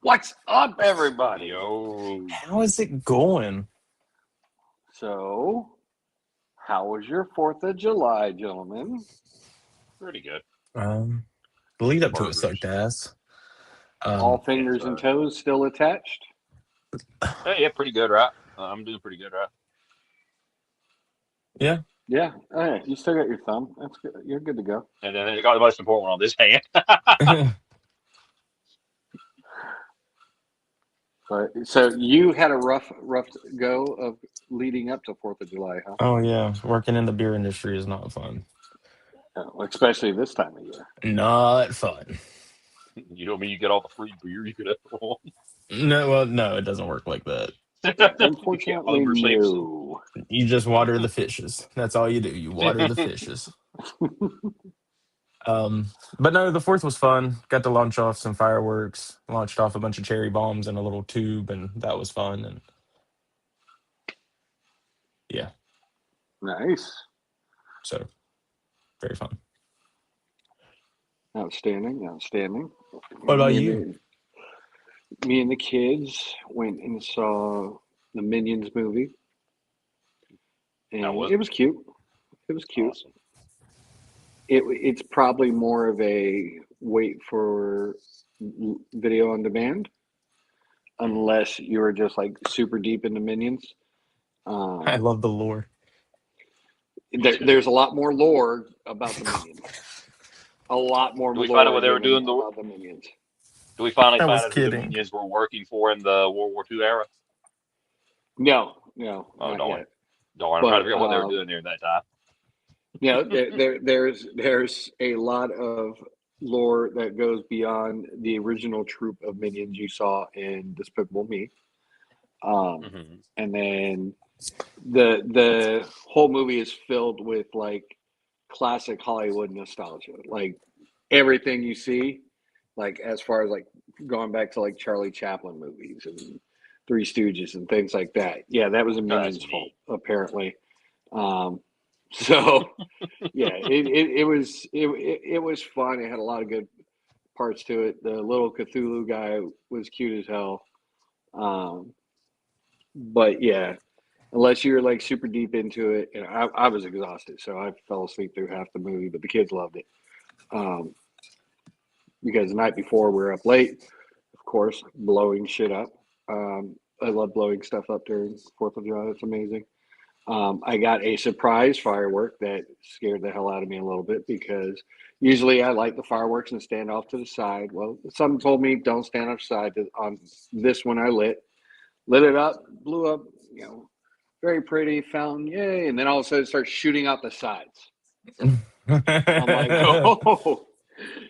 What's up, everybody? Yo. How is it going? So, how was your 4th of July, gentlemen? Pretty good. The lead up to it Burgers. sucked ass. All fingers and toes still attached? Hey, yeah, pretty good, right? I'm doing pretty good, right? Yeah. Yeah. Oh, yeah. You still got your thumb. That's good. You're good to go. And then I got the most important one on this hand. But so you had a rough go of leading up to 4th of July, huh? Oh yeah, working in the beer industry is not fun. Especially this time of year. Not fun. You know me, you get all the free beer you could ever want. No, well, no, it doesn't work like that. Unfortunately, Homer Simpson. no. You just water the fishes. That's all you do. You water the fishes. But no, the 4th was fun. Got to launch off some fireworks. Launched off a bunch of cherry bombs in a little tube, and that was fun. And yeah, Nice. so very fun. Outstanding. What about you? Me and the kids went and saw the Minions movie. And it was cute. It was cute. Awesome. It's probably more of a wait for video on demand, unless you're just like super deep into Minions. I love the lore. There's a lot more lore about the Minions. A lot more. Do we find out what they were given doing about the Minions? Do we finally I find was out who the kidding. Minions were working for in the World War II era? No, Oh, not darn. yet. Darn, I'm trying to figure out what they were doing there that time. You know, there's a lot of lore that goes beyond the original troop of minions you saw in Despicable Me, and then the whole movie is filled with like classic Hollywood nostalgia, like everything you see, like as far as like going back to like Charlie Chaplin movies and Three Stooges and things like that. Yeah, that was a Minions fault apparently. So yeah, it was fun. It had a lot of good parts to it. The little Cthulhu guy was cute as hell. But yeah, unless you're like super deep into it, and I was exhausted, so I fell asleep through half the movie. But the kids loved it because the night before we were up late, of course, blowing shit up. I love blowing stuff up during 4th of July. It's amazing. I got a surprise firework that scared the hell out of me a little bit because usually I light the fireworks and stand off to the side. Well, some told me don't stand off the side. On this one, I lit it up, blew up, you know, very pretty fountain, yay! And then all of a sudden, it starts shooting out the sides. I'm like, oh,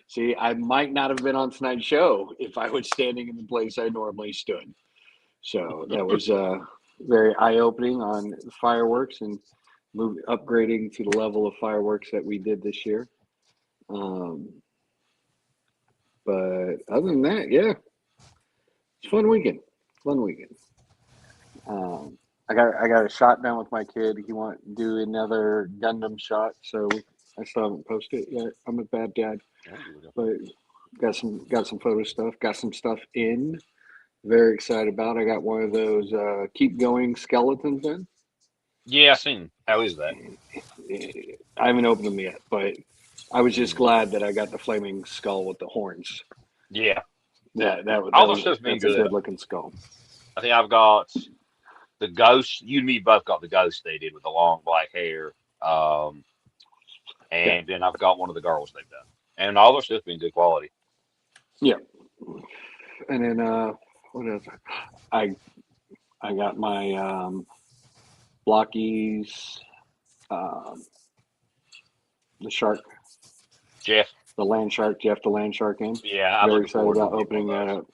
see, I might not have been on tonight's show if I was standing in the place I normally stood. So that was very eye-opening on fireworks and upgrading to the level of fireworks that we did this year. But other than that, yeah, it's a fun weekend. I got a shot done with my kid. He want to do another Gundam shot, so I still haven't posted it yet. I'm a bad dad, but got some photo stuff. Got some stuff in. Very excited about. I got one of those keep going skeletons in. Yeah, I seen. How is that? I haven't opened them yet, but I was just glad that I got the flaming skull with the horns. Yeah. That's a good looking skull. I think I've got the ghost. You and me both got the ghost they did with the long black hair. And then I've got one of the girls they've done. And all their stuff been good quality. Yeah. And then what else? I got my Blockies, the shark. Jeff. the Land Shark, Jeff the Land Shark in. Yeah, I'm Very looking excited forward to about getting opening one of that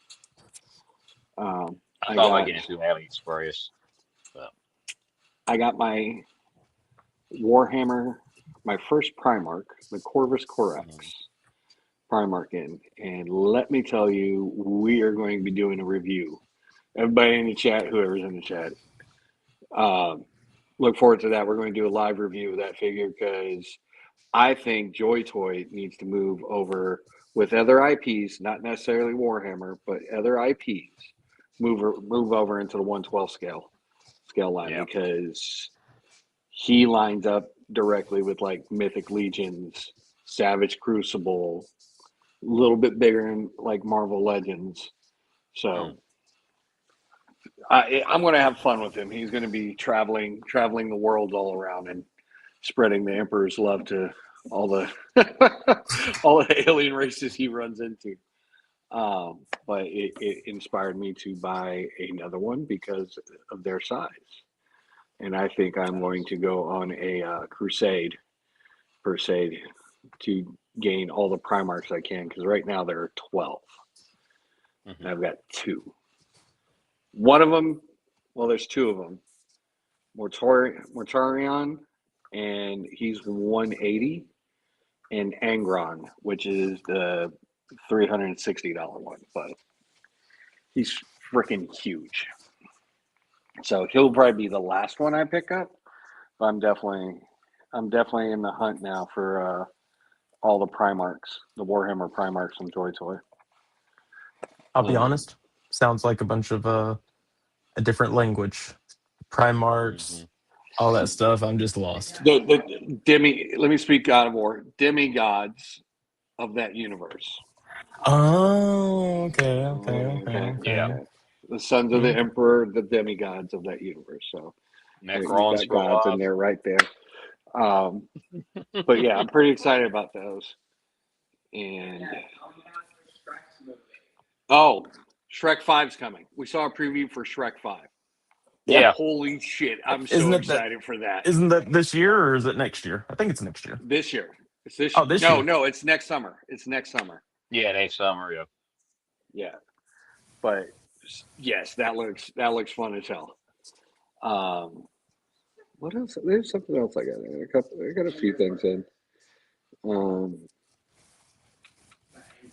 those. up. I I thought about got getting it through AliExpress. But I got my Warhammer, my first Primarch, the Corvus Corax Primarch in, and let me tell you, we are going to be doing a review. Everybody in the chat, whoever's in the chat, look forward to that. We're going to do a live review of that figure because I think Joy Toy needs to move over with other IPs, not necessarily Warhammer, but other IPs. Move over into the 112 scale line yeah. because he lines up directly with like Mythic Legions, Savage Crucible, a little bit bigger than like Marvel Legends. So I'm going to have fun with him. He's going to be traveling the world all around and spreading the Emperor's love to all the all the alien races he runs into. But it inspired me to buy another one because of their size. And I think I'm going to go on a crusade per se to gain all the Primarchs I can because right now there are 12. And I've got 2. One of them, well, there's 2 of them. Mortarion, and he's 180, and Angron, which is the $360 one, but he's freaking huge. So he'll probably be the last one I pick up. But I'm definitely in the hunt now for all the Primarchs, the Warhammer Primarchs from Toy Toy. I'll be honest. Sounds like a bunch of a different language. Primarchs, all that stuff. I'm just lost. Let me speak God of War. Demigods of that universe. Oh, okay. Yeah. The sons of the Emperor, the demigods of that universe. So you've Necron got gods in Squad. there right there. But yeah, I'm pretty excited about those. And Shrek 5's coming. We saw a preview for Shrek 5. Yeah. Holy shit. I'm Isn't so it that? excited for that. Isn't that this year or is it next year? I think it's next year. This year. It's this Oh, this year. No, it's next summer. It's next summer. Yeah, next summer, yeah. Yeah. But yes, that looks fun as hell. What else? There's something else I got. I got a few things in.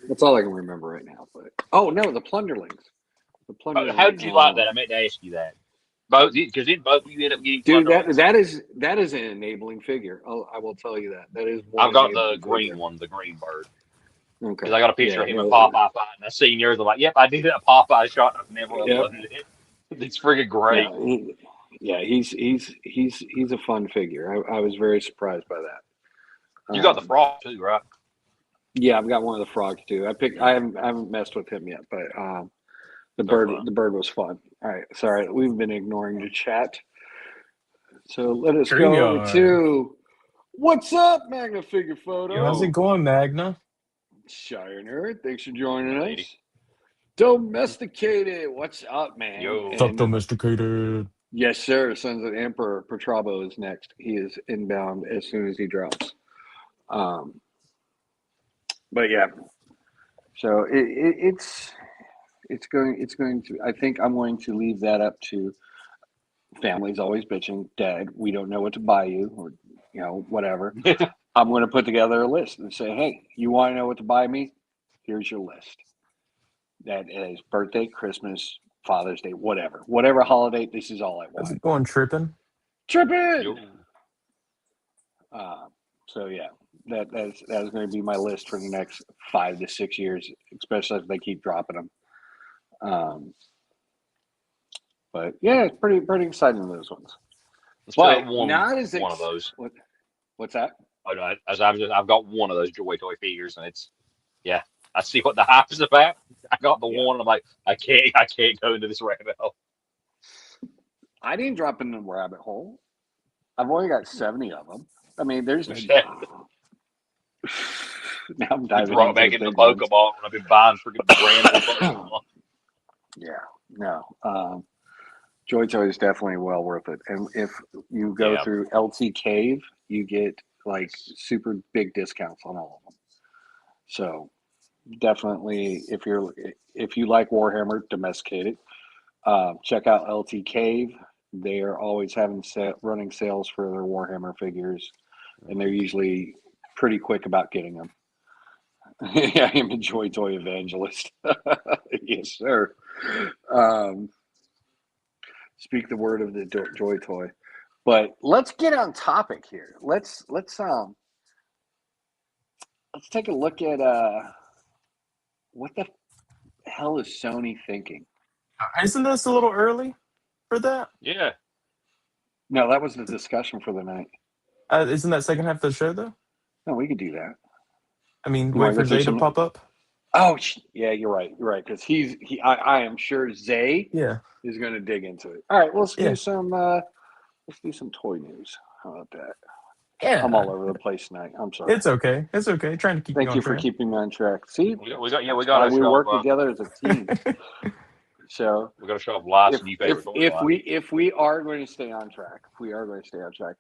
That's all I can remember right now. But the Plunderlings. The Plunderling. How did you like that? I meant to ask you that. Both, because didn't both of you end up getting Dude, Plunderlings? that is an enabling figure. I will tell you that. That is one. I've got the enabling green figure. one, the green bird. Okay. Because I got a picture of him and Popeye fighting. I seen yours. I'm like, yep, I did a Popeye shot. And I've never uploaded it. It's freaking great. He's a fun figure. I was very surprised by that. You got the frog too, right? Yeah, I've got one of the frogs too. I haven't messed with him yet, but the bird was fun. All right, sorry, we've been ignoring the chat. So let us go over to what's up, Magna Figure Photo. How's it going, Magna? Shire Nerd, thanks for joining us. Domesticated, what's up, man? Yo. What's up, Domesticated? Yes, sir. Sons of the Emperor Petrabo is next. He is inbound as soon as he drops. But yeah, so it's going to. I think I'm going to leave that up to family's always bitching. Dad, we don't know what to buy you, or whatever. I'm going to put together a list and say, hey, you want to know what to buy me? Here's your list. That is birthday, Christmas, Father's Day, whatever holiday. This is all I want. How's it going, tripping? So yeah, that's going to be my list for the next 5 to 6 years, especially if they keep dropping them. But yeah, it's pretty exciting, those ones. But one of those. What's that? Oh, no, I've got one of those Joy Toy figures, and it's I see what the hype is about. I got the one. And I'm like, I can't go into this rabbit hole. I didn't drop into the rabbit hole. I've only got 70 of them. I mean, there's now I'm diving into back into Pokemon when I've been buying freaking random Pokemon. Yeah, no. Joy Toy is definitely well worth it. And if you go through LT Cave, you get like super big discounts on all of them. So definitely, if you like Warhammer, domesticated, check out LT Cave. They are always having running sales for their Warhammer figures, and they're usually pretty quick about getting them. I am a Joy Toy evangelist. Yes, sir. Um, speak the word of the Joy Toy. But let's get on topic here. Let's take a look at what the hell is Sony thinking? Isn't this a little early for that? Yeah. No, that was the discussion for the night. Isn't that second half of the show though? No, we could do that. I mean, You wait wanna for go through Zay to some? pop up. Oh, yeah, you're right. You're right, because I am sure Zay Yeah, is going to dig into it. All right, let's yeah, do some toy news. How about that? I'm yeah. all over the place tonight. I'm sorry. It's okay. It's okay. Trying to keep you Thank on you for track. keeping me on track. See, We got that's to why we show work up. together as a team. So We got to show up lots if of new if favorite toy if line. we are going to stay on track,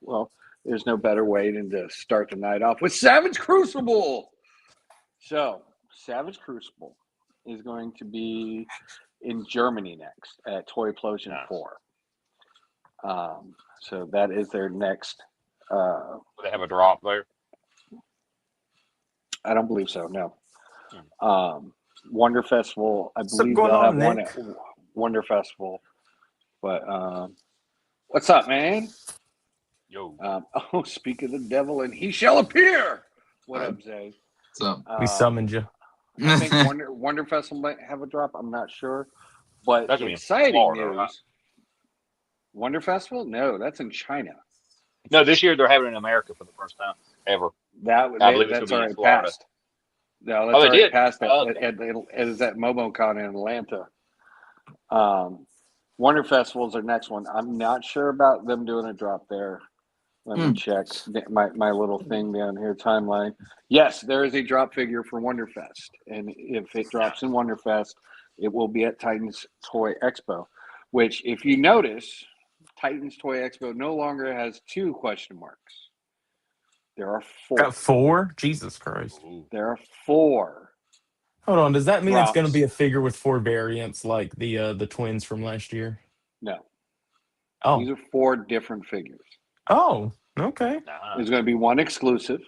well, there's no better way than to start the night off with Savage Crucible. So Savage Crucible is going to be in Germany next at Toy Explosion Nice. 4. So that is their next. Do they have a drop there? I don't believe so. No. Wonder Festival. I What's believe going they'll have on, one Nick? at Wonder Festival. But what's up, man? Yo. Speak of the devil, and he shall appear. What up, Zay? So We summoned you. I think Wonder Festival might have a drop. I'm not sure, but That's gonna be in exciting Florida, news. right? Wonder Festival? No, that's in China. No, this year they're having it in America for the first time ever. I believe it's That's gonna be in already Florida. passed. No, Oh, that's they already did? passed. Oh, okay. It is at MomoCon in Atlanta. Wonder Festival is their next one. I'm not sure about them doing a drop there. Let me check my little thing down here, timeline. Yes, there is a drop figure for Wonderfest. And if it drops in Wonderfest, it will be at Titans Toy Expo, which, if you notice, Titans Toy Expo no longer has 2 question marks. There are 4. Got 4? Jesus Christ. Ooh. There are 4. Hold on. Does that mean it's going to drops. be a figure with 4 variants like the twins from last year? No. Oh. These are 4 different figures. Oh, okay. There's going to be one exclusive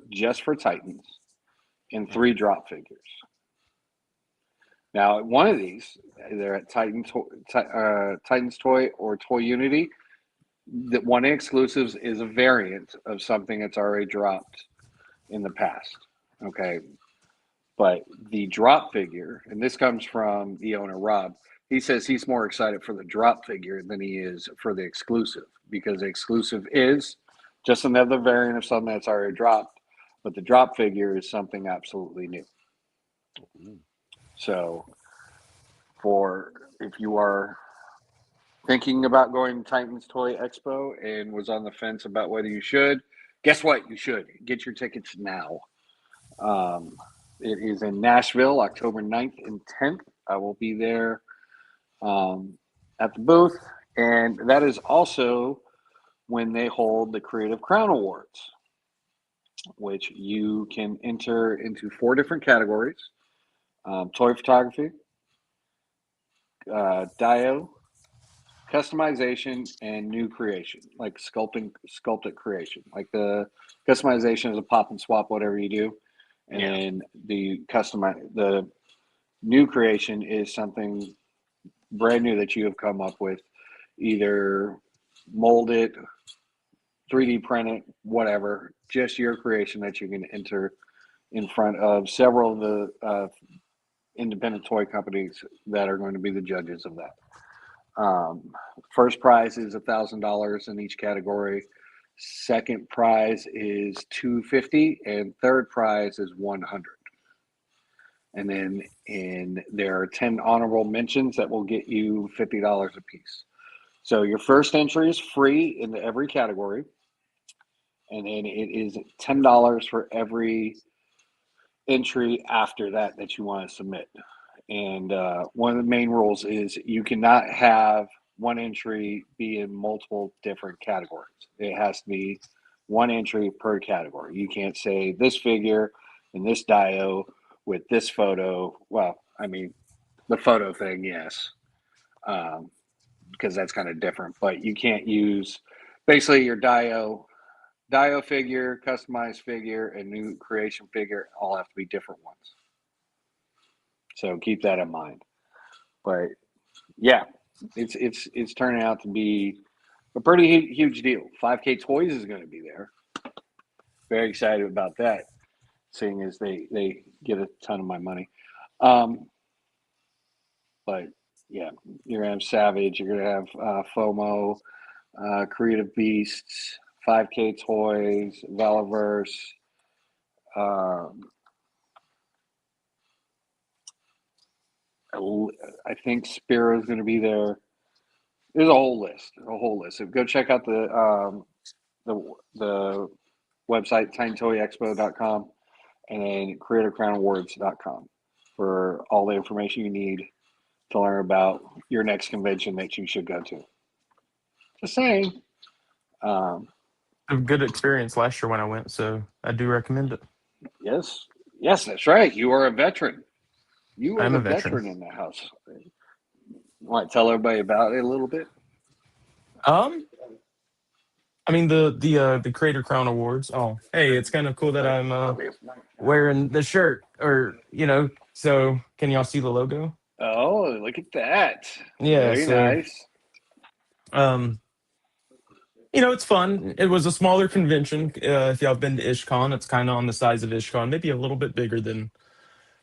just for Titans, and 3 drop figures. Now, one of these, either at Titans Toy or Toy Unity, that one of the exclusives is a variant of something that's already dropped in the past. Okay. But the drop figure, and this comes from the owner, Rob, he says he's more excited for the drop figure than he is for the exclusive, because the exclusive is just another variant of something that's already dropped, but the drop figure is something absolutely new. So, if you are thinking about going to Titans Toy Expo and was on the fence about whether you should, guess what? You should. Get your tickets now. It is in Nashville, October 9th and 10th. I will be there at the booth. And that is also when they hold the Creative Crown Awards, which you can enter into 4 different categories: toy photography, dio, customization, and new creation, like sculpted creation. Like the customization is a pop and swap, whatever you do, and then the new creation is something brand new that you have come up with, either mold it, 3D print it, whatever, just your creation that you can enter in front of several of the independent toy companies that are going to be the judges of that. First prize is $1,000 in each category. Second prize is $250, and third prize is $100. And then there are 10 honorable mentions that will get you $50 a piece. So your first entry is free into every category, and then it is $10 for every entry after that you want to submit. And one of the main rules is you cannot have one entry be in multiple different categories. It has to be one entry per category. You can't say this figure and this dio with this photo. Well, I mean, the photo thing, yes, because that's kind of different. But you can't use basically your dio figure, customized figure, and new creation figure all have to be different ones. So keep that in mind. But yeah, it's turning out to be a pretty huge deal. 5K Toys is going to be there. Very excited about that, seeing as they get a ton of my money. But yeah, you're gonna have Savage, you're gonna have FOMO, Creative Beasts, 5K Toys, Valiverse. I think Spiro's going to be there. There's a whole list. So go check out the website tinytoyexpo.com and then creatorcrownawards.com for all the information you need to learn about your next convention that you should go to. Just saying. A good experience last year when I went, so I do recommend it. Yes, that's right. You are a veteran. You are I'm the a veteran in the house. Want to tell everybody about it a little bit? I mean the Creator Crown Awards. Oh, hey, it's kind of cool that I'm wearing the shirt, or So can y'all see the logo? Oh, look at that! Yeah, Very so nice. it's fun. It was a smaller convention. If y'all have been to IshCon, it's kind of on the size of IshCon, maybe a little bit bigger than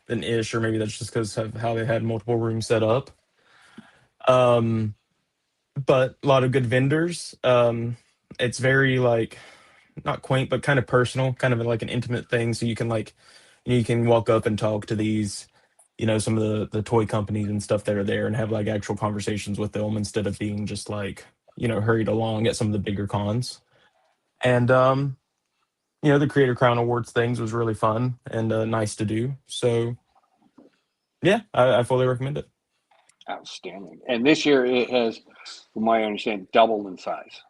Ish, or maybe that's just because of how they had multiple rooms set up. But a lot of good vendors. It's very like not quaint, but kind of personal, kind of like an intimate thing. So you can you can walk up and talk to these, some of the toy companies and stuff that are there and have like actual conversations with them instead of being just like, hurried along at some of the bigger cons. And the Creator Crown Awards things was really fun and nice to do. So yeah, I fully recommend it. Outstanding. And this year it has, from what I understand, doubled in size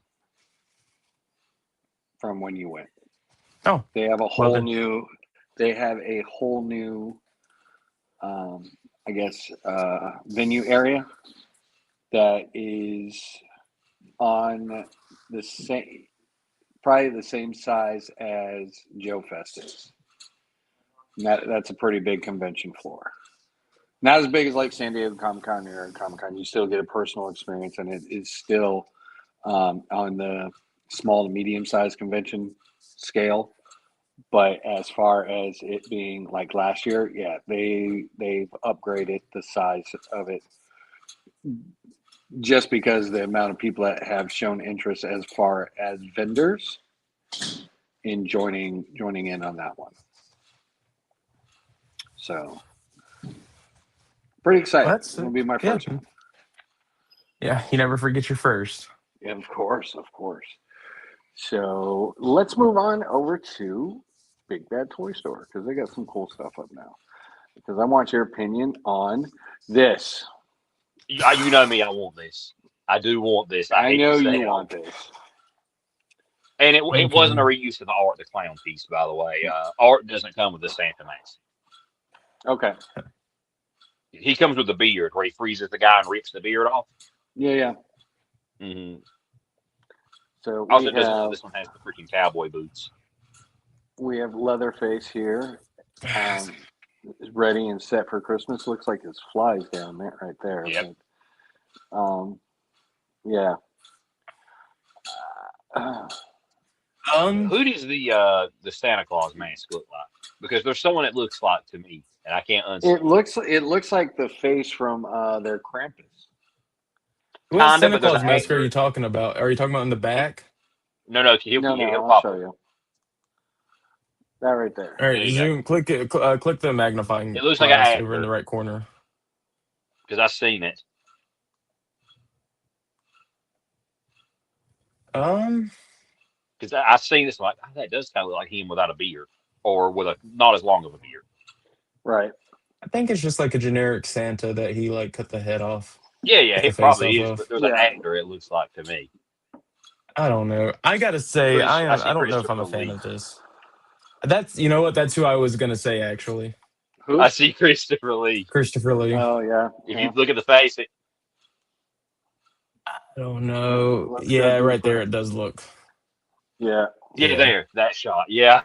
from when you went. Oh, They have a well whole then. new. They have a whole new, I guess, venue area that is on the same, probably the same size as Joe Fest is. And that's a pretty big convention floor. Not as big as like San Diego Comic Con or New York Comic Con. You still get a personal experience, and it is still on the small to medium sized convention scale. But as far as it being like last year, yeah, they've upgraded the size of it just because the amount of people that have shown interest as far as vendors in joining in on that one. So pretty excited. Well, that's It'll be my first one. Yeah, you never forget your first. Yeah, of course. So let's move on over to Big Bad Toy Store because they got some cool stuff up now. Because I want your opinion on this. You know me, I want this. I do want this. I know you want this. And it wasn't a reuse of the Art the Clown piece, by the way. Art doesn't come with the Santa mask. Okay. He comes with the beard where he freezes the guy and rips the beard off. Yeah. Mm-hmm. So Also, this one has the freaking cowboy boots. We have Leatherface here. Is ready and set for Christmas. Looks like his flies down there, right there. Yep. But, yeah. Who does the Santa Claus mask look like? Because there's someone it looks like to me, and I can't unsee it. Looks like the face from their Krampus. What Santa Claus mask are you talking about? Are you talking about in the back? No, he'll I'll show you. That right there. All right, zoom. Click it. Click the magnifying it looks glass like an over in the right corner. Because I've seen it. Because I've seen this, like that does kind of look like him without a beard, or with a not as long of a beard. Right. I think it's just like a generic Santa that he like cut the head off. Yeah, it probably is. Of. But there's an actor. It looks like to me. I don't know. I gotta say, I I see don't know if I'm Christopher a fan Lee. of this. That's you know what? That's who I was gonna say actually. Who? I see Christopher Lee. Christopher Lee. Oh yeah. If Yeah. you look at the face, I don't know. Let's go Yeah, right there deeper. it does look. Yeah. yeah, Yeah. there, that shot. Yeah,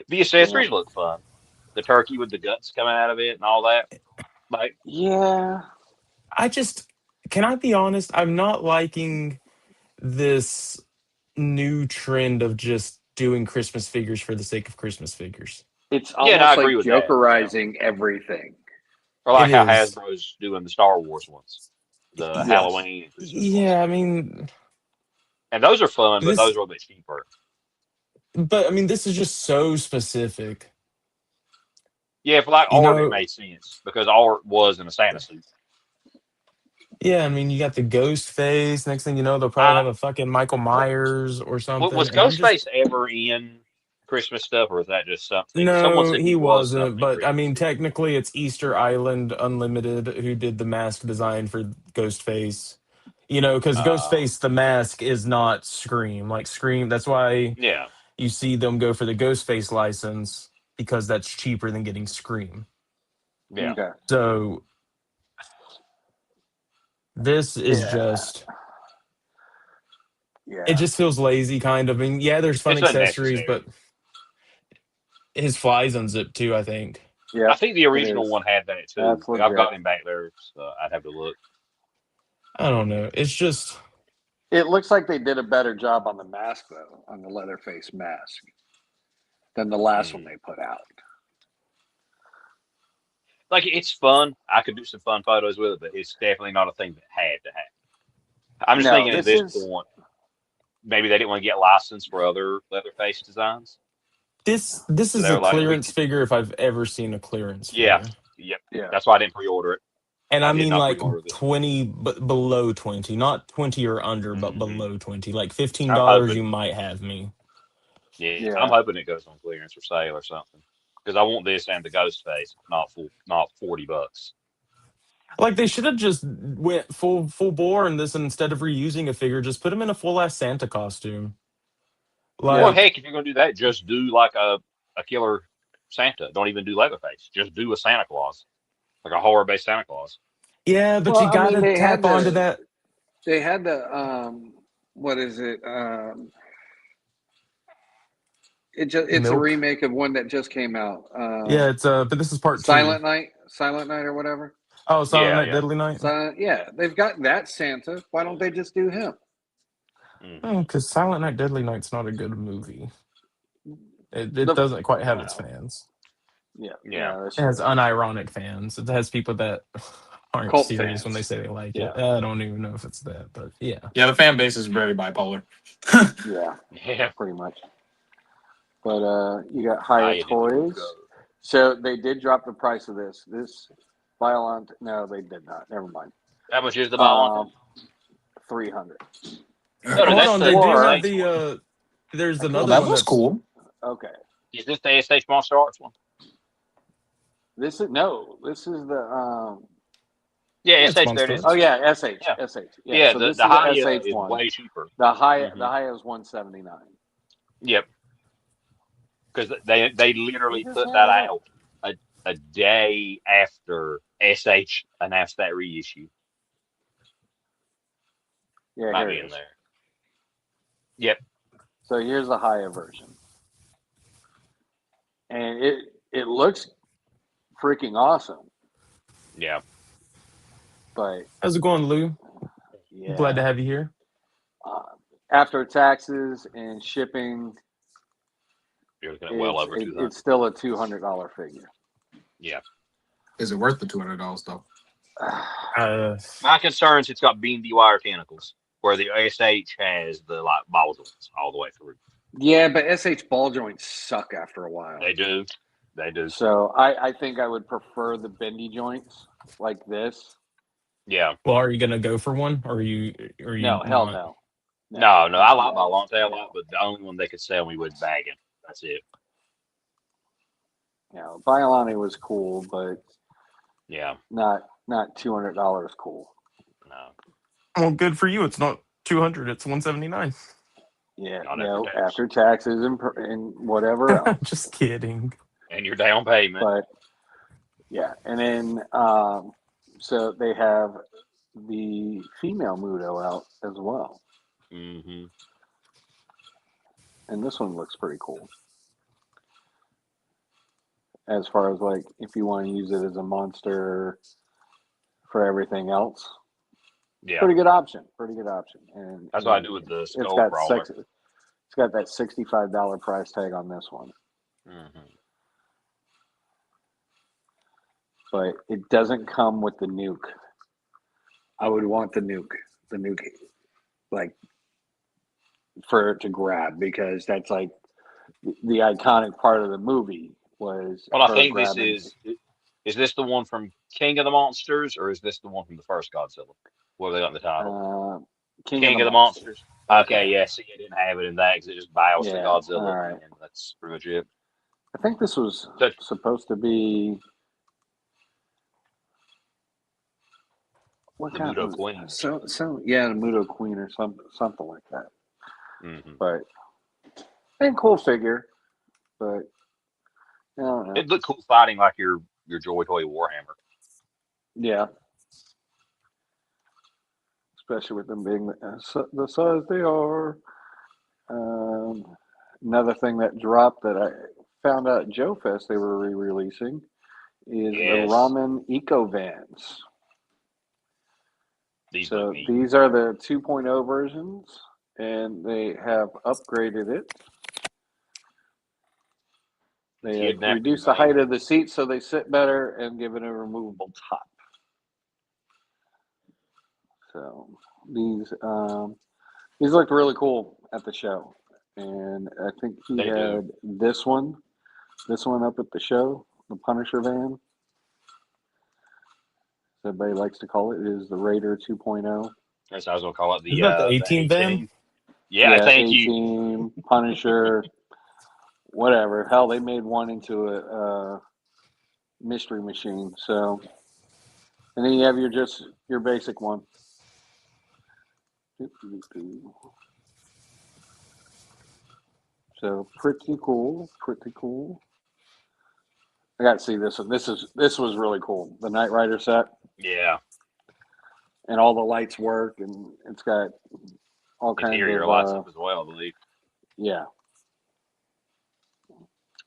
the Yeah. accessories look fun. The turkey with the guts coming out of it and all that. Like, Yeah. I just can I be honest? I'm not liking this new trend of just doing Christmas figures for the sake of Christmas figures. It's yeah, and I almost agree like with that. Yeah, jokerizing everything. or It like how is. Hasbro's doing the Star Wars ones, the Yes. Halloween and Christmas ones, Yeah, I mean and those are fun, but those this are a bit cheaper. but I mean this is just so specific. Yeah, for like You art, it know, made sense because art was in a Santa suit. yeah, I mean you got the ghost face. Next thing you know, they'll probably I have a fucking Michael what Myers or something. was And I'm just Ghostface ever in Christmas stuff, or is that just something? Someone no, said he he was wasn't. something But I mean, previously. technically, it's Easter Island Unlimited who did the mask design for Ghostface. You know, because Uh, Ghostface, the mask is not Scream. Like Scream, that's why yeah, you see them go for the Ghostface license because that's cheaper than getting Scream. yeah. Okay. So this is Yeah. just, it Yeah. just feels lazy, kind of. I mean, yeah, there's fun It's accessories, unnecessary. but his flies unzip too, I think. I Yep. think the It original is. one had that too. That's Like I've legit. got him back there, so I'd have to look. I don't know. It's just, It looks like they did a better job on the mask though, on the Leatherface mask, than the last one Hmm. they put out. Like it's fun. I could do some fun photos with it, but it's definitely not a thing that had to happen. I'm just No, thinking at this this is point, maybe they didn't want to get licensed for other Leatherface designs, this so is they a were like, we clearance can. figure if I've ever seen a clearance Yeah, figure. yep. yeah. That's why I didn't pre-order it. And I I did mean not like pre-order this one. 20 but below 20, not 20 or under, but Hmm. below 20. Like I'm $15 you hoping. might have me. Yeah, I'm Yeah. hoping it goes on clearance or sale or something. Because I want this and the ghost face, not $40. Like they should have just went full bore in this and instead of reusing a figure, just put him in a full ass Santa costume. Or Yeah. Like heck, if you're gonna do that, just do like a killer Santa. Don't even do Leatherface. Just do a Santa Claus, like a horror based Santa Claus. yeah, but Well, you I mean, gotta they had tap onto the that. they had the what is it? It's a Milk. remake of one that just came out. Yeah, it's but this is part two. Silent Night or whatever. Oh, Silent Yeah, Night, yeah. Deadly Night. Yeah, they've got that Santa. Why don't they just do him? Oh, Hmm. because Silent Night, Deadly Night's not a good movie. It The doesn't quite have its well, fans. yeah, Yeah. yeah, that's It has true. unironic fans. It has people that aren't Cult serious when they fans. say they like Yeah, it. I don't even know if it's that, but yeah. Yeah, the fan base is very bipolar. yeah, Yeah. pretty much. But you got I Hyatt didn't even Toys. go. So they did drop the price of this. This Violent. No, they did not. Never mind. How much is the buy one thing? Um, 300. No, no, Hold that's on, the they do have Or SH the one. there's I Oh, could another that one was that's cool. okay. Is this the SH Monster Arts one? This is no. This is the Yeah, yeah, it's SH. There it Monster is. Oh Arts. yeah, SH, Yeah, SH. Yeah, yeah. so The this the is the Haya SH is one. way cheaper. The Hmm. High is 179. Yep, because they literally You just put had that it up. out a day after SH announced that reissue. Yeah, Might here be it in is. there. Yep. So here's the High version, and it looks freaking awesome. Yeah. But How's it going, Lou? Glad to yeah, have you here. uh, after taxes and shipping, You're looking at well over it's 200. still a $200 figure. Yeah. Is it worth the $200 though? Uh, My concerns, it's got beam wire tentacles, where the SH has the like ball joints all the way through. Yeah, but SH ball joints suck after a while. They do. They do. So I think I would prefer the bendy joints like this. Yeah. well, are you gonna go for one, or are you No, hell not? no. No, No, no. I like my no, long tail a lot, no. but the only one they could sell me was bagging. That's it. No, Biolani was cool, but Yeah. not $200 cool. No. Well, good for you. It's not 200. It's 179. Yeah, Not no, after tax. after taxes and whatever else. Just kidding. And your down payment. But yeah, and then so they have the female Muto out as well, Mm-hmm. and this one looks pretty cool. As far as like if you want to use it as a monster for everything else, Yeah. pretty good option. Pretty good option. And That's what I do with the it's skull got crawler. it's got that $65 price tag on this one, Mm-hmm. but it doesn't come with the nuke. I would want the nuke, like for it to grab, because that's like the iconic part of the movie was. Well, I her think grabbing. is this the one from King of the Monsters, or is this the one from the first Godzilla? What have they got in the title? King of the Monsters. Okay, yeah. See, I didn't have it in that because it just bows to Yeah, Godzilla, all right. and that's pretty much it. I think this was So- supposed to be what The kind Muto of Queen. So yeah, the Muto Queen or something like that. Mm-hmm. But and cool figure, but I don't know. It looked cool fighting like your Joy Toy Warhammer. Yeah, especially with them being the size they are. Another thing that dropped that I found out at Joe Fest they were re-releasing is the Yes. Ramen Eco Vans. These So look neat. these are the 2.0 versions, and they have upgraded it. They have Kidnapping reduced the height van. of the seats so they sit better and give it a removable top. So these looked really cool at the show, and I think he They do. had this one up at the show, the Punisher van. Everybody likes to call it is the Raider 2.0. That's how I was gonna call it. Isn't that the 18 van? 18. Yeah, thank you. A-Team, Punisher, whatever. Hell, they made one into a mystery machine. So, and then you have your basic one. So pretty cool. I got to see this one. This was really cool. The Knight Rider set, Yeah. and all the lights work, and it's got all kinds Interior of lights up as well, I believe. yeah,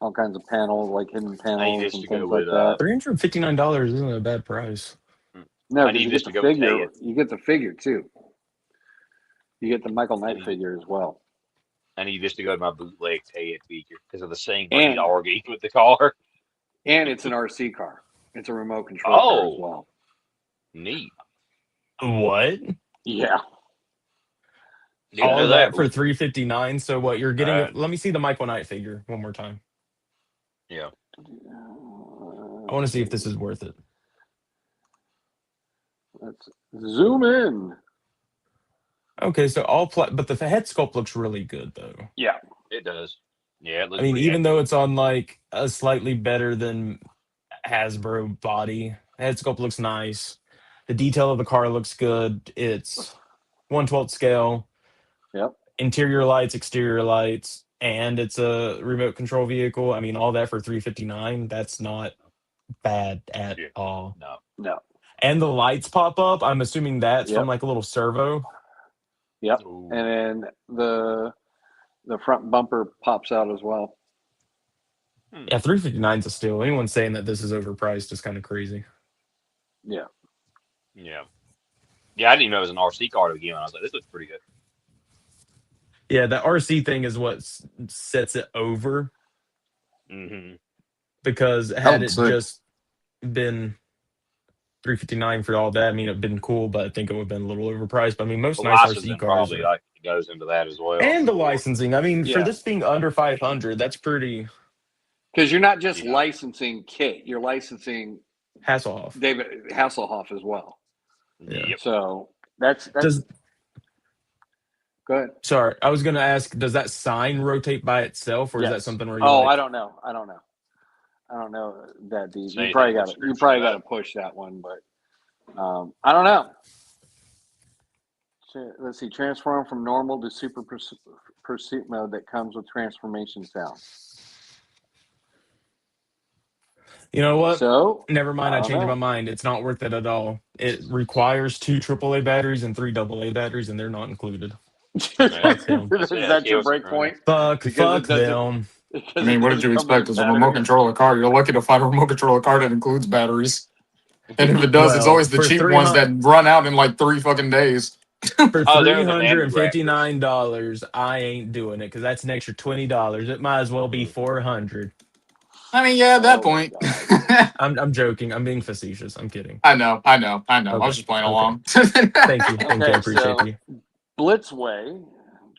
all kinds of panels, like hidden I need panels this and to go things like with that. $359 isn't a bad price. No, I because need you this get to the go with figure. Taya. You get the figure too. You get the Michael Knight need- figure as well. I need this to go to my bootleg T.A.P.S figure because of the same And- he's arguing with the car. And it's an RC car. It's a remote control car as well. Neat. What? Yeah. Didn't All know of that. that for $359. So what you're getting? Right. Let me see the Michael Knight figure one more time. Yeah. I want to see if this is worth it. Let's zoom in. Okay, so but the head sculpt looks really good though. Yeah. It does. Yeah, it looks I mean, pretty even accurate. though it's on like a slightly better than Hasbro body, head sculpt looks nice. The detail of the car looks good. It's 1/12 scale. Yep. Interior lights, exterior lights, and it's a remote control vehicle. I mean, all that for $359. That's not bad at Yeah. all. No. And the lights pop up. I'm assuming that's Yep. from like a little servo. Yep. Ooh. And then the front bumper pops out as well. Yeah, $359 is a steal. Anyone saying that this is overpriced is kind of crazy. Yeah. Yeah. Yeah, I didn't even know it was an RC car to begin with. I was like, this looks pretty good. Yeah, the RC thing is what sets it over. Mm-hmm. Because had it looks sick. just been $359 for all that, I mean, it'd been cool, but I think it would have been a little overpriced. But I mean, most The nice licensing RC cars probably are, like goes into that as well. and the for sure. licensing. I mean, Yeah. for this being under 500, that's pretty Because you're not just Yeah. licensing Kit, you're licensing Hasselhoff. David Hasselhoff as well. Yeah. Yep. So that's Does go ahead. sorry, I was gonna ask, does that sign rotate by itself, or is that Yes. something where you Oh, like, I don't know that deep. Say You probably anything got description of to push that one, but I don't know. Let's see. Transform from normal to super pursuit mode that comes with transformation sound. You know what? So, Never mind. I I don't changed my know. mind. It's not worth it at all. It requires 2 AAA batteries and 3 AA batteries, and they're not included. Yeah. Fuck them. That's Is it. that your Kills it break right there. point? Fuck Because it doesn't them. I mean, what did you come with expect? a It's a remote battery. controller car. You're lucky to find a remote controller car that includes batteries. And if it does, it's Well, always the cheap ones that run out in like 3 fucking days. for Oh, three they're the hundred NAMU and fifty Raptors. nine dollars, I ain't doing it because that's an extra $20. It might as well be 400. I mean, yeah, at that Oh my point. god. I'm joking. I'm being facetious. I'm kidding. I know. I was Okay. just playing Okay. along. Thank you. Thank you. I Okay, appreciate so you. Blitzway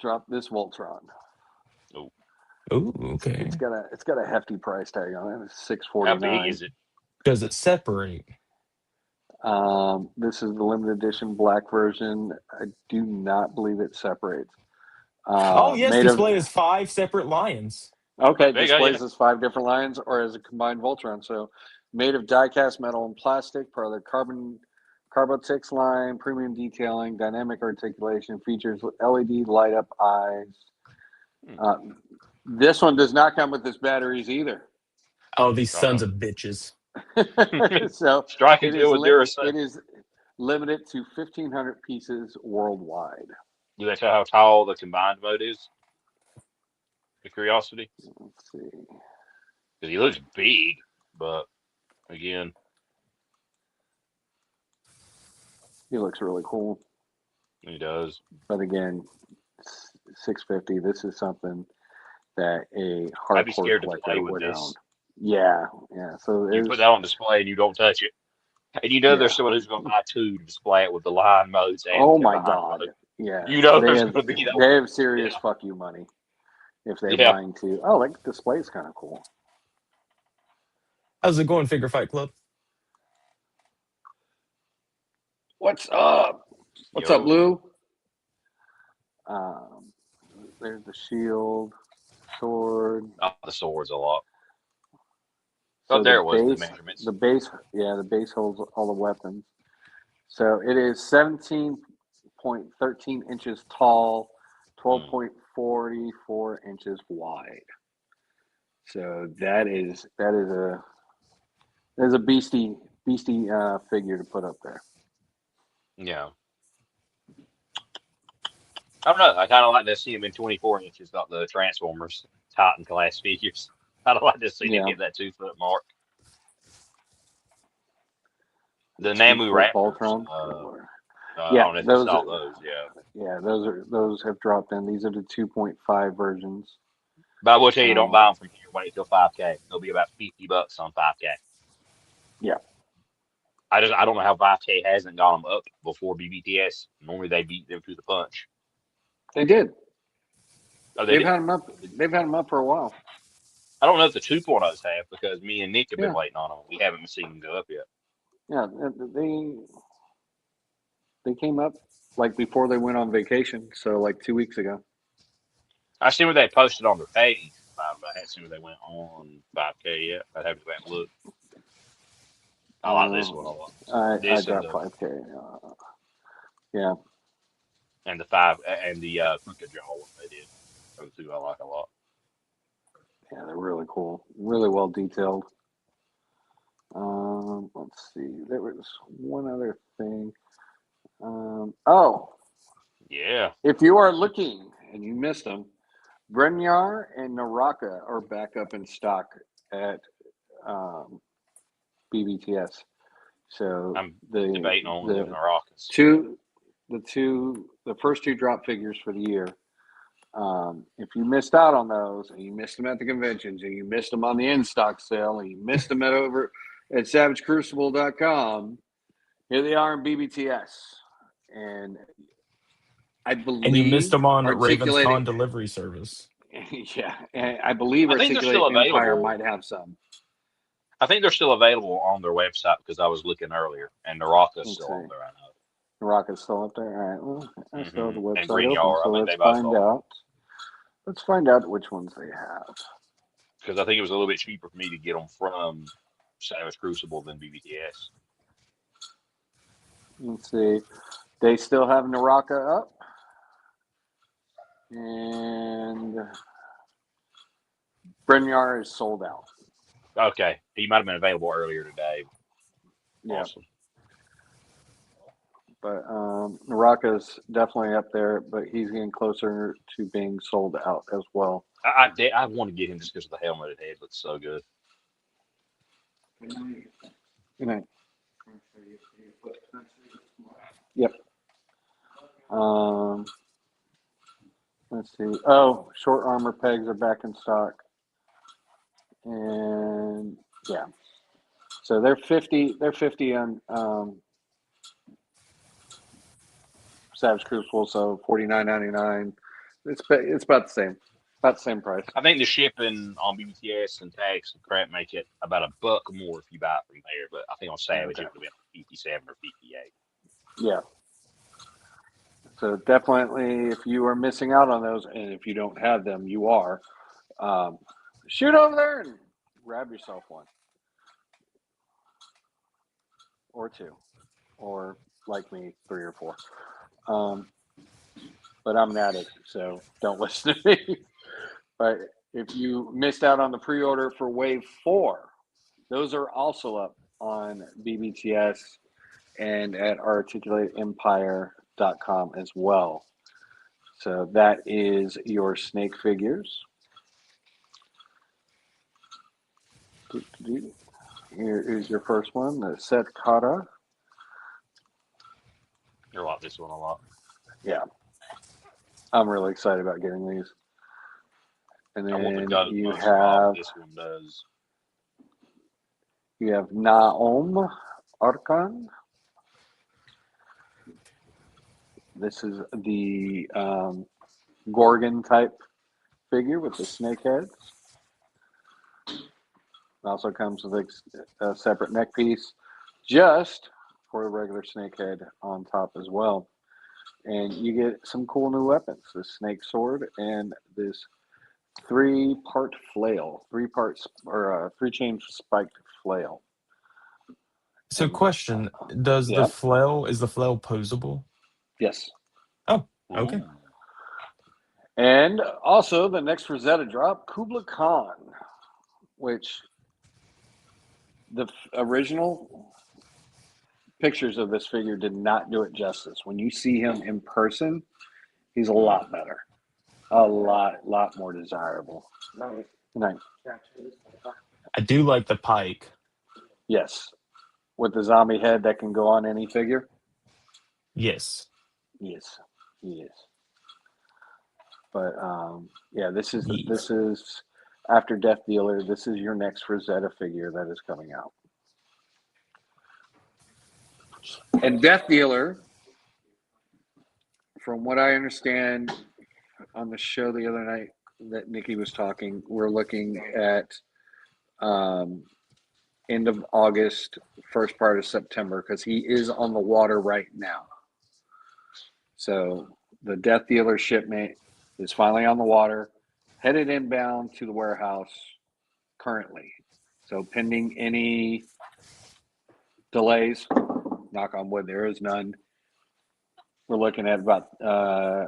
dropped this Voltron. Oh, Oh, It's, okay. it's got a hefty price tag on it. It's how big $649. is it? Does it separate? This is the limited edition black version. I do not believe it separates. Oh, yes. Made of Display is 5 separate lions. Okay, There you go. Yeah. displays as 5 different lines or as a combined Voltron. So, made of die-cast metal and plastic, part of the Carbotix line, premium detailing, dynamic articulation, features LED light-up eyes. Uh, this one does not come with its batteries either. Oh, these sons Uh-oh. of bitches. So Striking to with Duracell. it is limited to 1,500 pieces worldwide. Do they tell how tall the combined mode is? The curiosity, Let's see. because he looks big, but again, He looks really cool, he does. but again, 650. This is something that a I'd be hardcore scared to collector play with would own. this. Yeah, yeah. So You put there's that on display and you don't touch it, and you know yeah. there's someone who's going to buy 2 to display it with the line modes and the Oh my combined God. mode. Yeah, You know there's going to be that one. they have serious Yeah, fuck you money if they're yeah. buying two. Oh, like display's kind of cool. How's it going, Figure Fight Club? What's up? What's up, Yo, Lou? Um, there's the shield, sword. oh, the swords a lot. So Oh, there it was. The measurements. the base holds all the weapons. So it is 17.13 inches tall, 12.44 inches wide. So that is a beastie figure to put up there. Yeah. I don't know. I kind of like to see him in 24 inches, not the Transformers Titan class figures. I'd like to see him Yeah. hit that 2 foot mark. The 2 NAMU foot Raptors. Voltron. I Yeah, don't know if you saw those. Yeah. Yeah, those have dropped in. These are the 2.5 versions. But I will tell you, don't buy them from here. Wait till 5K. They'll be about $50 on 5K. Yeah. I don't know how 5K hasn't got them up before BBTS. Normally they beat them to the punch. They did. Oh, They've did? had them up. They've had them up for a while. I don't know if the 2.0s have because me and Nick have been Yeah. waiting on them. We haven't seen them go up yet. Yeah, they came up like before they went on vacation, so like 2 weeks ago. I see where they posted on their page. I haven't seen where they went on 5K yet. I'd have to go back and look. I like this one a lot. I This and dropped the 5K. Yeah. and the 5 and the crooked jaw one they did. Those 2 I like a lot. Yeah, they're really cool. Really well detailed. Let's see. There was one other thing. Yeah. If you are looking and you missed them, Brenyar and Naraka are back up in stock at BBTS. So I'm debating on them Rockets. the first 2 drop figures for the year. If you missed out on those, and you missed them at the conventions, and you missed them on the in-stock sale, and you missed them over at SavageCrucible.com, here they are in BBTS. And I believe And you missed them on Raven's Articulate, Con delivery service. yeah, and I believe I think they're Articulate still Empire available. might have some. I think they're still available on their website because I was looking earlier, and the Rocket's still on there. I know. The Rocket's still up there. All right. Well, I still have the And website Green open, Yard, so I think let's they both find are. out. Let's find out which ones they have. Because I think it was a little bit cheaper for me to get them from Savage Crucible than BBTS. Let's see. They still have Naraka up. And Brynjar is sold out. Okay, he might have been available earlier today. Yeah. Awesome. But Naraka's definitely up there, but he's getting closer to being sold out as well. I want to get him just because of the helmet. It looks so good. Good night. Yep. Let's see. Oh, short armor pegs are back in stock. And yeah. So they're 50 on Savage Crucible, so $49.99. It's about the same. About the same price. I think the shipping on BBTS and tax and crap make it about $1 more if you buy it from there. But I think on Savage it would be 57 or 58. Yeah. So definitely, if you are missing out on those, and if you don't have them, you are. Shoot over there and grab yourself one. Or two. Or, like me, 3 or 4. But I'm an addict, so don't listen to me. But if you missed out on the pre-order for Wave 4, those are also up on BBTS and at articulatempire.com as well. So that is your snake figures. Here is your first one, the Seth Kata. I like this one a lot. Yeah. I'm really excited about getting these. And I want the then gun you most of all, have this one does. you have Naom Arkan. This is the Gorgon type figure with the snake heads. It also comes with a separate neck piece just for a regular snake head on top as well. And you get some cool new weapons, the snake sword and this 3-part flail, 3-chain spiked flail. So, And, question: Does yeah. the flail is the flail posable? Yes. Oh, okay. Ooh. And also the next Rosetta drop, Kubla Khan, which the original pictures of this figure did not do it justice. When you see him in person, he's a lot better. A lot more desirable. Nice. I do like the pike. Yes. With the zombie head that can go on any figure? Yes. Yes. Yes. But yeah, this is after Death Dealer, this is your next Rosetta figure that is coming out. And Death Dealer, from what I understand on the show the other night that Nikki was talking, we're looking at end of August, first part of September, because he is on the water right now. So the Death Dealer shipment is finally on the water, headed inbound to the warehouse currently. So pending any delays, knock on wood, there is none. We're looking at about, I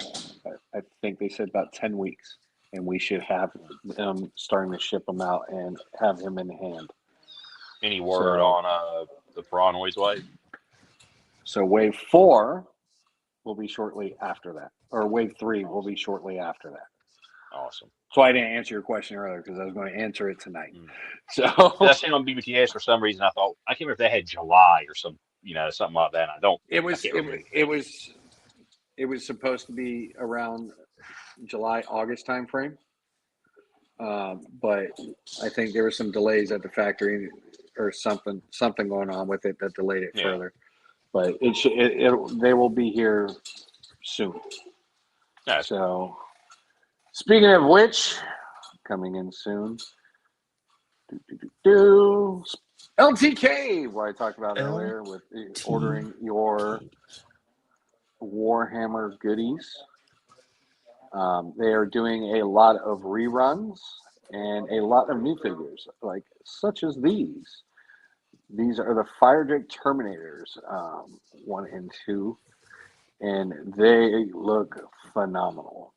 think they said about 10 weeks, and we should have them starting to ship them out and have him in hand. Any word on the Piranha's Wave? So Wave 4 will be shortly after that, or Wave 3 will be shortly after that. Awesome. So I didn't answer your question earlier because I was going to answer it tonight. So I seen on BBTS for some reason. I thought I can't remember if they had July or something like that. I don't. It was supposed to be around July August timeframe, but I think there were some delays at the factory or something going on with it that delayed it further. But they will be here soon. Yeah. So speaking of which, coming in soon. LTK, what I talked about earlier with ordering your Warhammer goodies. They are doing a lot of reruns and a lot of new figures, such as these. These are the Firedrake Terminators, 1 and 2. and they look phenomenal.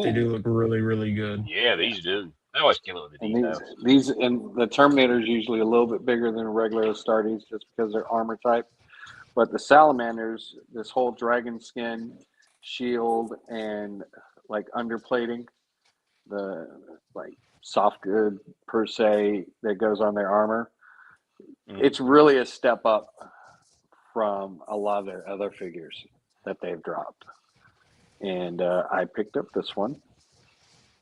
They do Ooh, look really, really good. yeah, Yeah. these do. They always kill it with the And details. and the Terminator's usually a little bit bigger than regular Astartes just because they're armor type. But the Salamanders, this whole dragon skin, shield, and like underplating, the like soft good per se that goes on their armor, it's really a step up from a lot of their other figures that they've dropped. And I picked up this one,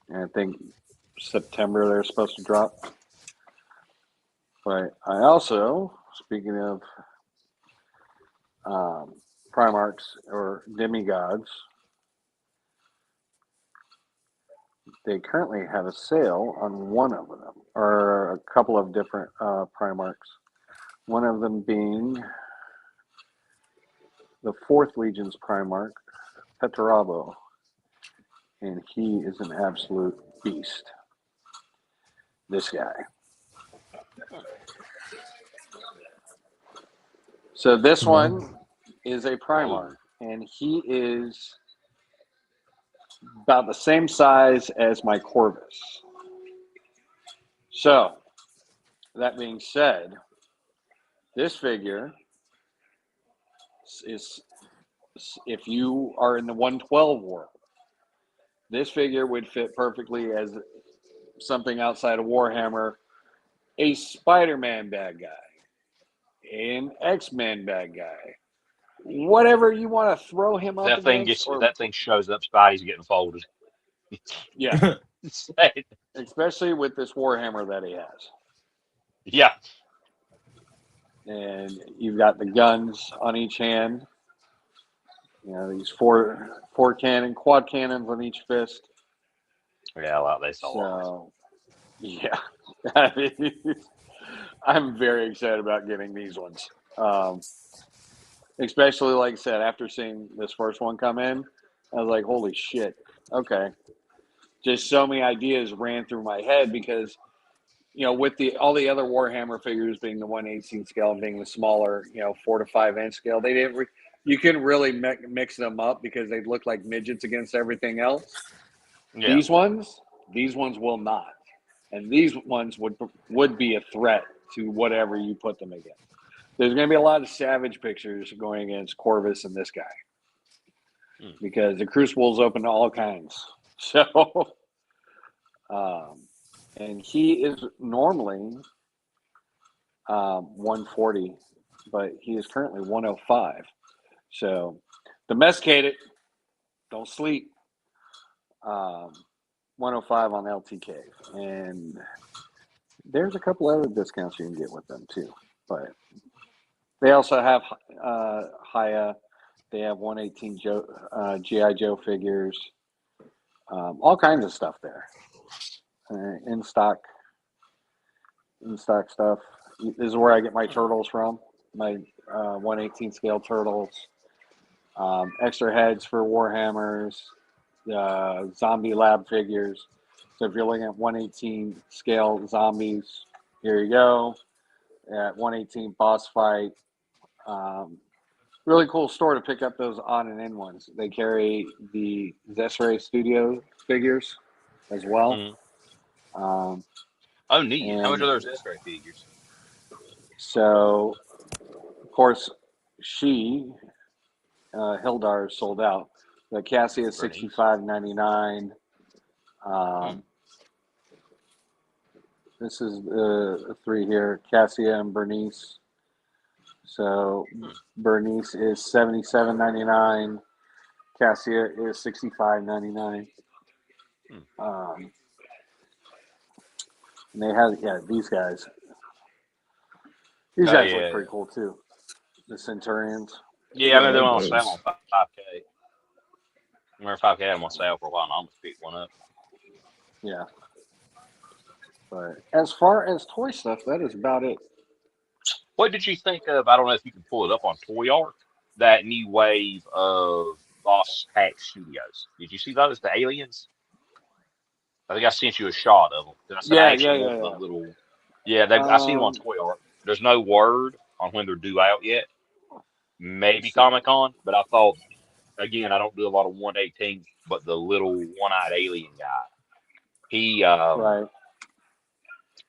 and I think September they're supposed to drop. But I also, speaking of Primarchs or demigods, they currently have a sale on one of them, or a couple of different Primarchs. One of them being the 4th Legion's Primarch, Petarabo, and he is an absolute beast. This guy. So this one is a Primarch, and he is about the same size as my Corvus. So, that being said, this figure is, if you are in the 112 world, this figure would fit perfectly as something outside of Warhammer, a Spider-Man bad guy, an X-Men bad guy, whatever you want to throw him up against. If that thing shows up, Spidey's getting folded. Yeah, especially with this Warhammer that he has. Yeah. And you've got the guns on each hand. You know, these four quad cannons on each fist. Yeah, I like this a So, lot. yeah. I'm very excited about getting these ones. Especially, like I said, after seeing this first one come in, I was like, holy shit. Okay. Just so many ideas ran through my head because, you know, with all the other Warhammer figures being the 1/18 scale and being the smaller, 4 to 5 inch scale, they didn't. You couldn't really mix them up because they look like midgets against everything else. Yeah. These ones will not, and these ones would be a threat to whatever you put them against. There's going to be a lot of savage pictures going against Corvus and this guy because the Crucible's open to all kinds. So, and he is normally 140, but he is currently 105. So, domesticated, don't sleep. 105 on LTK, and there's a couple other discounts you can get with them too. But they also have Haya. They have 118 GI Joe figures, all kinds of stuff there. In stock stuff. This is where I get my turtles from. My 118 scale turtles. Extra heads for Warhammers. Zombie lab figures. So if you're looking at 118 scale zombies, here you go. At 118 boss fight. Really cool store to pick up those on and in ones. They carry the Zesray Studio figures as well. Oh, neat. How much are those Zesray figures? So, of course, Hildar is sold out. The Cassie is $65.99. This is the 3 here, Cassia and Bernice. So Bernice is $77.99. Cassia is $65.99. And they have these guys. These guys look pretty cool too. The Centurions. Yeah, I know they're on sale on 5K. I remember 5K had them on sale for a while, and I almost picked one up. Yeah. But as far as toy stuff, that is about it. What did you think of? I don't know if you can pull it up on Toy Art. That new wave of Boss Pack Studios. Did you see those? The aliens. I think I sent you a shot of them. I said I actually want the little. Yeah, I seen them on Toy Art. There's no word on when they're due out yet. Maybe Let's see. Comic-Con, but I thought, again, I don't do a lot of 1/18, but the little one-eyed alien guy, he Right.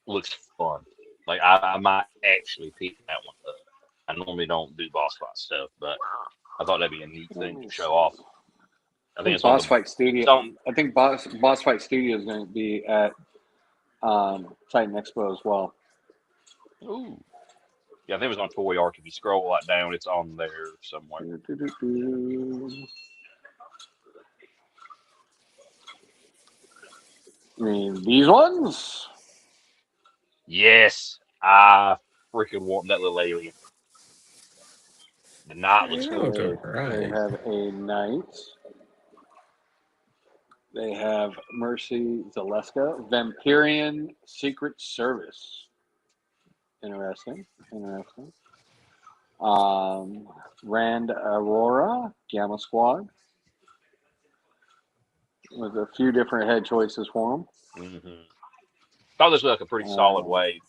looks fun. Like I might actually pick that one up. I normally don't do boss fight stuff, but I thought that'd be a neat Let thing me to see. show off. I I think think it's on Boss the Fight Studio. it's on. I think Boss Fight Studio is going to be at Titan Expo as well. Ooh, yeah, I think it was on Toy Arc. If you scroll like down, it's on there somewhere. I mean, these ones. Yes, I freaking want that little alien. The knight looks Oh, cool They, too. they right. have a knight. They have Mercy Zaleska, Vampirian Secret Service. Interesting. Rand Aurora, Gamma Squad, with a few different head choices for Mm-hmm. Thought this was like a pretty solid them. wave.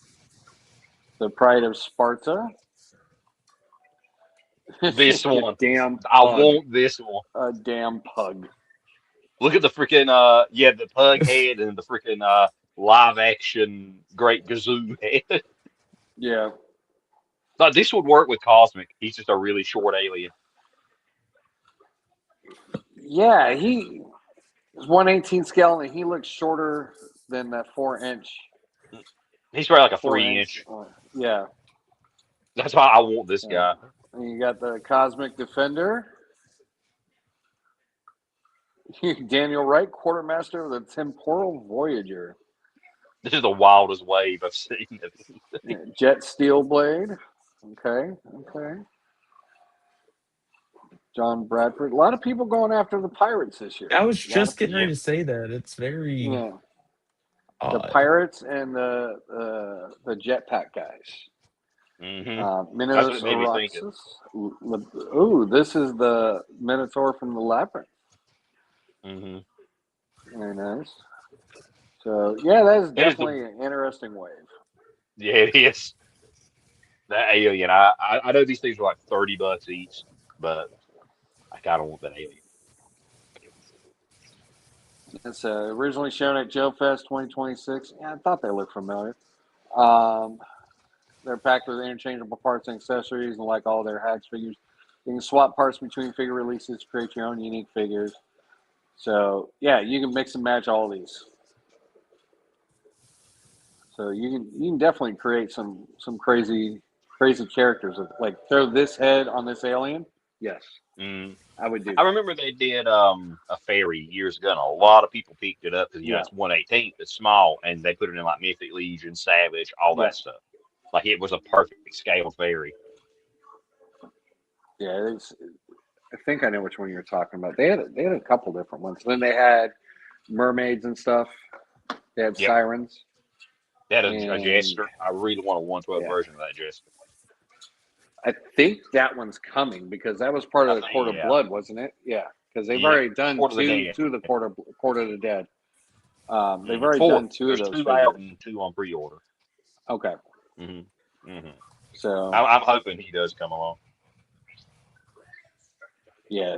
The Pride of Sparta. This A one, damn I pug. want this one. A damn pug. Look at the freaking the pug head and the freaking live action Great Gazoo head. Yeah. Thought this would work with Cosmic. He's just a really short alien. Yeah, he is 1/18 scale and he looks shorter than that 4 inch. He's probably like a 4 inch. 3 inch. Yeah. That's why I want this Yeah. guy. And you got the Cosmic Defender. Daniel Wright, Quartermaster of the Temporal Voyager. This is the wildest wave I've seen. Yeah, Jet Steel Blade. Okay. John Bradford. A lot of people going after the Pirates this year. I was A lot just of getting people. ready to say that. It's very Yeah. The odd. Pirates and the Jetpack guys. That's what Minos it made me think of. Araxis. Ooh, this is the Minotaur from the Labyrinth. Mm-hmm. Very nice. So yeah, that is It is definitely an interesting wave. it is. That alien. I know these things are like $30 each, but I kind of want that alien. It's originally shown at Joe Fest 2026. Yeah, I thought they looked familiar. Um, they're packed with interchangeable parts and accessories, and like all their hacks figures, you can swap parts between figure releases to create your own unique figures. So yeah, you can mix and match all these. So you can definitely create some crazy characters. Like throw this head on this alien. Yes, Mm. I would do I that. remember they did a fairy years ago, and a lot of people picked it up because Yeah, it's 1/18, it's small, and they put it in like Mythic Legion, Savage, all yeah, that stuff. Like it was a perfect scale fairy. yeah. I think I know which one you're talking about. They had a couple different ones. Then they had mermaids and stuff. They had Yep, sirens, they had a and jester. I really want a 112 yeah, version of that jester. I think that one's coming because that was part I of the think Court of yeah, Blood, wasn't it? Yeah, because they've yep. already done Court of the Dead. two of the Court of the Dead. They've Hmm. already Four. done two of There's those two out figures. and two on pre-order. Okay, Hmm. Hmm. so I'm hoping he does come along. yeah,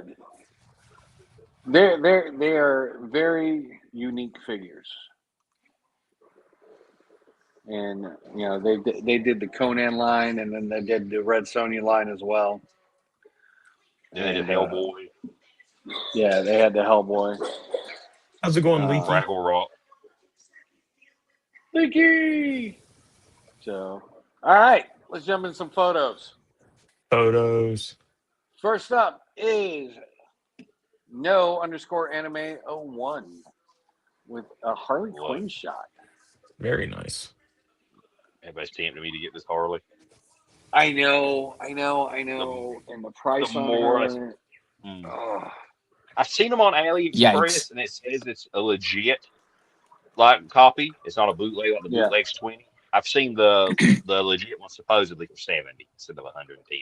they are very unique figures, and you know they did the Conan line, and then they did the Red Sony line as well, Then they did and Hellboy, yeah, they had the Hellboy. How's it going, Leaky? Fraggle Rock. Mickey. So, all right, let's jump in some photos. Photos. First up is no_anime01 with a Harley Look, Quinn shot. Very nice. everybody's tempting me to get this Harley. I know. And the The price on more I, her. mm. Oh, I've seen them on AliExpress, Yikes. and it says it's a legit like copy. It's not a bootleg like the yeah. bootleg's 20. I've seen the legit one supposedly for 70 instead of 110.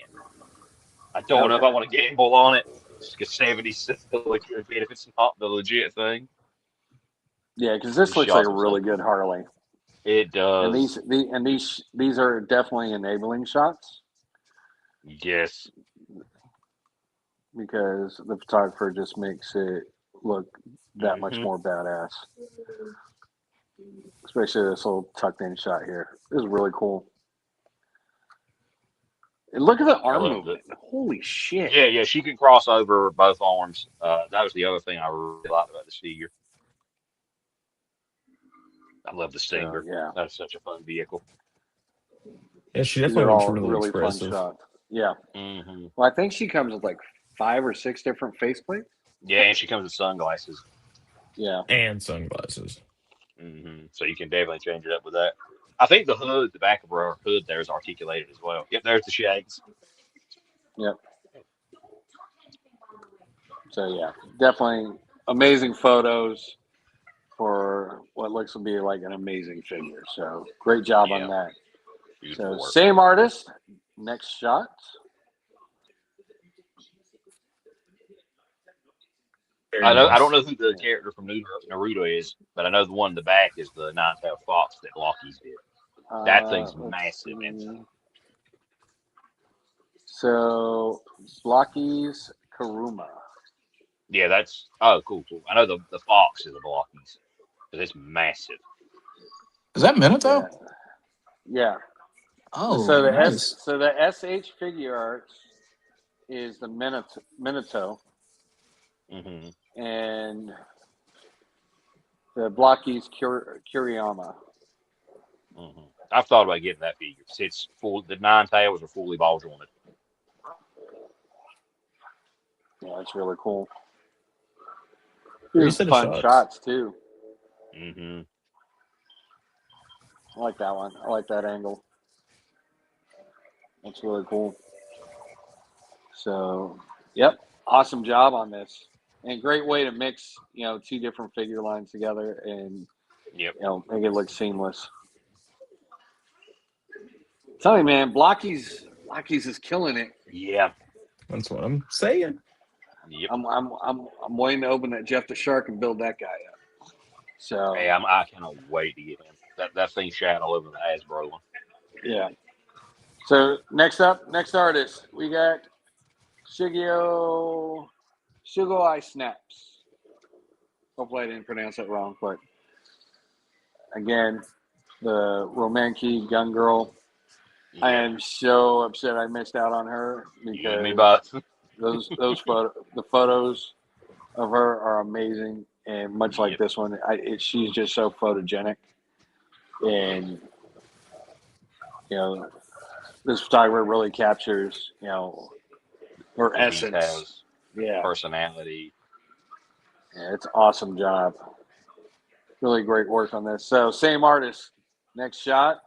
I don't know if Okay. I want to gamble on it. Just because 70 still a good bit if it's not the legit thing. Yeah, because this These looks like a shots are so really good cool. Harley. It And does. these are definitely enabling shots Yes. because the photographer just makes it look that much Hmm. more badass. Especially this little tucked in shot here. This is really cool. And look at the I arm love the. movement. Holy shit. Yeah, yeah, she can cross over both arms. That was the other thing I really liked about this figure. I love the So Stinger. yeah, That's such a fun vehicle. Yeah, she these definitely are looks all really really fun expressive. shots. Yeah. Hmm. Well, I think she comes with like 5 or 6 different faceplates. Yeah, and she comes with sunglasses. Yeah. And sunglasses. So you can definitely change it up with that. I think the hood, the back of her hood there is articulated as well. Yep, there's the shades. Yep. So yeah, definitely amazing photos for what looks to be like an amazing figure. So great job on Yeah, that. So beautiful work. same artist. Next shot. Very I know. I don't nice. know who the Yeah. character from Naruto is, but I know the one in the back is the nine-tailed fox that Lockheed's did. That thing's Let's massive, man. see. So Blocky's Karuma. Yeah, that's cool, cool. I know the fox is a Lockheed's because it's massive. Is that Yeah. Minato? Yeah. Oh, So nice. the SH figure arts is the Minato Hmm. and the Blocky's Kuriyama. I've thought about getting that figure 'cause it's full. The nine tails are fully ball jointed. Yeah, that's really cool. Great These are set of fun shots. shots too. Hmm. I like that one. I like that angle. That's really cool. So, yep, awesome job on this, and great way to mix, 2 different figure lines together, and Yep. make it look seamless. Tell me, man, Blocky's is killing it. Yeah. That's what I'm saying. Yep. I'm waiting to open that Jeff the Shark and build that guy up. So, Hey, I cannot wait to get him. That thing shot all over the Hasbro one. yeah. So next artist, we got Shugeo Eye Snaps. Hopefully I didn't pronounce that wrong, but again, the Romanki gun girl. I Yep. am so upset I missed out on her You and me because both. the photos of her are amazing, and much like Yep. this one, she's just so photogenic, and you know this photographer really captures her The essence. details, Yeah, personality. yeah, it's an awesome job. Really great work on this. So same artist. Next shot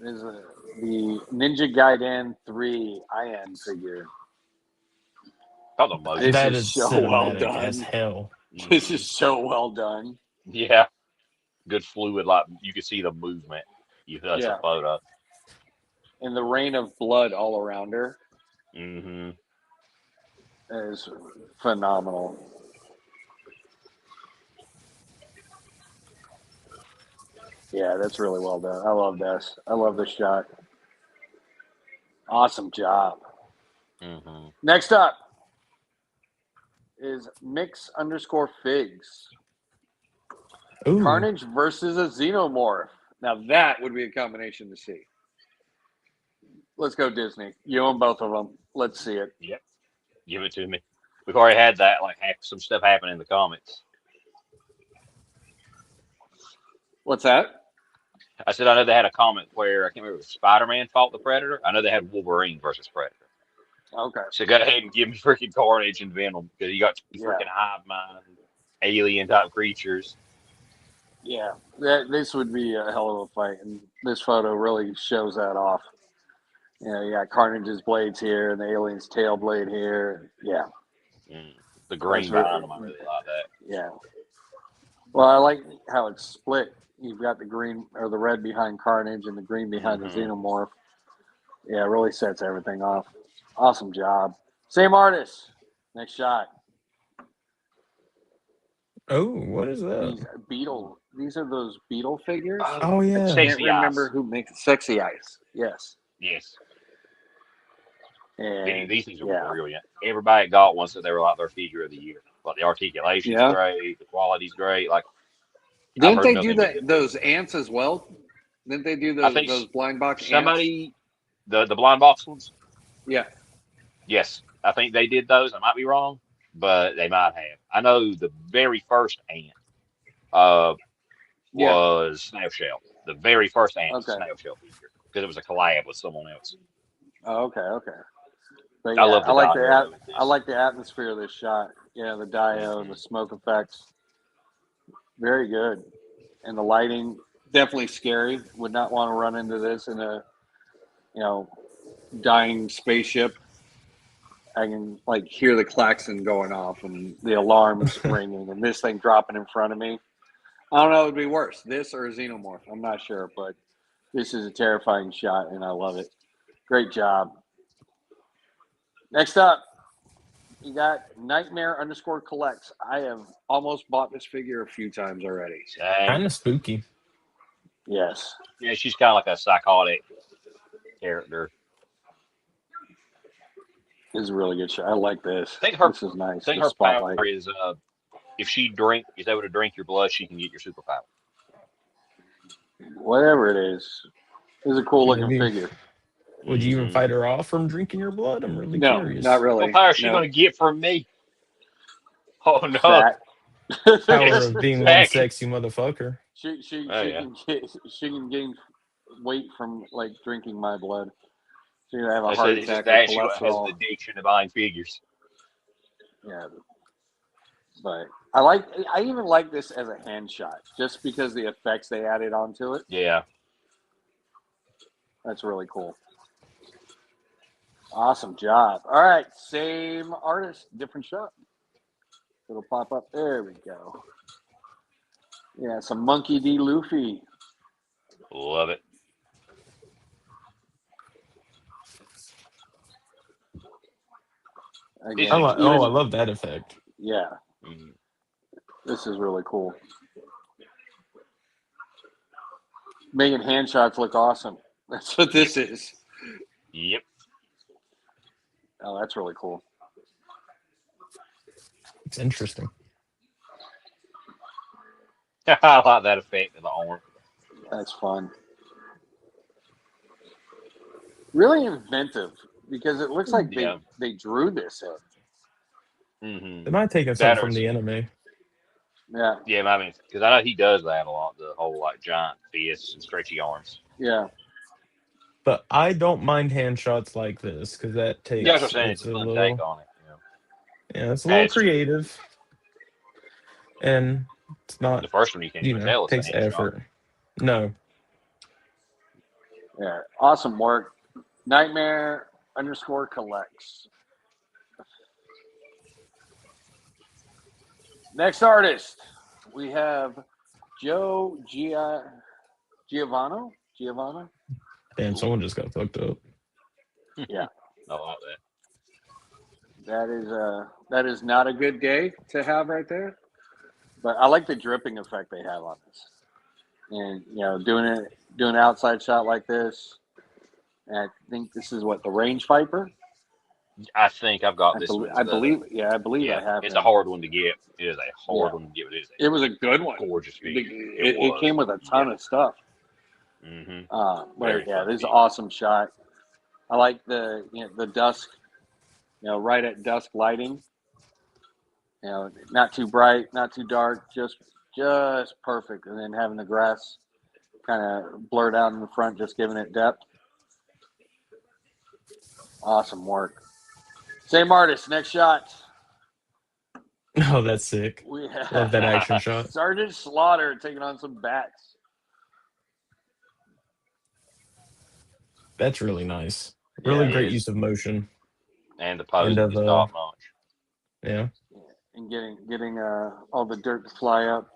is the Ninja Gaiden 3 IN figure. Thought the motion This That was is is so well cinematic as done. hell. This is hmm so well done. Yeah. Good fluid, like you could see the movement. That's a Yeah. photo. And the rain of blood all around her Hmm. is phenomenal. Yeah, that's really well done. I love this. I love this shot. Awesome job. Hmm. Next up is Mix_Figs. Ooh, Carnage versus a Xenomorph. Now that would be a combination to see. Let's go Disney. You own both of them. Let's see it. Yep. Give it to me. We've already had that, like some stuff happen in the comics. What's that? I said I know they had a comic where I can't remember if Spider-Man fought the Predator. I know they had Wolverine versus Predator. Okay. So go ahead and give me freaking Carnage and Venom because you got two Yeah. freaking hive mind alien type creatures. Yeah. This would be a hell of a fight, and this photo really shows that off. You got Carnage's blades here and the alien's tail blade here. Yeah. Mm. The That's green behind them, I really like that. yeah. Well, I like how it's split. You've got the green or the red behind Carnage and the green behind the Hmm. Xenomorph. Yeah, it really sets everything off. Awesome job. Same artist. Next shot. Oh, what is that? These beetle. These are those beetle figures. Oh Oh, I yeah. can't Sexy remember Eyes. who makes Sexy Eyes. Yes, Yes. and These things are yeah, brilliant. Everybody got one, so they were like their figure of the year. Like the articulation's yeah. great, the quality's great. Like I've Didn't heard they do nothing but good those things. ants as well? Didn't they do I think those blind box ants? somebody the blind box ones. Yeah, Yes, I think they did those. I might be wrong, but they might have. I know the very first ant uh yeah. was Snail Shell. The very first ant was a Okay. Snail Shell figure because it was a collab with someone else. Oh, okay. Okay. But I yeah, love the Dio with I this. like the atmosphere of this shot. Yeah, the dio, the Hmm. smoke effects, very good, and the lighting definitely scary. Would not want to run into this in a you know dying spaceship. I can like hear the klaxon going off and the alarms ringing, and this thing dropping in front of me. I don't know. It would be worse, this or a xenomorph. I'm not sure, but this is a terrifying shot, and I love it. Great job. Next up, you got Nightmare underscore collects. I have almost bought this figure a few times already. Dang. Kind of spooky. Yes, Yeah, she's kind of like a psychotic character. this is a really good shot. I like this. I think her, This is nice. I think The her spotlight. power is if she is able to drink your blood, she can get your superpower. Whatever it is, this is a cool looking Maybe. figure. Would you even Hmm. fight her off from drinking your blood? I'm really No, not curious. What really. power is she No, going to get from me? Oh no, fat. Power of being one exactly. sexy motherfucker. Oh She yeah. can get she can gain weight from like drinking my blood. She's gonna have a I heart said it's just attack or that she has an cholesterol. addiction to buying figures. Yeah, but I even like this as a hand shot just because the effects they added onto it. Yeah. That's really cool. Awesome job. All right, same artist, different shot. It'll pop up. There we go. Yeah, some Monkey D. Luffy. Love it. This I is Again, like. cool. Oh, I even love that effect. yeah, Mhm. this is really cool. Making hand shots look awesome. That's what Yep. this is. Yep. Oh, that's really cool. It's interesting. I like that effect of the arm. That's fun. Really inventive because it looks like Yeah. they drew this in. Hmm. They might have taken something That or from the anime, Yeah, yeah, I mean, because I know he does that a lot. The whole like giant fists and stretchy arms. yeah. but I don't mind hand shots like this because that Yeah, that's what I'm takes saying. It's it's a a fun take little on it. You know, yeah, it's a little adds to it. creative and it's The not first one you can't even tell it's a takes hand shot. effort. No, Yeah, awesome work. Nightmare underscore collects. Next artist, we have Joe Giovanno. Giovanna. damn, Ooh, someone just got fucked up. Yeah, I like that. that is not a good day to have right there. But I like the dripping effect they have on this, and doing an outside shot like this. And I think this is what the range viper. I think I've got this one as the I believe I yeah. have It's a him. hard one to get. It is a Yeah, hard one to get. But it is it a was a good one. gorgeous figure. It It was. came with a Yeah. ton of stuff. Hmm. But Very yeah, fun this is an figure. awesome shot. I like the dusk, right at dusk lighting. Not too bright, not too dark, just perfect. And then having the grass kind of blurred out in the front, just giving it depth. Awesome work. Same artist. Next shot. Oh, that's sick. We Love that action have shot. Sergeant Slaughter taking on some bats. That's really nice. Yeah, Really it great is. use of motion And the and posing of is top notch. yeah. And getting all the dirt to fly up.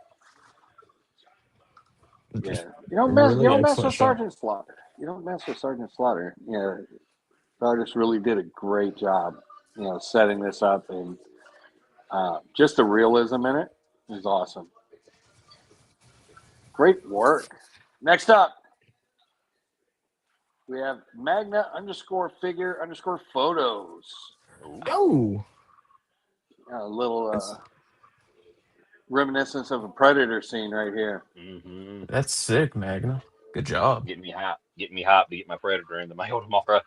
Just Yeah, a you really don't mess excellent with shot. Sergeant Slaughter. You don't mess with Sergeant Slaughter. Yeah, the artist really did a great job. Setting this up and just the realism in it. It was awesome. Great work. Next up, we have Magna_figure_photos. Ooh. Oh, A little reminiscence of a Predator scene right here. Mm-hmm. that's sick, Magna. Good job. Get me hyped. Get me hyped to get my Predator in the mail tomorrow.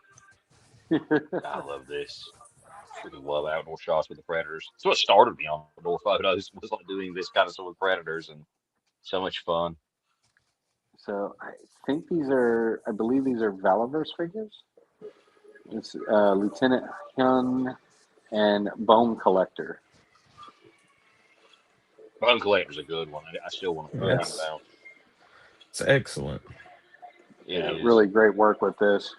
I love this. Freaking love outdoor shots with the Predators. It's what started me on outdoor photos was like doing this kind of stuff with Predators and so much fun. So I believe these are Valaverse figures. It's Lieutenant Hyun and Bone Collector. Bone Collector's a good one. I still want to hunt him Yes, down. it's excellent. It Yeah, is. really great work with this.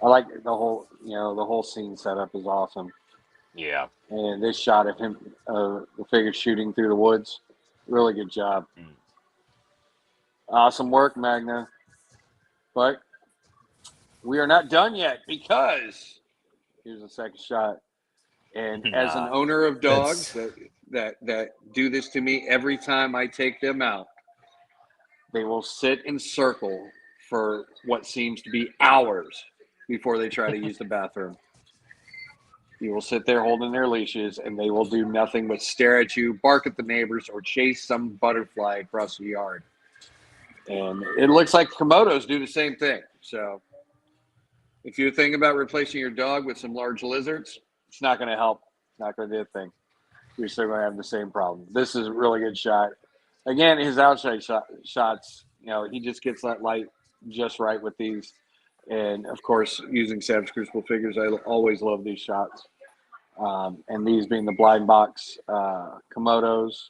I like the whole scene setup is awesome. Yeah. And this shot of him, the figure shooting through the woods, really good job. Mm. Awesome work, Magna. But we are not done yet because here's the second shot. And as an Nah. owner of dogs That's that do this to me every time I take them out, they will sit in circle for what seems to be hours before they try to use the bathroom. You will sit there holding their leashes, and they will do nothing but stare at you, bark at the neighbors, or chase some butterfly across the yard. And it looks like Komodos do the same thing. So if you're thinking about replacing your dog with some large lizards, it's not going to help. It's not going to do a thing. You're still going to have the same problem. This is a really good shot. Again, his outside shots, he just gets that light just right with these. And, of course, using Savage Crucible figures, I always love these shots. And these being the blind box Komodos.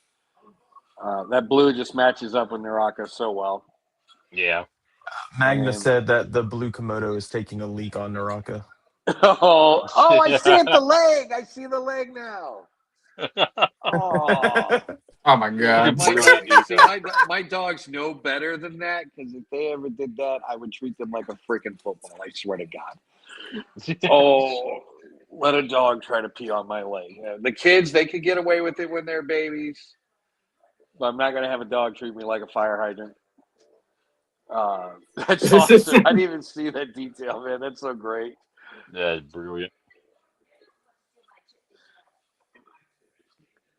That blue just matches up with Naraka so well. Yeah. Magna And said that the blue Komodo is taking a leak on Naraka. I see it, the leg. I see the leg now. Oh, Oh my god. my Brilliant dog. See, detail. my dogs know better than that because if they ever did that, I would treat them like a freaking football. I swear to God. Oh, let a dog try to pee on my leg. The kids, they could get away with it when they're babies, but I'm not going to have a dog treat me like a fire hydrant. That's awesome. I didn't even see that detail, man. That's so great. That's brilliant.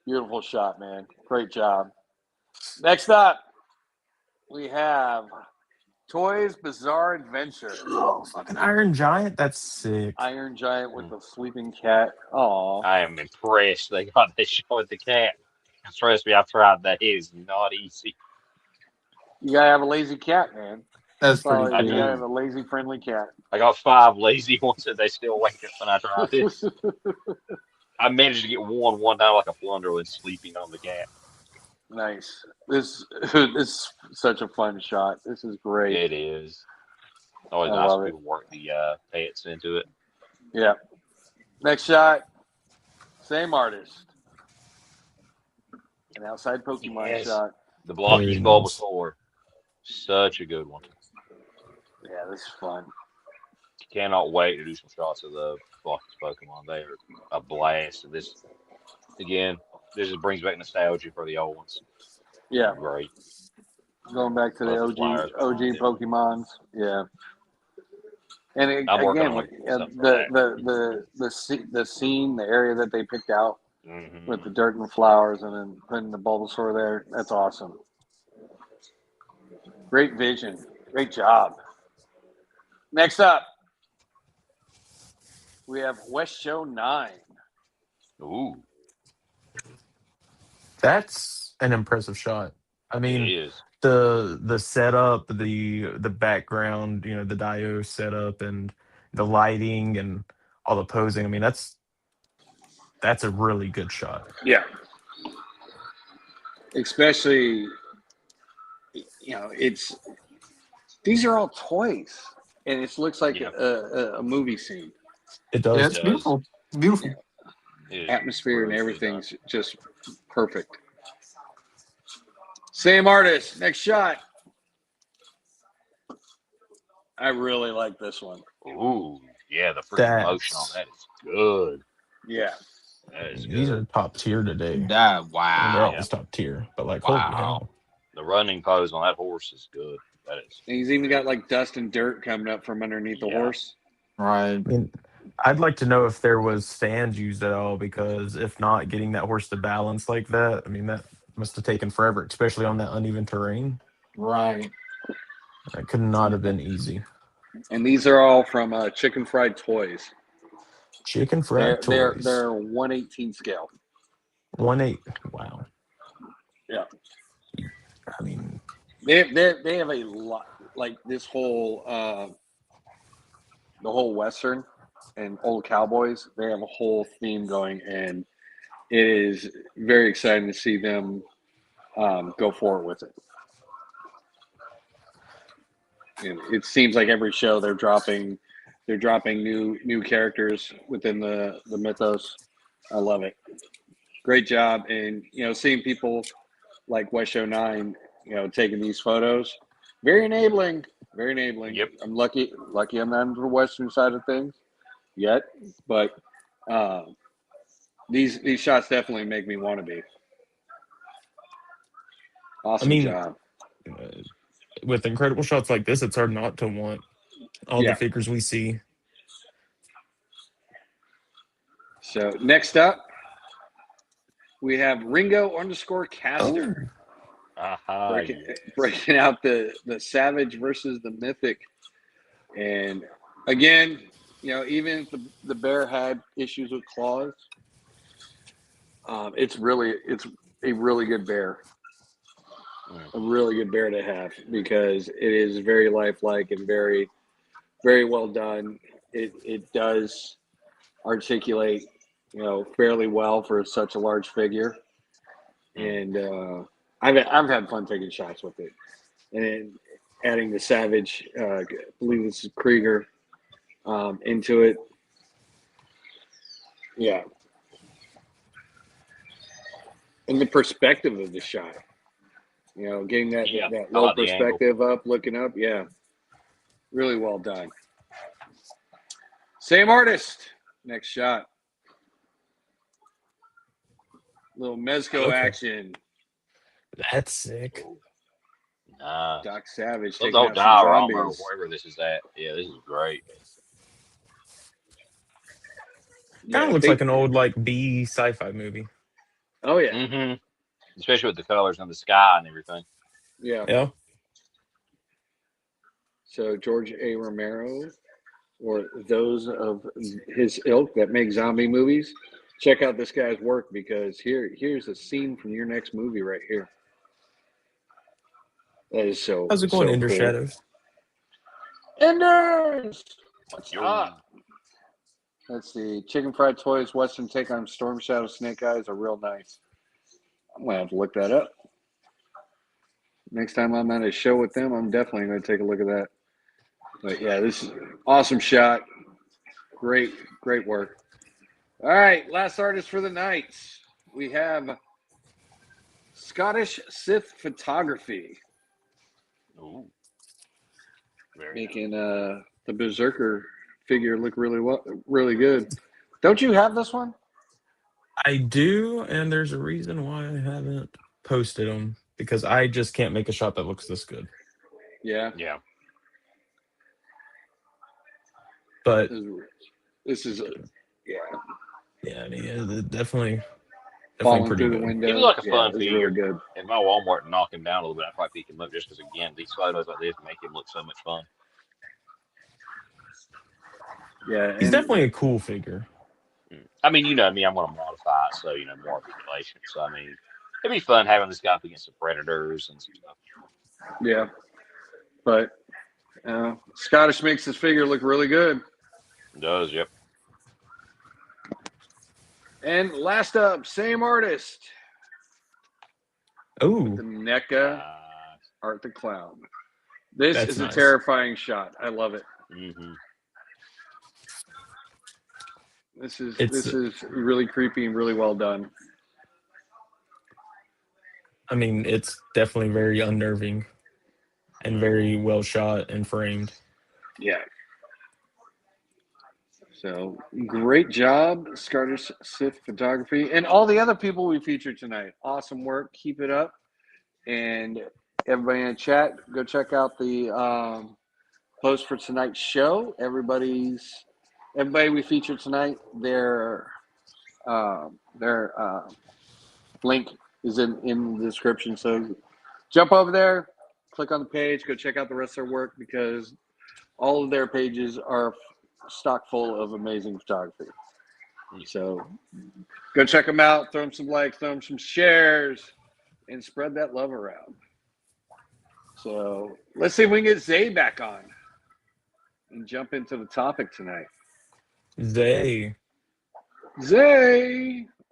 Beautiful shot, man. Great job. Next up, we have Toys Bizarre Adventure. Oh, fucking Iron Giant. That's sick. Iron Giant with Mm. the sleeping cat. Aw. I am impressed they got this show with the cat. Trust me, I've tried that. It is not easy. You gotta have a lazy cat, man. That's pretty You I gotta cool. have do. a lazy, friendly cat. I got 5 lazy ones and they still wake up when I try this. I managed to get one time like a Plunderland sleeping on the cat. Nice. This is such a fun shot. This is great. It is. It's I always nice love when it. people work the pets into it. Yeah. Next shot, same artist. An outside Pokemon Yes. shot. The Very Blockies nice. Bulbasaur. Such a good one. Yeah, this is fun. Cannot wait to do some shots of the Blockies Pokemon. They are a blast. And this, again, this just brings back nostalgia for the old ones. Yeah. Great. Going back to the Love the OG flyers OG behind it. Pokemons. Yeah. And I'm working again, on something for that. the scene, the area that they picked out with the Mm-hmm. dirt and the flowers, and then putting the Bulbasaur there. That's awesome. Great vision. Great job. Next up, we have West Show 9. Ooh, That's an impressive shot. I it mean, is. the setup, the background, the Dio setup, and the lighting and all the posing. I mean, that's a really good shot. Yeah. Especially, these are all toys, and it looks like Yeah, a movie scene. It Yeah, does. it it's does. beautiful. Beautiful. Yeah. It is Atmosphere and really well done. everything's just perfect. Same artist. Next shot. I really like this one. Ooh, yeah, the freaking motion on That's that is good. Yeah. That is These are good. top tier today. That I mean, they're Yeah. wow. always top tier, but like, holy Wow. hell. The running pose on that horse is good. That is. And he's even got like dust and dirt coming up from underneath the Yeah. horse. Right. I mean, I'd like to know if there was stands used at all, because if not, getting that horse to balance like that, I mean, that must have taken forever, especially on that uneven terrain. Right. That could not have been easy. And these are all from Chicken Fried Toys. Chicken fried They're toys. 1/18 scale. 1/8. Wow. Yeah. I mean, They have a lot, like this whole the whole Western and old cowboys. They have a whole theme going, and it is very exciting to see them go forward with it. And it seems like every show they're dropping new characters within the mythos. I love it. Great job, and seeing people like West Show 9, taking these photos, very enabling, very enabling. Yep. I'm lucky I'm not on the Western side of things yet, but these shots definitely make me want to be. Awesome I mean, job. with incredible shots like this, it's hard not to want all the Yeah. figures we see. So next up, we have Ringo_Caster. Aha. Breaking out the Savage versus the Mythic. And again, even if the bear had issues with claws, it's a really good bear. A really good bear to have, because it is very lifelike and very, very well done. It does articulate, fairly well for such a large figure. And I've had fun taking shots with it. And adding the Savage, I believe this is Krieger, into it. Yeah. And the perspective of the shot, getting that I low like the angle. perspective up, looking up. Yeah. Really well done. Same artist. Next shot. Little Mezco Okay. action. That's sick. Nice. Doc Savage Love taking the whole out some diorama or zombies. wherever this is at. Yeah, this is great. Kind Yeah, of looks like an old like B sci-fi movie. Oh yeah, Mm-hmm. Especially with the colors and the sky and everything. yeah. Yeah. So George A. Romero, or those of his ilk that make zombie movies, check out this guy's work, because here's a scene from your next movie right here. That is How's it going, so Ender cool. Shadows? Enders, what's Yo. up? Let's see. Chicken Fried Toys Western take on Storm Shadow Snake Eyes are real nice. I'm gonna have to look that up. Next time I'm at a show with them, I'm definitely gonna take a look at that. But yeah, this is awesome shot. Great work. All right, last artist for the night. We have Scottish Sith Photography, Ooh. Very nice. making the Berserker figure look really good. Don't you have this one? I do, and there's a reason why I haven't posted them, because I just can't make a shot that looks this good. Yeah. Yeah. But This is yeah. yeah, I mean, definitely Falling pretty through the good. window. It was like a Yeah, fun it was figure. really good. If my Walmart knock him down a little bit, I'd probably pick him up just because, again, these photos like this make him look so much fun. Yeah, He's definitely a cool figure. I mean, you know me, I'm going to modify it, so, more articulation. So, I mean, it'd be fun having this guy up against some predators and some stuff. yeah. But Scottish makes this figure look really good. It does, yep. And last up, same artist, the Oh, NECA Art the Clown. This That's is a nice. terrifying shot. I love it. Mm-hmm. This is It's- really creepy and really well done. I mean, it's definitely very unnerving and very well shot and framed. Yeah. So great job, Scarter Sith Photography, and all the other people we featured tonight. Awesome work. Keep it up. And everybody in the chat, go check out the post for tonight's show. Everybody we featured tonight, their link is in the description. So jump over there, click on the page, go check out the rest of their work because all of their pages are stock full of amazing photography. So go check them out, throw them some likes, throw them some shares, and spread that love around. So let's see if we can get Zay back on and jump into the topic tonight. Zay.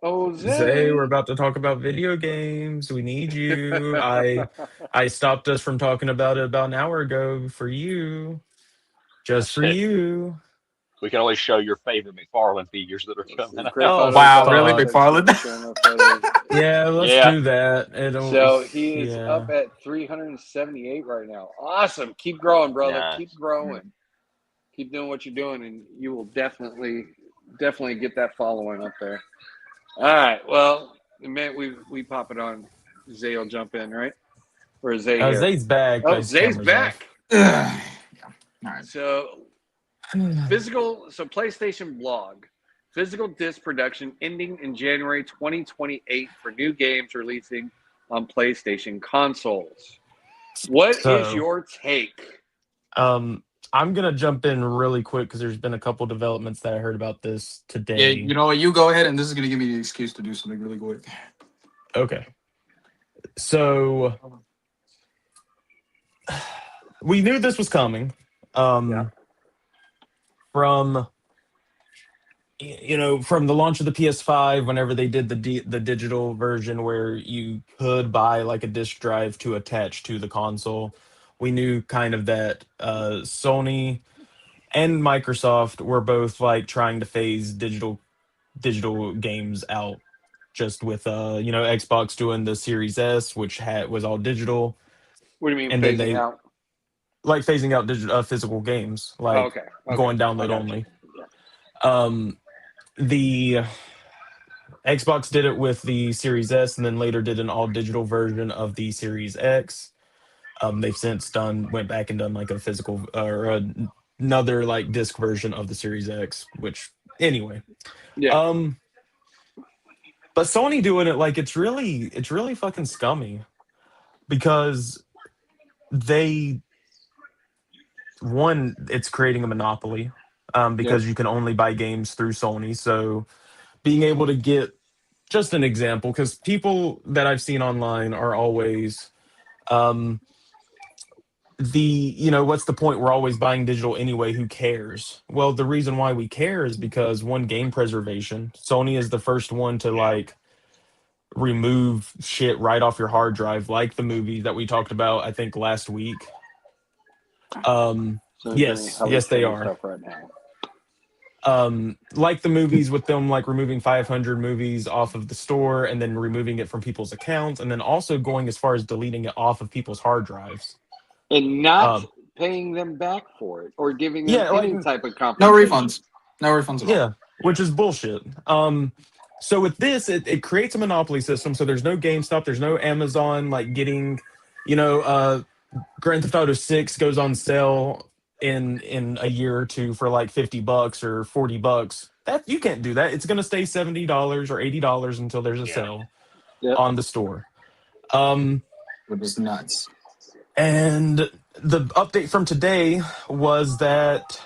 Oh, Zay, we're about to talk about video games. We need you. I stopped us from talking about it about an hour ago for you. Just for you. We can always show your favorite McFarlane figures that are coming out. Oh, wow, fuck. really, McFarlane? Yeah, let's do that. So he is up at 378 right now. Awesome. Keep growing, brother. Nice. Keep growing. Keep doing what you're doing, and you will definitely get that following up there. All right. Well, man, we pop it on. Zay will jump in, right? Or is Zay here? Zay's back. Oh, Zay's back. Yeah. All right. So PlayStation blog. Physical disc production ending in January 2028 for new games releasing on PlayStation consoles. What is your take? I'm going to jump in really quick because there's been a couple developments that I heard about this today. Yeah, you know what? You go ahead, and this is going to give me the excuse to do something really quick. Okay. So we knew this was coming. From the launch of the PS5, whenever they did the digital version where you could buy like a disc drive to attach to the console, we knew kind of that Sony and Microsoft were both like trying to phase digital games out, just with Xbox doing the Series S, which was all digital. What do you mean and phasing then they out? like phasing out physical games, like Okay. going download only. The Xbox did it with the Series S, and then later did an all digital version of the Series X. They've since went back and done like a physical or another like disc version of the Series X. Which anyway, but Sony doing it like it's really fucking scummy because it's creating a monopoly because you can only buy games through Sony. So being able to get just an example, because people that I've seen online are always what's the point? We're always buying digital anyway. Who cares? Well, the reason why we care is because game preservation. Sony is the first one to like remove shit right off your hard drive, like the movie that we talked about, I think last week. Yes, they are. Stuff right now. Like the movies with them, like removing 500 movies off of the store and then removing it from people's accounts, and then also going as far as deleting it off of people's hard drives. And not paying them back for it or giving them any type of compensation. No refunds at all. Yeah, which is bullshit. So with this, it creates a monopoly system. So there's no GameStop, there's no Amazon like getting, Grand Theft Auto 6 goes on sale in a year or two for like $50 or $40. That you can't do that. It's gonna stay $70 or $80 until there's a sale on the store. Which is nuts. And the update from today was that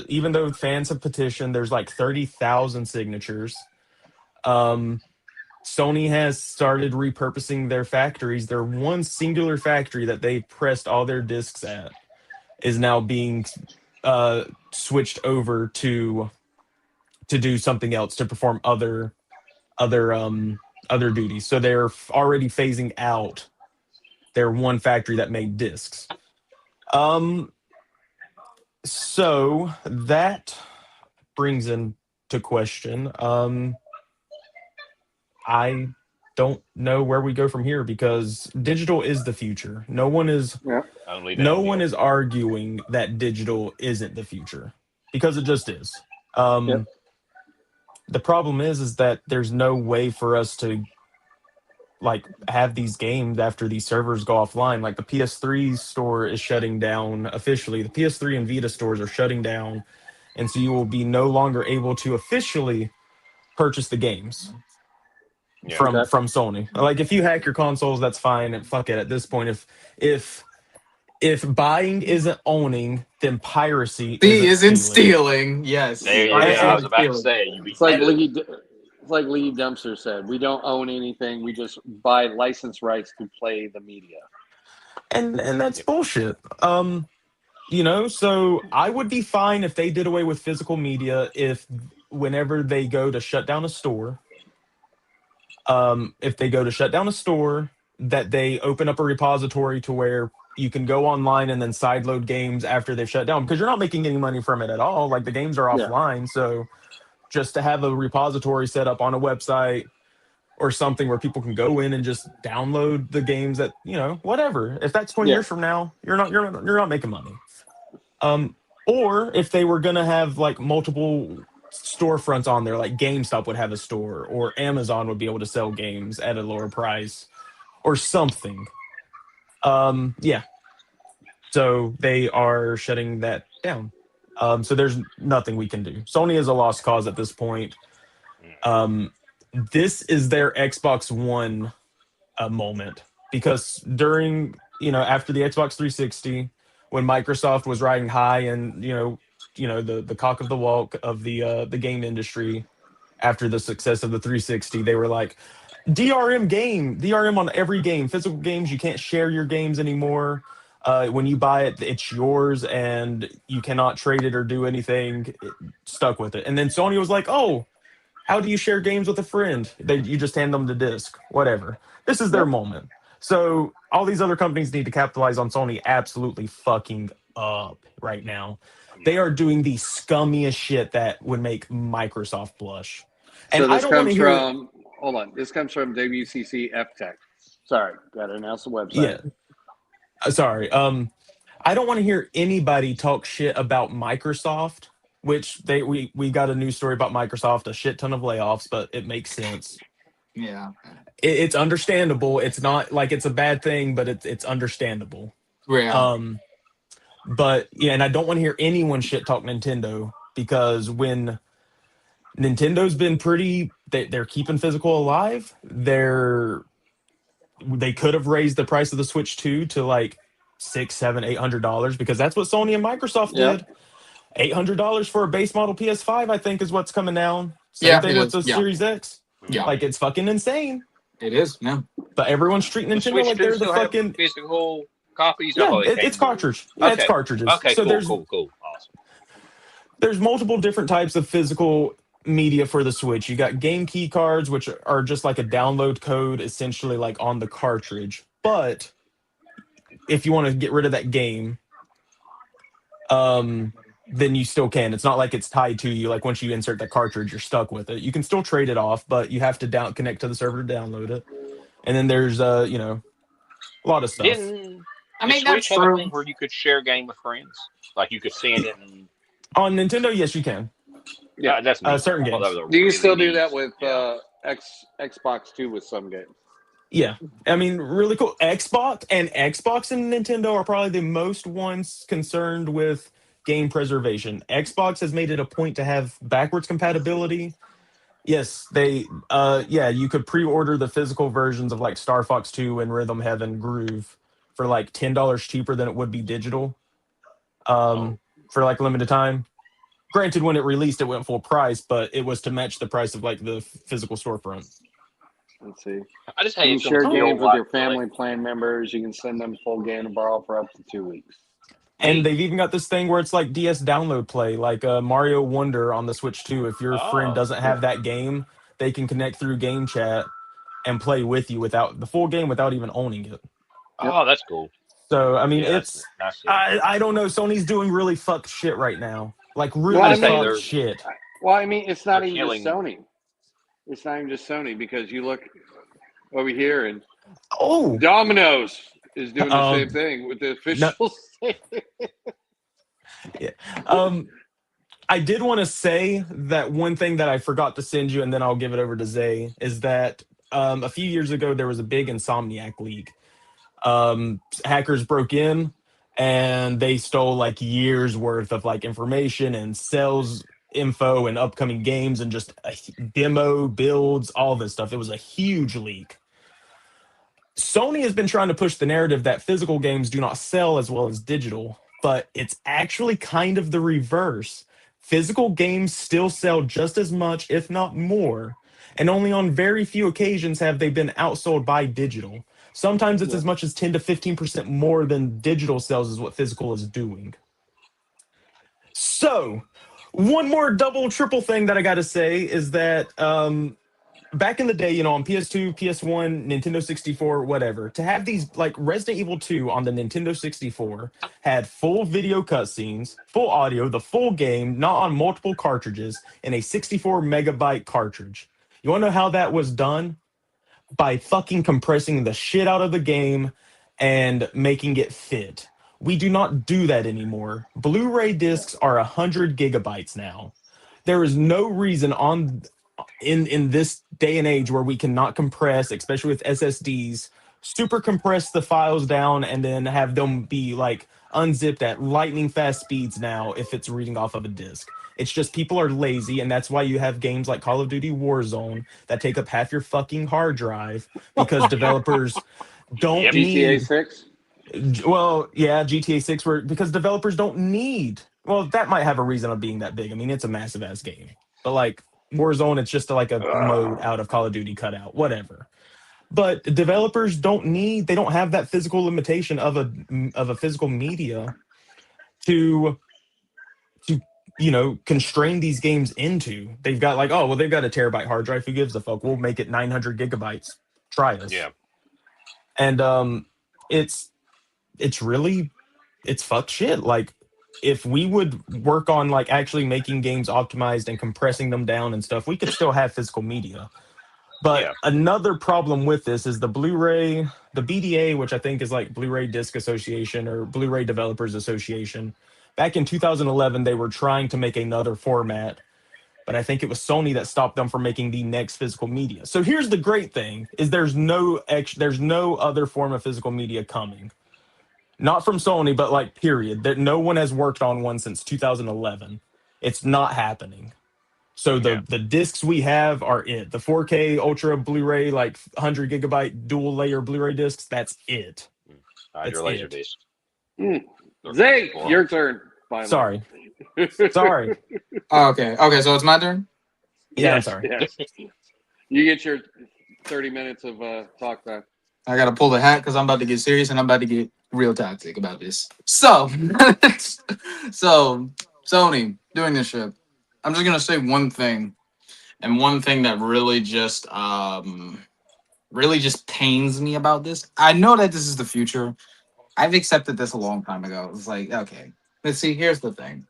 even though fans have petitioned, there's like 30,000 signatures. Sony has started repurposing their factories. Their one singular factory that they pressed all their discs at is now being switched over to do something else, to perform other duties. So they're already phasing out their one factory that made discs. So that brings into question. I don't know where we go from here because digital is the future. No one is arguing that digital isn't the future. because it just is. Yep. The problem is that there's no way for us to like have these games after these servers go offline. Like the PS3 store is shutting down officially. The PS3 and Vita stores are shutting down, and so you will be no longer able to officially purchase the games Yeah. from Okay. from Sony. Like if you hack your consoles, that's fine. And fuck it. At this point, if if buying isn't owning, then piracy B isn't isn't stealing. stealing. Yes. There you Yeah. go. I was Piracy isn't about to stealing. say you be It's like stealing. Lee Dumpster said. We don't own anything. We just buy license rights to play the media. And that's Yep. bullshit. So I would be fine if they did away with physical media if whenever they go to shut down a store, if they go to shut down a store, that they open up a repository to where you can go online and then sideload games after they've shut down because you're not making any money from it at all. Like the games are Yeah. offline. So just to have a repository set up on a website or something where people can go in and just download the games that, whatever. If that's 20 Yeah. years from now, you're not making money. Um, or if they were gonna have like multiple storefronts on there, like GameStop would have a store, or Amazon would be able to sell games at a lower price, or something. Yeah. So they are shutting that down. So there's nothing we can do. Sony is a lost cause at this point. Um, this is their Xbox One moment because during after the Xbox 360 when Microsoft was riding high and the cock of the walk of the game industry after the success of the 360 they were like DRM on every game, physical games, you can't share your games anymore. When you buy it, it's yours and you cannot trade it or do anything. Stuck with it. And then Sony was like, oh, how do you share games with a friend? You just hand them the disc, whatever. This is their Yep. moment. So all these other companies need to capitalize on Sony absolutely fucking up right now. They are doing the scummiest shit that would make Microsoft blush. And So I this don't want to comes hear, from. Hold on. This comes from WCC Tech. Sorry, got to announce the website. yeah, sorry. I don't want to hear anybody talk shit about Microsoft, which we got a news story about Microsoft, a shit ton of layoffs, but it makes sense. Yeah. It's understandable. It's not like it's a bad thing, but it's understandable. Yeah. But yeah, and I don't want to hear anyone shit talk Nintendo because when Nintendo's been they're keeping physical alive. They could have raised the price of the Switch 2 to like $600, $700, $800 because that's what Sony and Microsoft Yep. did. $800 for a base model PS5, I think, is what's coming down. Same Yeah, it thing with is. the Yeah. Series X. Yeah. Like it's fucking insane. It is. Yeah. But everyone's treating The Nintendo Switch like 2 they're the still have fucking physical copies. I yeah. thought they It's came with. cartridge. Yeah, it's Okay. cartridges. Okay. So Cool. Cool. Cool. Awesome. there's multiple different types of physical media for the Switch. You got game key cards, which are just like a download code, essentially like on the cartridge. But if you want to get rid of that game, then you still can. It's not like it's tied to you. Like once you insert that cartridge, you're stuck with it. You can still trade it off, but you have to connect to the server to download it. And then there's a lot of stuff. Didn't I the mean, Switch that's have a true. thing where you could share game with friends? Like you could send it and On Nintendo, yes, you can. Yeah. that's neat. Certain I thought that games. was a Do you really still do neat- that with yeah. Xbox 2 with some games? Yeah. I mean, really cool. Xbox and Nintendo are probably the most ones concerned with game preservation. Xbox has made it a point to have backwards compatibility. Yes, you could pre-order the physical versions of like Star Fox 2 and Rhythm Heaven Groove for like $10 cheaper than it would be digital. For like limited time. Granted, when it released, it went full price, but it was to match the price of like the physical storefront. Let's see. I just You hate can it's share gonna feel games with your like family plan members. You can send them full game to borrow for up to 2 weeks. And neat. they've even got this thing where it's like DS download play, like Mario Wonder on the Switch 2. If your friend Oh, doesn't have that game, they can connect through game chat and play with you without the full game without even owning it. Yep. oh, that's cool. So I mean, Yeah, it's that's I don't know. Sony's doing really fucked shit right now, like really Well, I say mean- fucked they're- shit. Well, I mean, it's not They're even just killing- Sony. It's not even just Sony because you look over here and Oh, Domino's is doing the same Um, thing with the official. um, I did want to say that one thing that I forgot to send you, and then I'll give it over to Zay, is that a few years ago there was a big Insomniac leak. Hackers broke in and they stole like years worth of like information and sales info and upcoming games and just demo builds, all this stuff. It was a huge leak. Sony has been trying to push the narrative that physical games do not sell as well as digital, but it's actually kind of the reverse. Physical games still sell just as much, if not more, and only on very few occasions have they been outsold by digital. Sometimes it's Yeah. as much as 10 to 15% more than digital sales is what physical is doing. So, one more double, triple thing that I got to say is that back in the day, on PS2, PS1, Nintendo 64, whatever, to have these like Resident Evil 2 on the Nintendo 64 had full video cutscenes, full audio, the full game, not on multiple cartridges, in a 64 megabyte cartridge. You want to know how that was done? By fucking compressing the shit out of the game and making it fit. We do not do that anymore. Blu-ray discs are 100 gigabytes now. There is no reason in this day and age where we cannot compress, especially with SSDs, super compress the files down and then have them be like unzipped at lightning fast speeds now if it's reading off of a disk. It's just people are lazy, and that's why you have games like Call of Duty Warzone that take up half your fucking hard drive because developers don't Yep. GTA need. 6. Well, yeah, GTA 6 were because developers don't need. Well, that might have a reason of being that big. I mean, it's a massive ass game. But like Warzone, it's just like a mode out of Call of Duty cutout, whatever. But developers don't need, they don't have that physical limitation of a physical media to constrain these games into. They've got like, oh, well, they've got a terabyte hard drive. Who gives a fuck? We'll make it 900 gigabytes. Try us. Yeah. And it's it's really it's fucked shit. Like if we would work on like actually making games optimized and compressing them down and stuff, we could still have physical media. But Yeah. another problem with this is the Blu-ray, the BDA, which I think is like Blu-ray Disc Association or Blu-ray Developers Association. Back in 2011, they were trying to make another format, but I think it was Sony that stopped them from making the next physical media. So here's the great thing: is there's no other form of physical media coming. Not from Sony, but like period. That no one has worked on one since 2011. It's not happening. So Yeah. the discs we have are it. The 4K Ultra Blu-ray, like 100 gigabyte dual layer Blu-ray discs. That's it. Hide That's your laser it. disc. Mm. They're Zay, for 'em. your turn. Finally. Sorry. Sorry. Okay, so it's my turn. Yeah, I'm Yes. sorry. Yes. You get your 30 minutes of talk time. I gotta pull the hat because I'm about to get serious and I'm about to get real toxic about this. So, so Sony doing this shit. I'm just gonna say one thing, and one thing that really just pains me about this. I know that this is the future. I've accepted this a long time ago. It's like, okay, let's see. Here's the thing.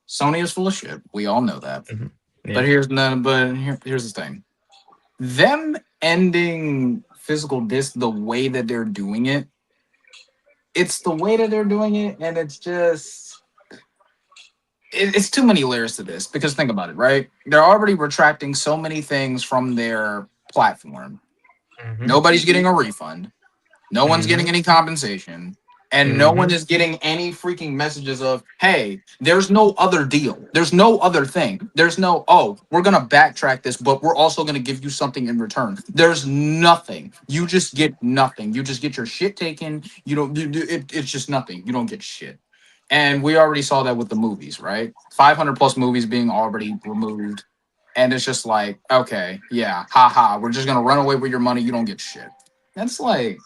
Sony is full of shit. We all know that. Mhm. Yeah. But here's the thing. Them ending physical disc the way that they're doing it, it's the way that they're doing it, and it's just it's too many layers to this. Because think about it, right? They're already retracting so many things from their platform. Mhm. Nobody's getting a refund. No one's getting any compensation. And no one is getting any freaking messages of, hey, there's no other deal. There's no other thing. There's no, oh, we're going to backtrack this, but we're also going to give you something in return. There's nothing. You just get nothing. You just get your shit taken. You don't, it's just nothing. You don't get shit. And we already saw that with the movies, right? 500 plus movies being already removed. And it's just like, okay, yeah, haha, we're just going to run away with your money. You don't get shit. That's like,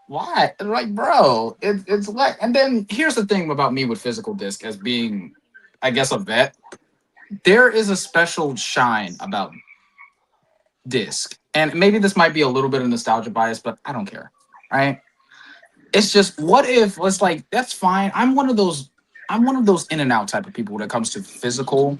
why? Like, bro, it's like, and then here's the thing about me with physical disc as being, I guess, a vet. There is a special shine about disc, and maybe this might be a little bit of nostalgia bias, but I don't care, right? It's just, what if it's like that's fine. I'm one of those in and out type of people when it comes to physical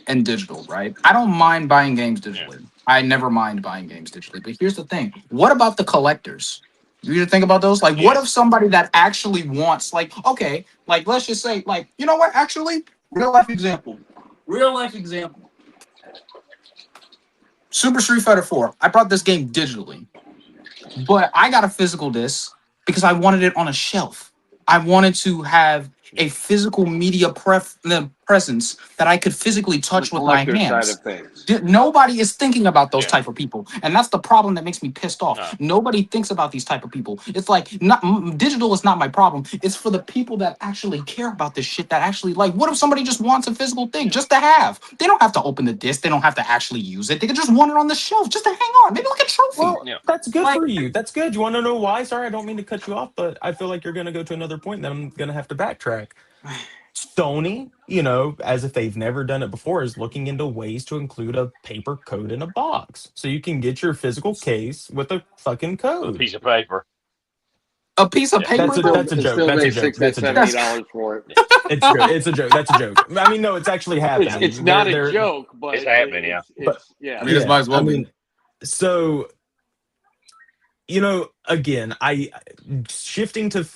and digital, right? I don't mind buying games digitally. I never mind buying games digitally. But here's the thing: what about the collectors? You need to think about those. Like, what if Yes. somebody that actually wants, like, okay, like, let's just say, like, you know what? Actually, real life example. Real life example. Super Street Fighter 4. I brought this game digitally, but I got a physical disc because I wanted it on a shelf. I wanted to have a physical media presence that I could physically The touch with my collector side hands. of things. Nobody is thinking about those Yeah. type of people, and that's the problem that makes me pissed off. No. Nobody thinks about these type of people. It's like digital is not my problem. It's for the people that actually care about this shit. That actually like. What if somebody just wants a physical thing just to have? They don't have to open the disc. They don't have to actually use it. They can just want it on the shelf just to hang on. Maybe like a trophy. Well, Yeah. that's good Like, for you. That's good. You want to know why? Sorry, I don't mean to cut you off, but I feel like you're going to go to another point that I'm going to have to backtrack. Sony, as if they've never done it before, is looking into ways to include a paper code in a box. So you can get your physical case with a fucking A code. piece of paper. a piece of Yeah. paper. That's a It joke. still That's a makes joke. 60 That's a joke. $70 for it. Yeah. It's a joke. That's a joke. I mean, no, it's actually It's happening. it's not a They're joke, but It's happening, yeah. but yeah. I mean, this might yeah, as I well be. mean, so again, I shifting to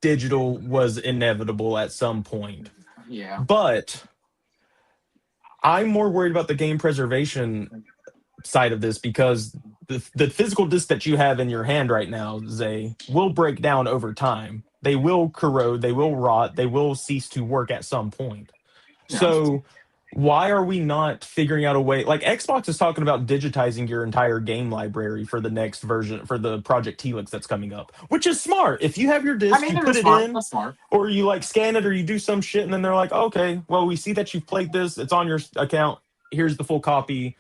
digital was inevitable at some point, Yeah. but I'm more worried about the game preservation side of this because the physical disc that you have in your hand right now, Zay, will break down over time. They will corrode, they will rot, they will cease to work at some point. Yeah. So why are we not figuring out a way? Like Xbox is talking about digitizing your entire game library for the next version for the Project Helix that's coming up, which is smart. If you have your I disc, mean, you it put is it smart. in, That's smart. or you like scan it, or you do some shit, and then they're like, okay, well, we see that you've played this. It's on your account. Here's the full copy.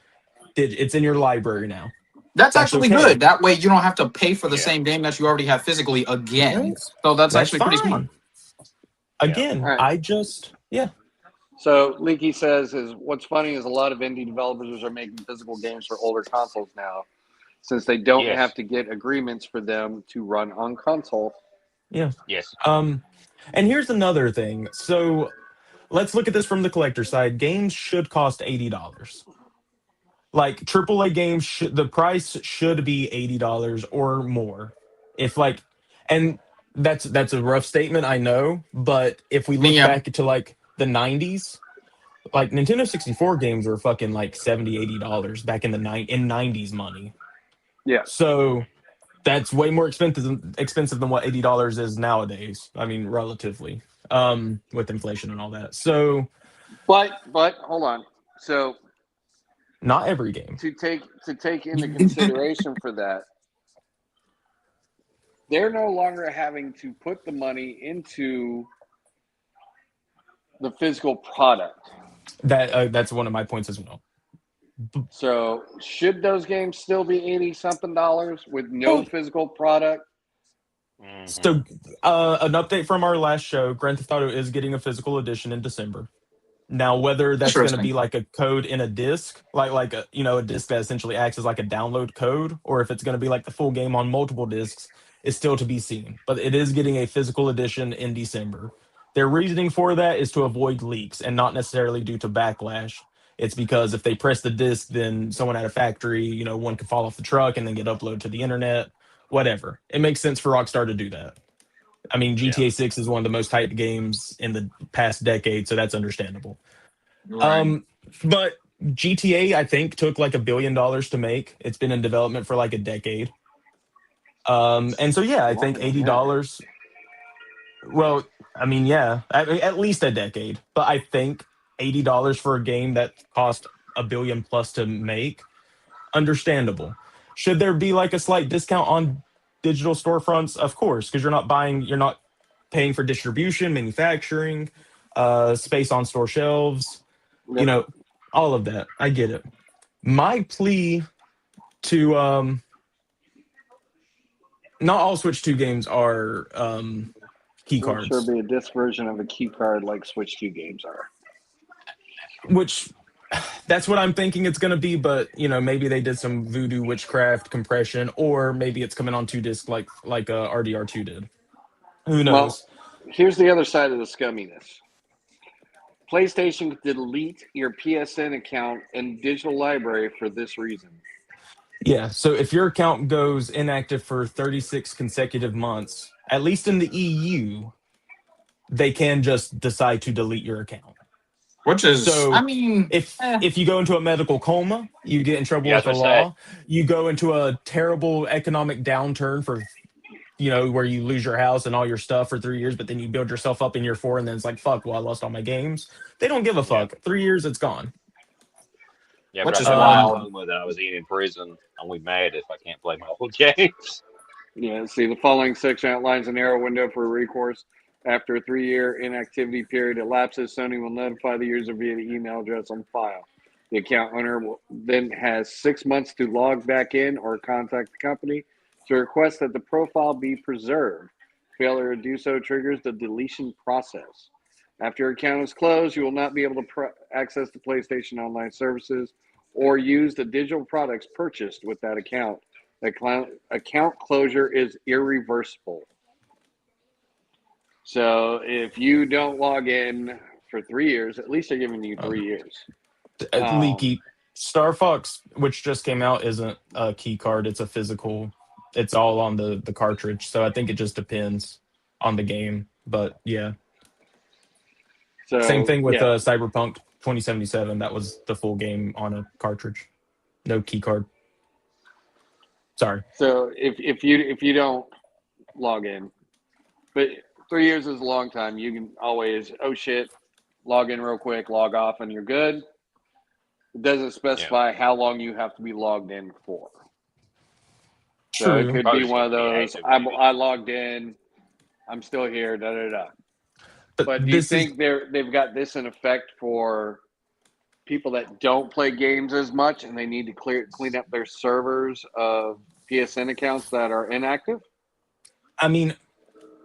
It's in your library now. That's That's actually okay. good. That way, you don't have to pay for the Yeah. same game that you already have physically again. Right? So that's That's actually pretty smart. fine. Yeah. Again, All right. I just yeah. So Leaky says is what's funny is a lot of indie developers are making physical games for older consoles now, since they don't Yes. have to get agreements for them to run on console. Yeah. Yes. And here's another thing. So let's look at this from the collector side. Games should cost $80. Like AAA games should the price should be $80 or more. If like and that's a rough statement, I know, but if we I mean, look yeah, back to like the 90s, like Nintendo 64 games were fucking like 70, $80 back in the 90s money. Yeah. So that's way more expensive than what $80 is nowadays. I mean, relatively, with inflation and all that. So But hold on. So not every game. to take into consideration for that, they're no longer having to put the money into the physical product. That's one of my points as well. So should those games still be 80 something dollars with no Well, physical product? Mhm. so an update from our last show: Grand Theft Auto is getting a physical edition in December. Now, whether that's going to interesting. be like a code in a disc, like a disc that essentially acts as like a download code, or if it's going to be like the full game on multiple discs, is still to be seen. But it is getting a physical edition in December. Their reasoning for that is to avoid leaks and not necessarily due to backlash. It's because if they press the disc, then someone at a factory, one could fall off the truck and then get uploaded to the internet. Whatever. It makes sense for Rockstar to do that. I mean, Yeah. GTA 6 is one of the most hyped games in the past decade, so that's understandable. Right. But GTA, I think, took like $1 billion to make. It's been in development for like a decade. And so yeah, I think Longer than that. $80. Well, I mean, yeah, at least a decade. But I think $80 for a game that cost $1 billion plus to make, understandable. Should there be like a slight discount on digital storefronts? Of course, because you're not paying for distribution, manufacturing, space on store shelves, you Yep. know, all of that. I get it. My plea to not all Switch 2 games are key There cards, should be a disc version of a key card like Switch 2 games are. which that's what I'm thinking it's going to be, but maybe they did some voodoo witchcraft compression, or maybe it's coming on 2 disc like RDR2 did. Who Well, knows? here's the other side of the scumminess. PlayStation could delete your PSN account and digital library for this reason. Yeah. So if your account goes inactive for 36 consecutive months, at least in the EU, they can just decide to delete your account. Which is, I So mean, if you go into a medical coma, you get in trouble Yeah, I with was the gonna say. law. You go into a terrible economic downturn for where you lose your house and all your stuff for 3 years, but then you build yourself up in year four, and then it's like, fuck, well, I lost all my games. They don't give a Yeah, fuck. 3 years, it's gone. yeah. But which I is got out of the Um, wild. coma that I was in prison. I'm only mad if I can't play my old games. Yeah, see, the following section outlines a narrow window for recourse. After a 3-year inactivity period elapses, Sony will notify the user via the email address on file. The account owner then has 6 months to log back in or contact the company to request that the profile be preserved. Failure to do so triggers the deletion process. After your account is closed, you will not be able to access the PlayStation Online services or use the digital products purchased with that account. Account closure is irreversible. So if you don't log in for 3 years, at least they're giving you uh, 3 years. Um, Leaky Star Fox, which just came out, isn't a key card. It's a physical. It's all on the cartridge. So I think it just depends on the game. But yeah, same so thing with yeah. Cyberpunk 2077. That was the full game on a cartridge. No key card. Sorry. So if you don't log in, but 3 years is a long time. You can always log in real quick, log off, and you're good. It doesn't Yeah, specify how long you have to be logged in for. So it True. could probably be just one need of to be those. active, maybe. I logged in. I'm still here. Da da da. But But do you this is, think they've got this in effect for people that don't play games as much and they need to clean up their servers of PSN accounts that are inactive? I mean,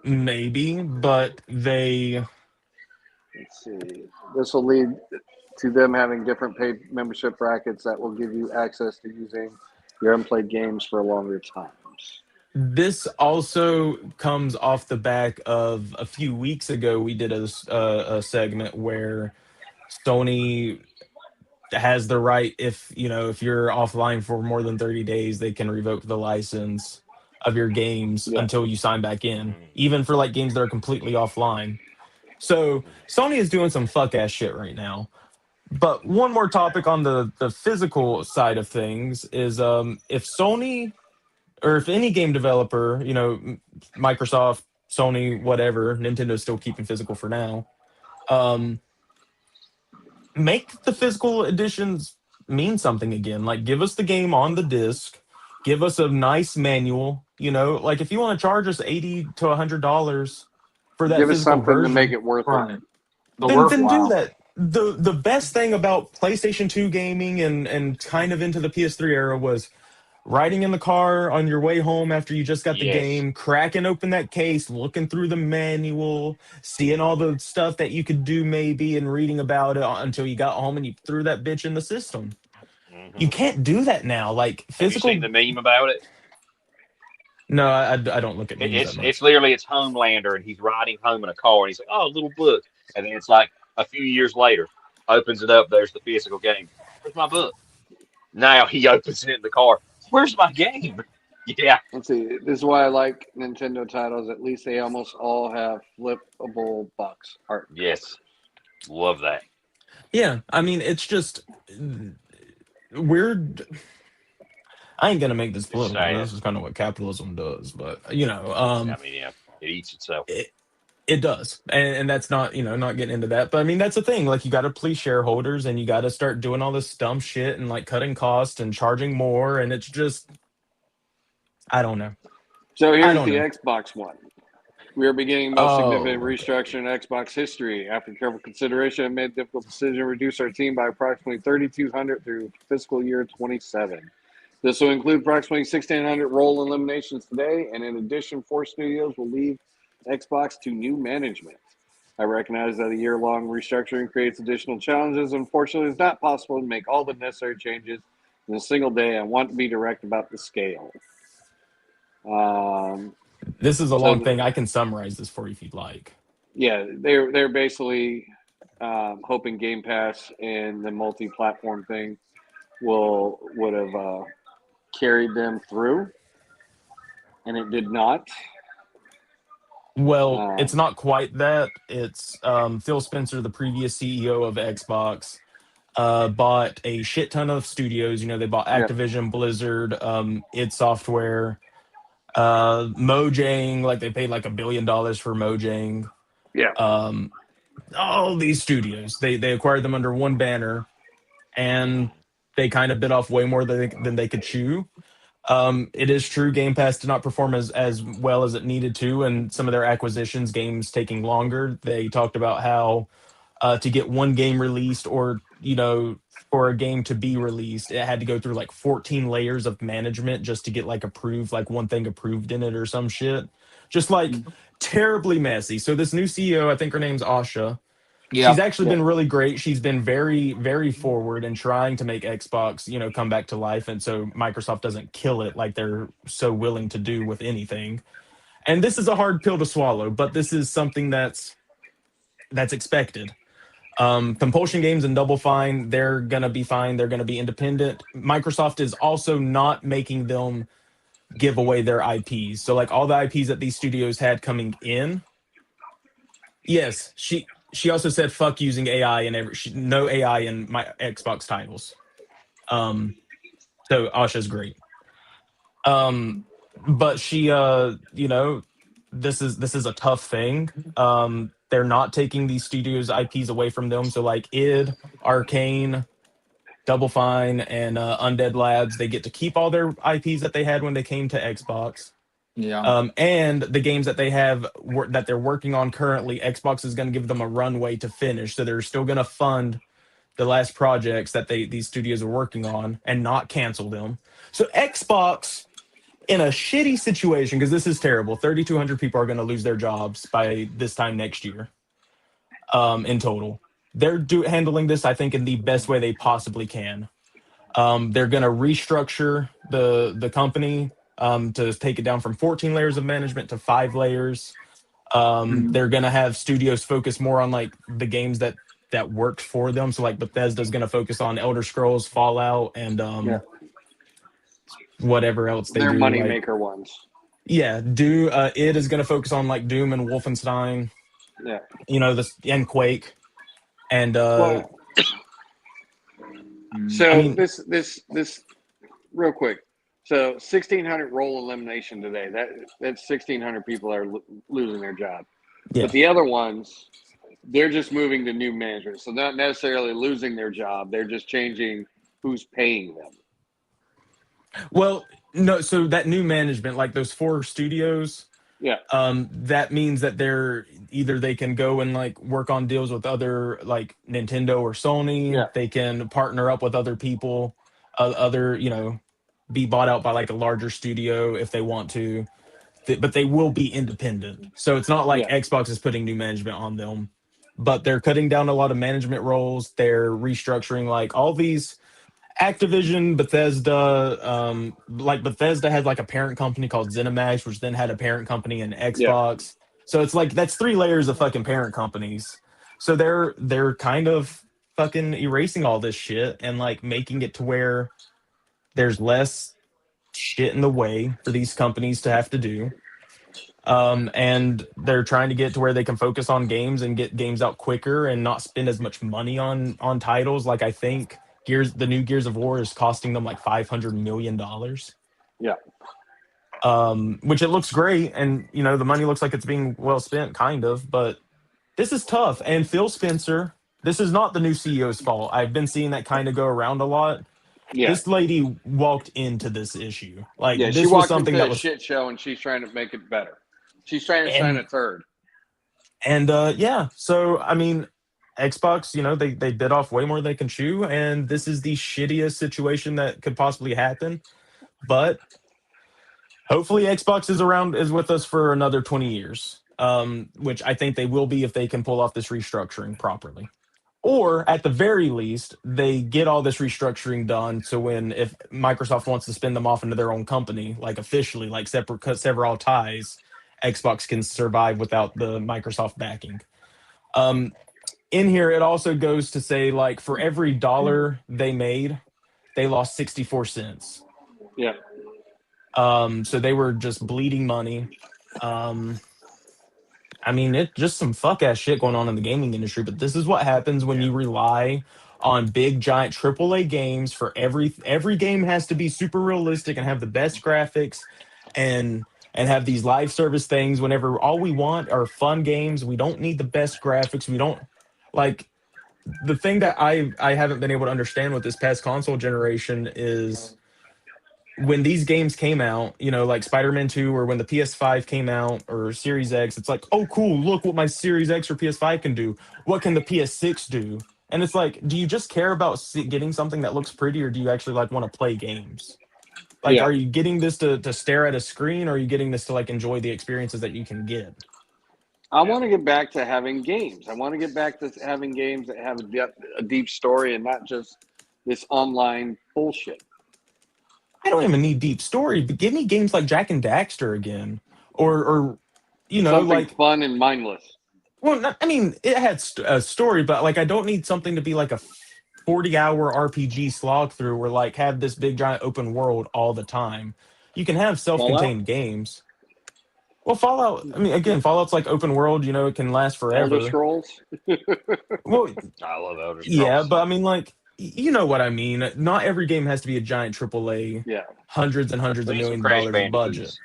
maybe, but they, Let's see. This will lead to them having different paid membership brackets that will give you access to using your unplayed games for longer times. this also comes off the back of a few weeks ago. We did a segment where Sony has the right, if you're offline for more than 30 days, they can revoke the license of your games Yeah. until you sign back in, Mm, even for like games that are completely offline. So mm, Sony is doing some fuck ass shit right now. But one more topic on the physical side of things is, if Sony, or if any game developer, Microsoft, Sony, whatever, Nintendo's still keeping physical for now. Um, make the physical editions mean something again. Like, give us the game on the disc, give us a nice manual. Like if you want to charge us $80 to $100 for that Give us physical something to make version, it worth it. Right. The then do worthwhile. that. The best thing about PlayStation 2 gaming and kind of into the PS3 era was riding in the car on your way home after you just got the yes. game, cracking open that case, looking through the manual, seeing all the stuff that you could do maybe, and reading about it until you got home and you threw that bitch in the system. You Hmm. can't do that now. Like Have you seen physical. the meme about it? No, I don't look at memes that It's much. literally it's Homelander, and he's riding home in a car, and he's like, "Oh, a little book," and then it's like a few years later, opens it up. There's the physical game. Where's my book? Now he opens it in the car. Where's my game? Yeah. Let's see. This is why I like Nintendo titles. At least they almost all have flippable box art. Yes. Love that. Yeah, I mean it's just weird. I ain't gonna make this It's political. sad. This is kind of what capitalism does, but I mean, yeah, it eats itself. it, it does, and that's not not getting into that. But I mean, that's the thing. Like, you got to please shareholders, and you got to start doing all this dumb shit and like cutting costs and charging more, and it's just I don't know. So I here's don't the know. Xbox One. We are beginning the most significant Oh, restructure in Xbox history. After careful consideration, I made a difficult decision to reduce our team by approximately 3,200 through fiscal year 27. This will include approximately 1,600 role eliminations today, and in addition, 4 studios will leave Xbox to new management. I recognize that a year-long restructuring creates additional challenges. Unfortunately, it's not possible to make all the necessary changes in a single day. I want to be direct about the scale. Um, this is a long so thing. I can summarize this for you if you'd like. yeah, they're basically hoping Game Pass and the multi-platform thing would have carried them through, and it did not. Well, it's Um, not quite that. It's Phil Spencer, the previous CEO of Xbox, bought a shit ton of studios. You know, they bought yeah, Activision, Blizzard, id Software, Mojang. Like they paid like $1 billion for Mojang. yeah, Um, all these studios, they acquired them under one banner, and they kind of bit off way more than they could chew. It is true Game Pass did not perform as well as it needed to, and some of their acquisitions, games taking longer. They talked about how to get one game released, or for a game to be released, it had to go through like 14 layers of management just to get like approved, like one thing approved in it or some shit. Just like terribly messy. So this new CEO, I think her name's Asha. She's Yeah. actually yeah, been really great. She's been very, very forward and trying to make Xbox, come back to life. And so Microsoft doesn't kill it like they're so willing to do with anything. And this is a hard pill to swallow, but this is something that's expected. Compulsion Games and Double Fine, they're gonna be fine. They're gonna be independent. Microsoft is also not making them give away their IPs. So like all the IPs that these studios had coming in, yes, she also said fuck using AI and no AI in my Xbox titles. Um, so Asha's great. Um, but she this is a tough thing. They're not taking these studios IPs away from them. So like id, Arcane, Double Fine, and Undead Labs, they get to keep all their IPs that they had when they came to Xbox. Yeah. And the games that they have that they're working on currently, Xbox is going to give them a runway to finish. So they're still going to fund the last projects that these studios are working on and not cancel them. So Xbox, in a shitty situation, because this is terrible, 3,200 people are going to lose their jobs by this time next year. In total, they're handling this, I think, in the best way they possibly can. They're going to restructure the company to take it down from 14 layers of management to 5 layers. They're going to have studios focus more on like the games that worked for them. So like Bethesda's going to focus on Elder Scrolls, Fallout, and yeah. whatever else they They're do. money Like maker ones. yeah, it is going to focus on like Doom and Wolfenstein. Yeah. This and Quake, and Well, I so mean this real quick. So 1,600 role elimination today. That's 1,600 people are losing their job. But yeah. the other ones, they're just moving to new management. So not necessarily losing their job. They're just changing who's paying them. Well, no. So that new management, like those 4 studios, Yeah. that means that they can go and like work on deals with other like Nintendo or Sony. Yeah. They can partner up with other people, other be bought out by like a larger studio if they want to. But they will be independent. So it's not like Yeah. Xbox is putting new management on them, but they're cutting down a lot of management roles. They're restructuring like all these Activision, Bethesda, like Bethesda had like a parent company called ZeniMax, which then had a parent company in Yeah. Xbox. So it's like that's 3 layers of fucking parent companies. So they're kind of fucking erasing all this shit and like making it to where there's less shit in the way for these companies to have to do. And they're trying to get to where they can focus on games and get games out quicker and not spend as much money on titles. Like I think the new Gears of War is costing them like $500 million. Yeah. Which it looks great, and the money looks like it's being well spent, kind of. But this is tough. And Phil Spencer, this is not the new CEO's fault. I've been seeing that kind of go around a lot. Yeah. This lady walked into this issue. Like Yeah. She this was walked something into that a was shit show and she's trying to make it better. She's trying to shine a and third. And yeah, so I mean, Xbox, they bit off way more than they can chew, and this is the shittiest situation that could possibly happen. But hopefully, Xbox is with us for another 20 years, which I think they will be if they can pull off this restructuring properly. Or at the very least, they get all this restructuring done. So if Microsoft wants to spin them off into their own company, like officially, like sever all ties, Xbox can survive without the Microsoft backing. Um, in here, it also goes to say like for every dollar they made, they lost 64 cents. Yeah. So they were just bleeding money. Um, I mean, it just some fuck ass shit going on in the gaming industry. But this is what happens when Yeah. you rely on big giant AAA games for every game has to be super realistic and have the best graphics and have these live service things whenever all we want are fun games. We don't need the best graphics. We don't like the thing that I haven't been able to understand with this past console generation is when these games came out, like Spider-Man 2 or when the PS5 came out or Series X, it's like, oh, cool, look what my Series X or PS5 can do. What can the PS6 do? And it's like, do you just care about getting something that looks pretty or do you actually like want to play games? Like, Yeah. are you getting this to stare at a screen or are you getting this to like enjoy the experiences that you can get? I Yeah. want to get back to having games. I want to get back to having games that have a deep story and not just this online bullshit. I don't even need deep story, but give me games like Jack and Daxter again. Or Something like fun and mindless. well, I mean, it had a story, but like, I don't need something to be like a 40-hour RPG slog through or like have this big giant open world all the time. You can have Fallout, self-contained games. Well, Fallout, I mean, again, Fallout's like open world, it can last Elder forever. Scrolls. Well, I love Elder yeah, Scrolls. but I mean, like, you know what I mean. Not every game has to be a giant AAA, Yeah. hundreds and hundreds of We need some millions of Crash dollars of budget. Bandicoots.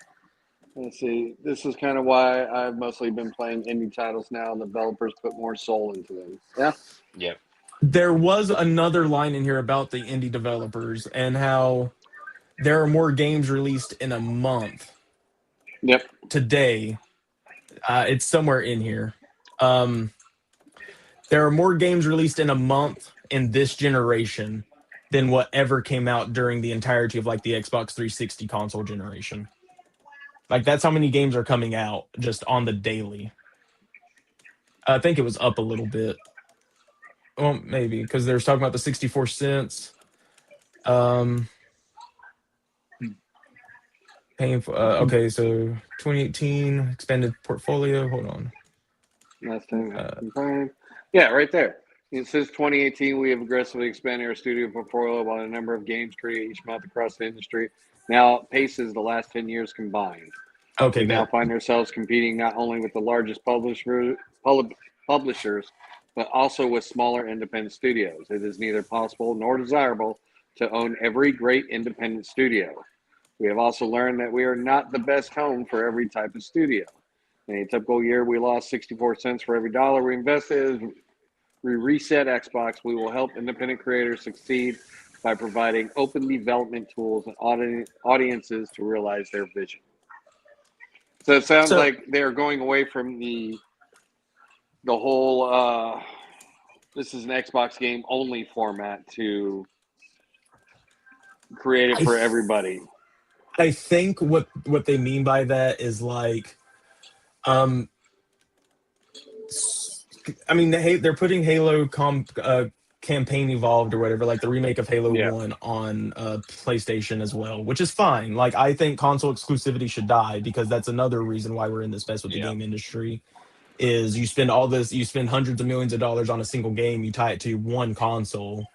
Let's see. This is kind of why I've mostly been playing indie titles now, and the developers put more soul into them. Yeah. Yep. There was another line in here about the indie developers and how there are more games released in a month Yep. today. It's somewhere in here. Um, there are more games released in a month in this generation than whatever came out during the entirety of like the Xbox 360 console generation. Like that's how many games are coming out just on the daily. I think it was up a little bit. Well, maybe because they were talking about the 64 cents. Um, Painful. Okay, so 2018 expanded portfolio. Hold on. Last time. Uh, Fine. Yeah, right there. Since 2018, we have aggressively expanded our studio portfolio by the number of games created each month across the industry. Now it paces the last 10 years combined. okay, We now that find ourselves competing not only with the largest publishers, but also with smaller independent studios. It is neither possible nor desirable to own every great independent studio. We have also learned that we are not the best home for every type of studio. In a typical year, we lost 64 cents for every dollar we invested. As we reset Xbox, we will help independent creators succeed by providing open development tools and audiences to realize their vision. So it sounds so like they're going away from the whole this is an Xbox game only format to create it I for th- everybody. I think what they mean by that is like um I mean they're putting campaign evolved or whatever like the remake of Halo Yeah. 1 on PlayStation as well, which is fine. Like I think console exclusivity should die because that's another reason why we're in this mess with the Yeah. game industry is you spend hundreds of millions of dollars on a single game, you tie it to one console,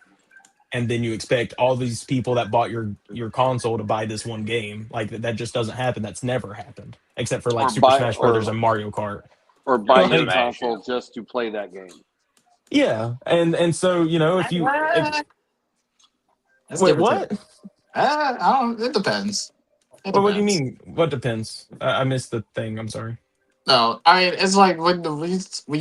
and then you expect all these people that bought your console to buy this one game. Like that just doesn't happen. That's never happened except for like Or Super buy Smash Brothers or and Mario Kart. or buy Yeah. your Like Smash. Yeah. console just to play that game. yeah, and so if Let's wait give it to. what? I don't. It depends. It Well, what do you depends. mean? What depends? I missed the thing. I'm sorry. No, I mean it's like when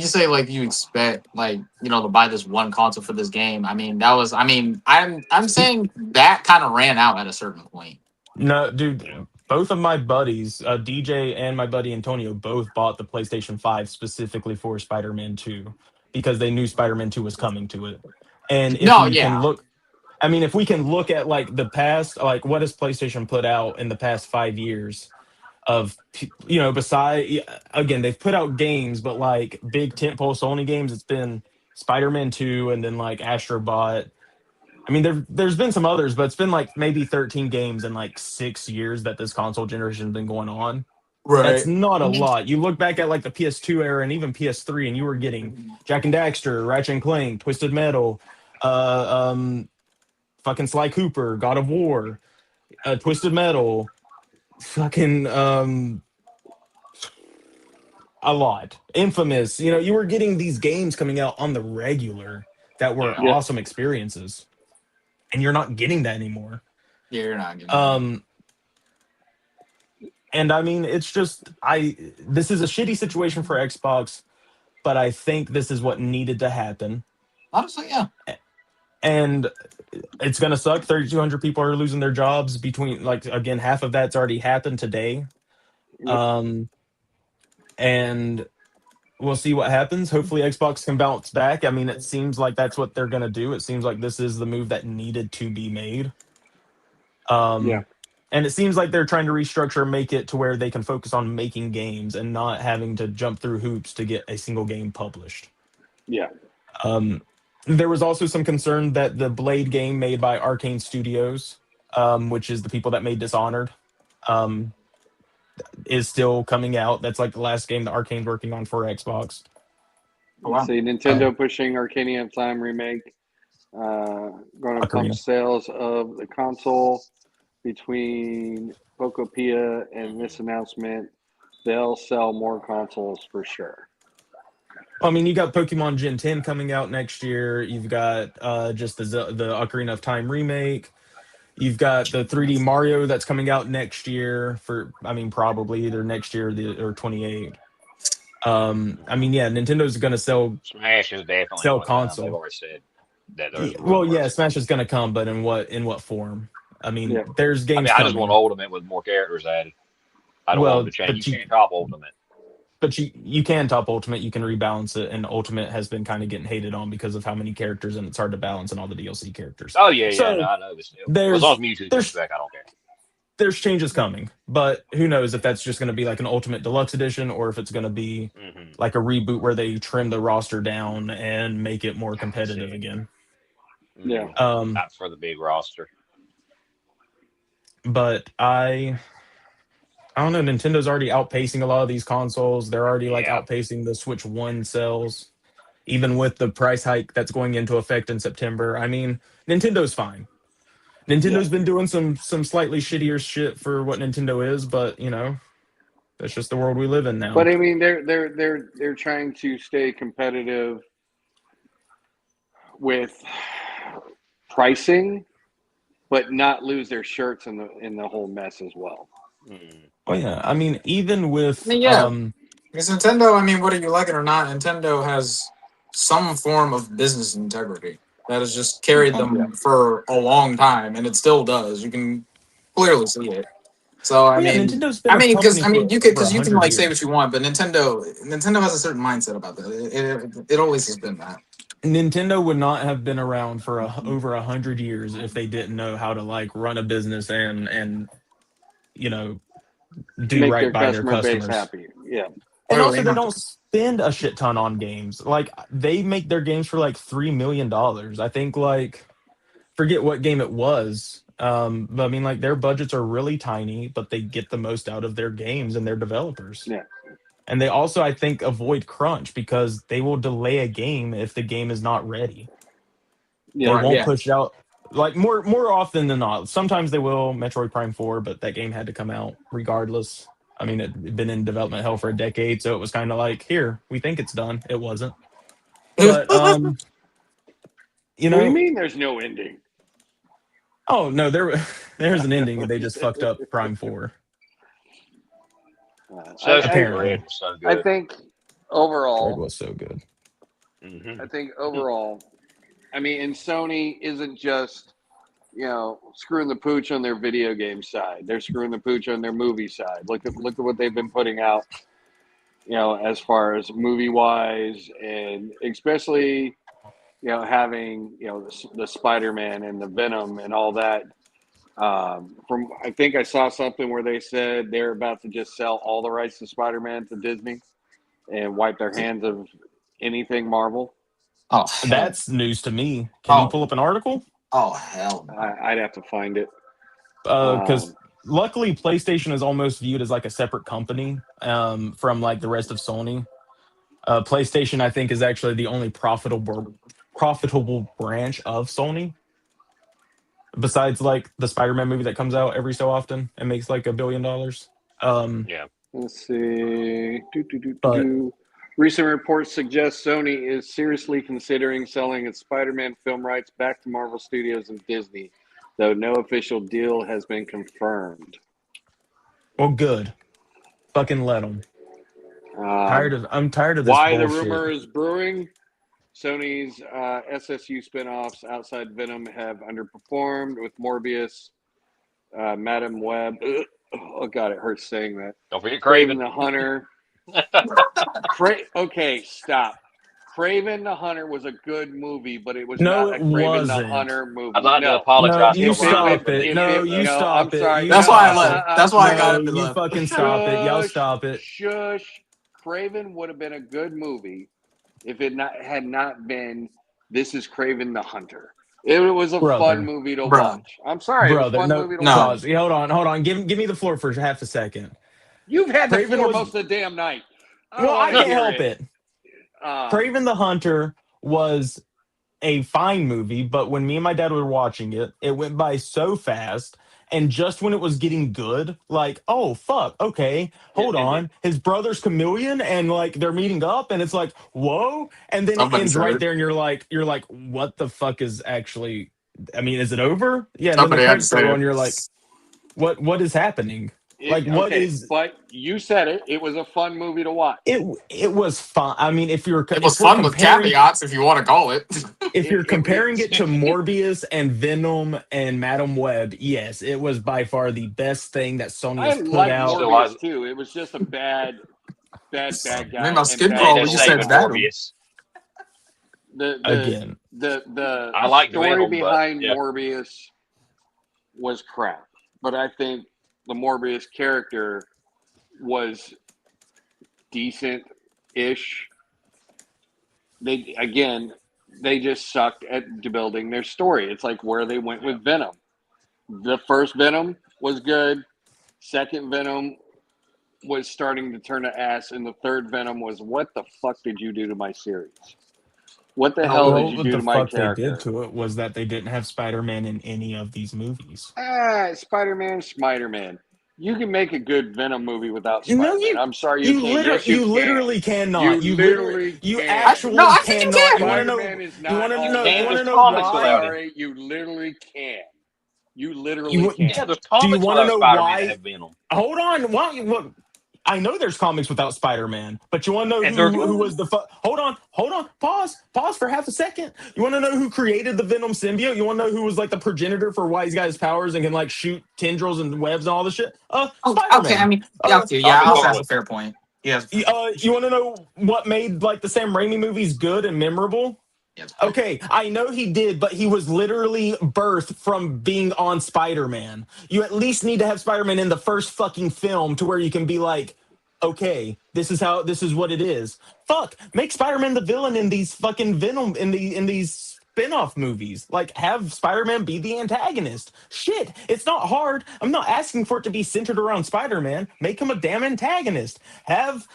you say like you expect like to buy this one console for this game. I mean that was. I mean I'm saying that kind of ran out at a certain point. No, Yeah. dude, both of my buddies, DJ and my buddy Antonio, both bought the PlayStation 5 specifically for Spider-Man 2 because they knew Spider-Man 2 was coming to it. And if No, we can yeah, look, I mean, if we can look at like the past, like what has PlayStation put out in the past 5 years of, beside, again, they've put out games, but like big tentpole Sony games, it's been Spider-Man 2 and then like Astro Bot. I mean, there's been some others, but it's been like maybe 13 games in like 6 years that this console generation has been going on. That's right. not a lot. You look back at like the PS2 era and even PS3, and you were getting Jack and Daxter, Ratchet and Clank, Twisted Metal, uh, fucking Sly Cooper, God of War, Twisted Metal. fucking a lot. Infamous. You know, you were getting these games coming out on the regular that were Yeah. Yeah. awesome experiences, and you're not getting that anymore. Yeah, you're not getting that. Um, and I mean, it's just this is a shitty situation for Xbox, but I think this is what needed to happen. Honestly, yeah. And it's gonna suck. 3,200 people are losing their jobs between like again, half of that's already happened today. Yep. Um, and we'll see what happens. Hopefully, Xbox can bounce back. I mean, it seems like that's what they're gonna do. It seems like this is the move that needed to be made. Yeah. Um, and it seems like they're trying to restructure, make it to where they can focus on making games and not having to jump through hoops to get a single game published. Yeah. Um, there was also some concern that the Blade game made by Arcane Studios, which is the people that made Dishonored, um, is still coming out. That's like the last game that Arcane's working on for Xbox. Oh, Let's wow. see. Uh, Nintendo pushing Arcane of Time remake. Going to pump Ocarina. sales of the console between Pocopia and this announcement. They'll sell more consoles for sure. I mean, you got Pokemon Gen 10 coming out next year. You've got just the Ocarina of Time remake. You've got the 3D Mario that's coming out next year for, I mean, probably either next year or 28. I mean, yeah, Nintendo's going to Smash is definitely sell going to come. They've console. already said that Yeah, there's well, yeah, rumors. Smash is going to come, but in what form? I mean, Yeah. there's I mean, games I just want coming. Ultimate with more characters added. I don't want them to Well, change. You can't top Ultimate. you can top Ultimate, you can rebalance it, and Ultimate has been kind of getting hated on because of how many characters and it's hard to balance and all the DLC characters. Oh yeah, yeah, no, So I know, but still, as long as there's Mewtwo comes there's back, I don't care. there's changes coming, but who knows if that's just going to be like an Ultimate Deluxe edition or if it's going to be Mm-hmm. like a reboot where they trim the roster down and make it more competitive See, again. Yeah. Um, not for the big roster. but I don't know. Nintendo's already outpacing a lot of these consoles. They're already like Yeah, outpacing the Switch One sales, even with the price hike that's going into effect in September. I mean, Nintendo's fine. Yeah. Nintendo's been doing some slightly shittier shit for what Nintendo is, but you know, that's just the world we live in But now. I mean, they're trying to stay competitive with pricing, but not lose their shirts in the whole mess as well. mm, Oh yeah, I mean, even I with mean, yeah. Because Nintendo, I mean, whether you like it or not, Nintendo has some form of business integrity that has just carried Yeah. them for a long time, and it still does. You can clearly see it. So oh yeah, Nintendo's been I a mean, company you could, for a because you can hundred like say what years. you want, but Nintendo has a certain mindset about that. It always has been that. Nintendo would not have been around for over 100 years if they didn't know how to like run a business and you know do Make right their by their customer base customers. happy. Yeah. And Clearly also, they not. don't spend a shit ton on games. Like they make their games for like $3 million. I think like forget what game it was. But I mean, like their budgets are really tiny, but they get the most out of their games and their developers. Yeah. And they also, I think, avoid crunch because they will delay a game if the game is not ready. They Yeah. Right? won't Yeah. push out like more often than not. Sometimes they will. Metroid Prime 4, but that game had to come out regardless. I mean, it'd been in development hell for a decade, so it was kind of like, here, we think it's done. It wasn't. But you What do you know, mean there's no ending? oh no, there's an ending. They just fucked up Prime 4, Assassin's apparently. Creed was so I good. think Metroid overall, was so good. Mm-hmm. I think overall, I mean, and Sony isn't just screwing the pooch on their video game side. They're screwing the pooch on their movie side. Look at what they've been putting out. As far as movie wise, and especially having the Spider-Man and the Venom and all that. From I think I saw something where they said they're about to just sell all the rights to Spider-Man to Disney and wipe their hands of anything Marvel. Oh hell. That's news to me. Can you Oh pull up an article? oh hell no. I'd have to find it. Because Um, luckily PlayStation is almost viewed as like a separate company from like the rest of Sony. PlayStation, I think, is actually the only profitable branch of Sony. besides like the Spider-Man movie that comes out every so often and makes like $1 billion. Yeah. Let's see. But Recent reports suggest Sony is seriously considering selling its Spider-Man film rights back to Marvel Studios and Disney, though no official deal has been confirmed. well, good. Fucking let them. I'm tired of this Why the bullshit. rumor is brewing? Sony's SSU spinoffs outside Venom have underperformed, with Morbius, Madam Web. Oh god, it hurts saying that. Don't forget Craven Craven. the Hunter. Okay, stop. Craven the Hunter was a good movie, but it was No, not it a Craven the wasn't. Hunter movie. I'd like to No. No, apologize to you the world stop for it. being No, rude, you though. No, I'm stop it. sorry. You That's No, why I stop let. it. That's why I got No, it. you fucking stop it. Y'all stop it. Shush. Craven would have been a good movie if it had not been This is Craven the Hunter. It was a fun Brother. movie to Bro. watch. I'm sorry, it was a Brother, fun no, movie to No. watch. pause. Yeah, hold on. Give me the floor for half a second. You've had the Craven floor was most of the damn night. I don't well, want I to can't hear help it. it. Craven the Hunter was a fine movie, but when me and my dad were watching it, it went by so fast. And just when it was getting good, like, oh fuck, okay, hold It on. His brother's Chameleon, and like they're meeting up, and it's like, whoa, and then it Somebody ends said right it. there, and you're like, what the fuck is actually? I mean, is it over? Yeah, and then the Somebody had to credits start say rolling. it. You're like, what is happening? Like, what Okay, is but you said it. It was a fun movie to watch. it? It was fun. I mean, It if was we're fun with comparing caveats, if you want to call it. if you're comparing It it to Morbius and Venom and Madam Web, yes, it was by far the best thing that Sony I has put like out. still like Morbius too. It was just a bad Made guy my and skin they bad crawl ain't when as you villain. saving said Venom. Morbius. Again, The I like story Venom, but behind yeah, Morbius was crap, but I think the Morbius character was decent-ish. They just sucked at building their story. It's like where they went yeah. with Venom. The first Venom was good. Second Venom was starting to turn to ass, and the third Venom was, what the fuck did you do to my series? What the hell did well, you what do the to my fuck they did character? to it was that they didn't have Spider-Man in any of these movies. Spider-Man. You can make a good Venom movie without No, Spider-Man. I'm sorry, you can't. Yes, you you can. literally You cannot. literally You can. No, actually I think you cannot. You can. want to know? Spider-Man is You not want to You all know? You can. want that. There's to know comics I'm why? without him. sorry, you literally can. You literally You can. Yeah, there's do you comics want to without know Spider-Man that why? have Venom, Hold on. Why? What? I know there's comics without Spider-Man, but you want to know and they're who good. was the Hold on, pause for half a second. You want to know who created the Venom symbiote? You want to know who was like the progenitor for why he's got his powers and can like shoot tendrils and webs and all this shit? Oh, okay. I Spider-Man. mean, yeah, Uh, okay, I'll yeah, be also uh, has a going. fair point. Yes. you want to know what made like the Sam Raimi movies good and memorable? Yes. Okay, I know he did, but he was literally birthed from being on Spider-Man. You at least need to have Spider-Man in the first fucking film to where you can be like, okay, this is what it is. Fuck, make Spider-Man the villain in these fucking Venom in these spin-off movies. Like have Spider-Man be the antagonist. Shit, it's not hard. I'm not asking for it to be centered around Spider-Man. Make him a damn antagonist. Have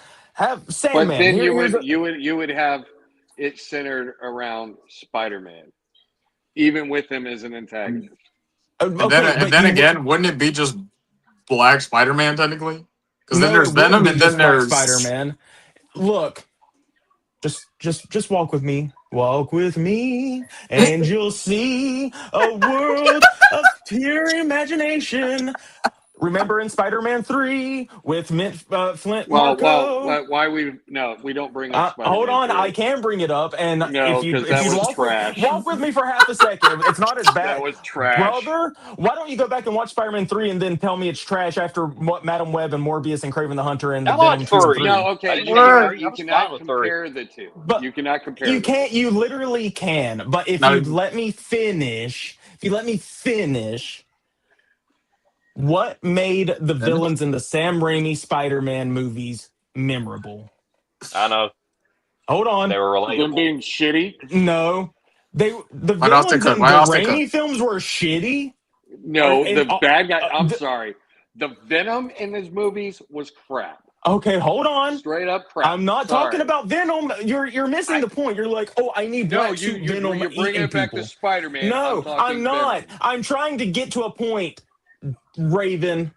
But Sandman. then Here's a you would have it centered around Spider-Man, even with him as an antagonist. okay, And but then you would again, wouldn't it be just Black Spider-Man technically? Because then no, there's it wouldn't Venom, be and then just Black there's Spider-Man. Look, just walk with me. Walk with me, and you'll see a world of pure imagination. Remember in Spider-Man 3 with Flint Marco? Why we don't bring up Hold Spider-Man on, I 3. can bring it up, and No, because if that you'd was trash. walk with me for half a second, it's not as That bad, was trash. brother. Why don't you go back and watch Spider-Man 3 and then tell me it's trash after Madam Web and Morbius and Craven the Hunter and the I like Venom 2 and three. 3? No, I okay, didn't hate three. I you was fine cannot with three. compare the two. But You cannot compare you the two. can't. You literally can. But if no. you'd let me finish, what made the villains in the Sam Raimi Spider-Man movies memorable? I know Hold they on. were Them relatable. being shitty. No, the Why else they villains could? in Why the else they could? Raimi films were shitty. Or No, in the bad guy. I'm the, sorry. The Venom in his movies was crap. Okay, hold on. Straight up crap. I'm not talking about Venom. You're missing the point. You're like, oh, I need black suit Venom you're bringing eating it back people. to Spider-Man. No, I'm not. Venom. I'm trying to get to a point, Raven.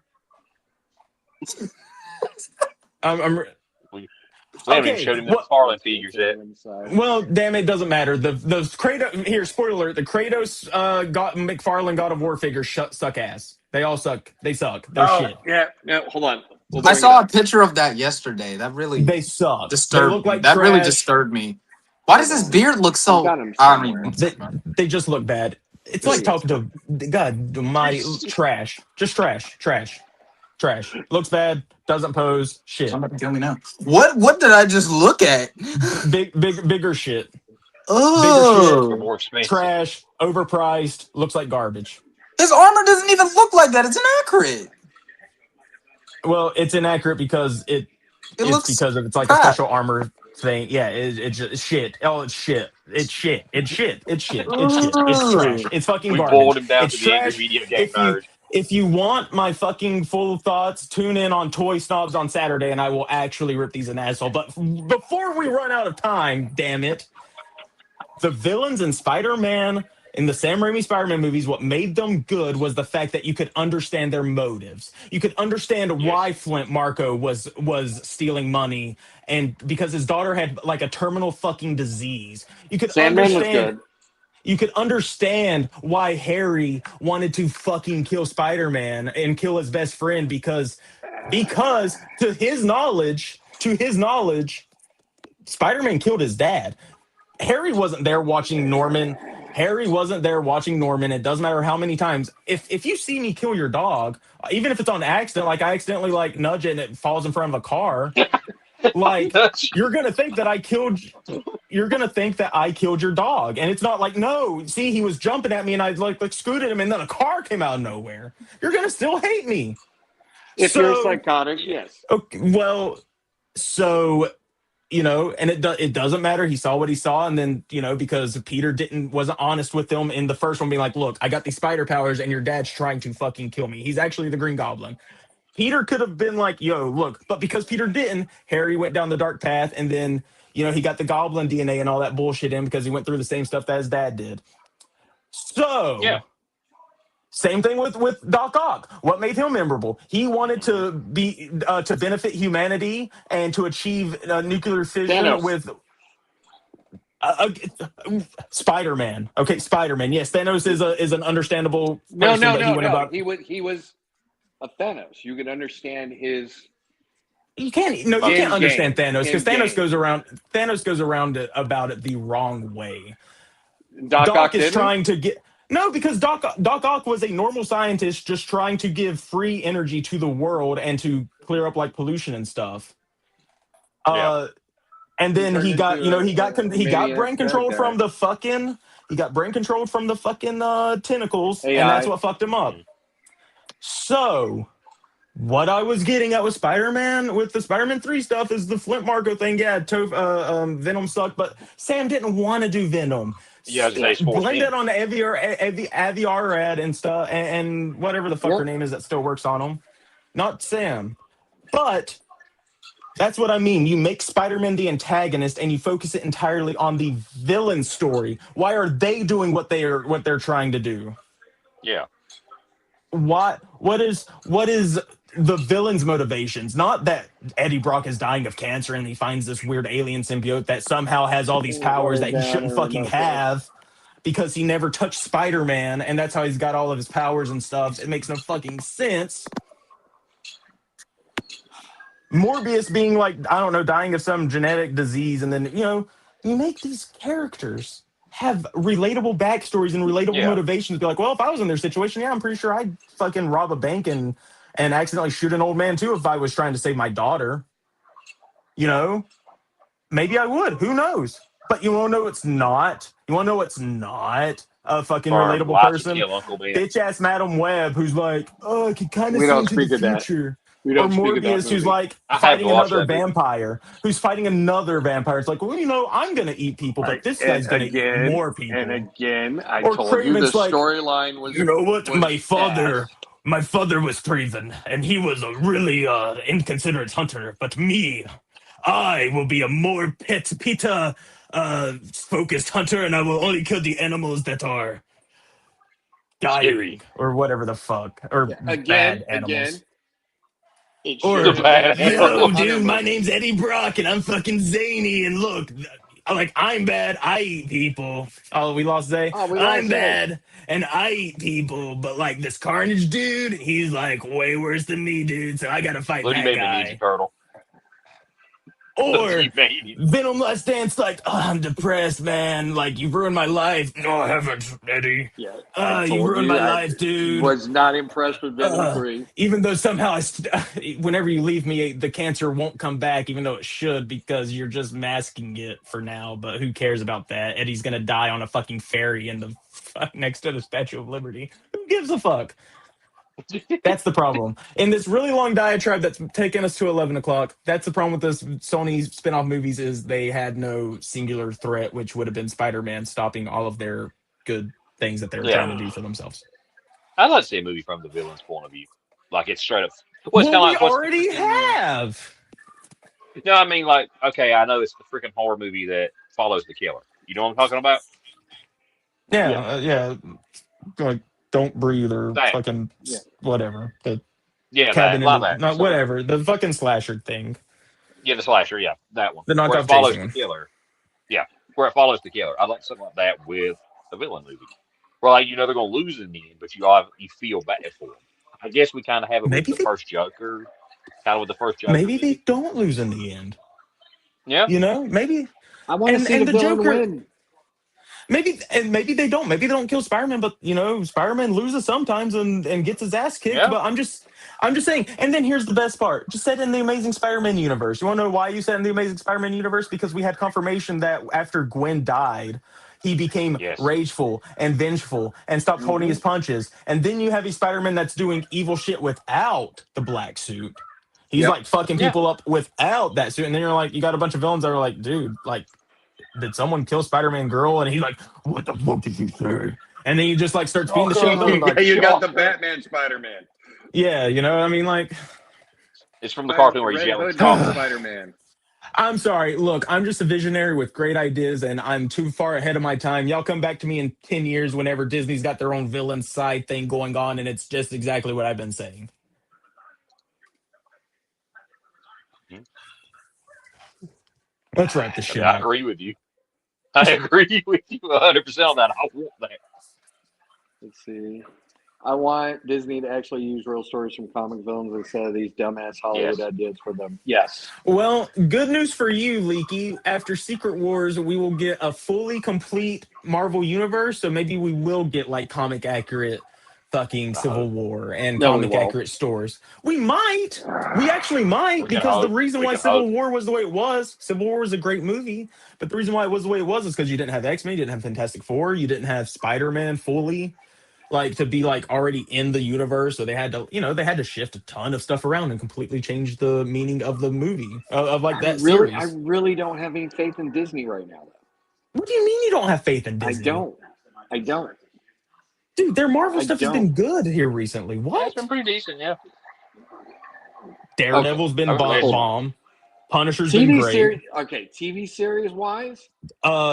I'm We haven't even showed him the McFarlane figures yet. well, damn it, doesn't matter. The Kratos here. Spoiler alert: the Kratos got McFarlane God of War figures suck ass. They all suck. They suck. They're shit. Yeah. Hold on. I saw a picture of that yesterday. That really They suck. disturbed They look me. like That trash. Really disturbed me. Why does his beard look so? I mean, they just look bad. It's like talking to God, my trash. Just trash. Looks bad. Doesn't pose. Shit. Somebody tell me now. What did I just look at? Bigger shit. Oh, bigger shit. More expensive. Trash. Overpriced. Looks like garbage. His armor doesn't even look like that. It's inaccurate. Well, it's inaccurate because it's because of it's like crap. a special armor thing. Yeah, it's just shit. Oh, it's shit. It's shit. It's trash. It's fucking We garbage. boiled him down It's to the angry trash. video game nerd. If you want my fucking full thoughts, tune in on Toy Snobs on Saturday, and I will actually rip these an asshole. But before we run out of time, damn it, the villains in Spider-Man, in the Sam Raimi Spider-Man movies, what made them good was the fact that you could understand their motives. You could understand why Flint Marko was stealing money, and because his daughter had like a terminal fucking disease. You could Sandman was good. You could understand why Harry wanted to fucking kill Spider-Man and kill his best friend because to his knowledge, Spider-Man killed his dad. Harry wasn't there watching Norman. It doesn't matter how many times. If you see me kill your dog, even if it's on accident, like I accidentally like nudge it and it falls in front of a car, like you're gonna think that I killed your dog. And it's not like, no, see, he was jumping at me and I like scooted him and then a car came out of nowhere. You're gonna still hate me. If you're psychotic, yes. Okay, well, so and it doesn't matter. He saw what he saw, and then because Peter wasn't honest with them in the first one, being like, "Look, I got these spider powers, and your dad's trying to fucking kill me. He's actually the Green Goblin." Peter could have been like, "Yo, look," but because Peter didn't, Harry went down the dark path, and then he got the Goblin DNA and all that bullshit in because he went through the same stuff that his dad did. So yeah. Same thing with Doc Ock. What made him memorable? He wanted to be to benefit humanity and to achieve nuclear fission Thanos. with Spider-Man. Okay, Spider-Man. Yes, Thanos is an understandable person. No. He was a Thanos. You can understand his. You can't understand Thanos because Thanos goes around about it the wrong way. Doc Ock is trying to get. No, because Doc Ock was a normal scientist just trying to give free energy to the world and to clear up like pollution and stuff. And then he got brain controlled from the fucking tentacles, AI. and that's what fucked him up. So what I was getting at with Spider-Man, with the Spider-Man 3 stuff, is the Flint Marko thing. Yeah, Venom sucked, but Sam didn't want to do Venom. Yeah, blame that on Aviarad and stuff, and whatever the fuck her name is that still works on them. Not Sam. But that's what I mean. You make Spider-Man the antagonist and you focus it entirely on the villain story. Why are they doing what they're trying to do? Yeah. What is the villain's motivations? Not that Eddie Brock is dying of cancer and he finds this weird alien symbiote that somehow has all these powers that he shouldn't fucking have because he never touched Spider-Man, and that's how he's got all of his powers and stuff. It makes no fucking sense. Morbius being like, I don't know, dying of some genetic disease, and then you make these characters have relatable backstories and relatable motivations. Be like, well, if I was in their situation, I'm pretty sure I'd fucking rob a bank and accidentally shoot an old man too if I was trying to save my daughter. Maybe I would. Who knows? But you want to know it's not? You want to know what's not a fucking relatable person? Bitch ass Madam Web, who's like, oh, I can kind of see into the future. We don't or Morbius, who's like fighting another vampire. Who's fighting another vampire. It's like, well, I'm going to eat people, but this guy's going to eat more people. And again, I told you the storyline was... You know what? My father My father was Thraven, and he was a really inconsiderate hunter. But me, I will be a more PETA focused hunter, and I will only kill the animals that are Scary. dying or whatever the fuck, or Yeah, bad again, animals. it The should Or, have been bad a Hero yo, animals. Hunter dude, my movie. name's Eddie Brock, and I'm fucking zany, and look, like, I'm bad, I eat people. Oh, we lost Zay. Oh, we I'm lost Zay. bad, and I eat people, but like this Carnage dude, he's like way worse than me, dude, so I gotta fight Look, you that made me Ninja guy. Turtle. Look, you Or made it. Venom Last Dance, like, oh, I'm depressed, man. Like, you've ruined my life. No, I haven't, Eddie. Yeah, I You've told ruined my you I life, dude. was not impressed with Venom 3. Even though somehow whenever you leave me, the cancer won't come back, even though it should, because you're just masking it for now. But who cares about that? Eddie's gonna die on a fucking ferry in the next to the Statue of Liberty. Who gives a fuck? That's the problem. In this really long diatribe that's taken us to 11 o'clock, that's the problem with this Sony spin-off movies is they had no singular threat, which would have been Spider-Man stopping all of their good things that they were trying to Yeah. do for themselves. I'd like to see a movie from the villain's point of view. Like it's straight up. Well, it's Well, kind of we like what's the already freaking. have. No, I mean like okay, I know it's the freaking horror movie that follows the killer. You know what I'm talking about? Yeah, Yeah, yeah. Like, don't breathe or That. fucking yeah. whatever. The Yeah, cabin that in live the action, not something like that. whatever. The fucking slasher thing. Yeah, the slasher. Yeah, that one The where it knockoff follows Jason the one. killer. Yeah, where it follows the killer. I'd like something like that with a villain movie. Where like you know they're gonna lose in the end, but you feel bad for them. I guess we kind of have it with Maybe the they first Joker, kind of with the first Joker maybe they movie. don't lose in the end. Yeah, You know, maybe I want to see the and the villain Joker. win. Maybe they don't. Maybe they don't kill Spider-Man, but you know, Spider-Man loses sometimes and gets his ass kicked. yeah, But I'm just saying. And then here's the best part: just set in the Amazing Spider-Man universe. You want to know why you set in the Amazing Spider-Man universe? Because we had confirmation that after Gwen died, he became yes, rageful and vengeful and stopped holding Hmm. his punches. And then you have a Spider-Man that's doing evil shit without the black suit. He's Yep. like fucking yeah. people up without that suit. And then you're like, you got a bunch of villains that are like, dude, like, did someone kill Spider-Man girl? And he's like, what the fuck did you say? And then he just like starts beating the shit out of them and like, You got the Shocker. Batman Spider-Man, yeah, you know what I mean? Like, It's from the cartoon where he's Red yelling Hood chocolate. Spider-Man. I'm sorry. Look, I'm just a visionary with great ideas and I'm too far ahead of my time. Y'all come back to me in 10 years whenever Disney's got their own villain side thing going on and it's just exactly what I've been saying. Mhm. Let's wrap this I mean, shit I up. agree with you. I agree with you 100% on that. I want that. Let's see. I want Disney to actually use real stories from comic films instead of these dumbass Hollywood Yes. ideas for them. Yes. Well, good news for you, Leaky. After Secret Wars, we will get a fully complete Marvel universe. So maybe we will get like comic accurate fucking I Civil hope. War and No, we comic won't. accurate stores. We might. We actually might We can because the hope. reason We why can Civil hope. War was the way it was, Civil War was a great movie, but the reason why it was the way it was is because you didn't have X-Men, you didn't have Fantastic Four, you didn't have Spider-Man fully like to be like already in the universe, so they had to, they had to shift a ton of stuff around and completely change the meaning of the movie of like that I series. really don't have any faith in Disney right now. Though. What do you mean you don't have faith in I Disney? don't. I don't. Dude, their Marvel I stuff has don't. been good here recently. Yeah, it's been What? pretty decent. Yeah. Okay. Daredevil's been Over the last. Hold on. bomb. Punisher's been TV great. series. Okay. TV series wise,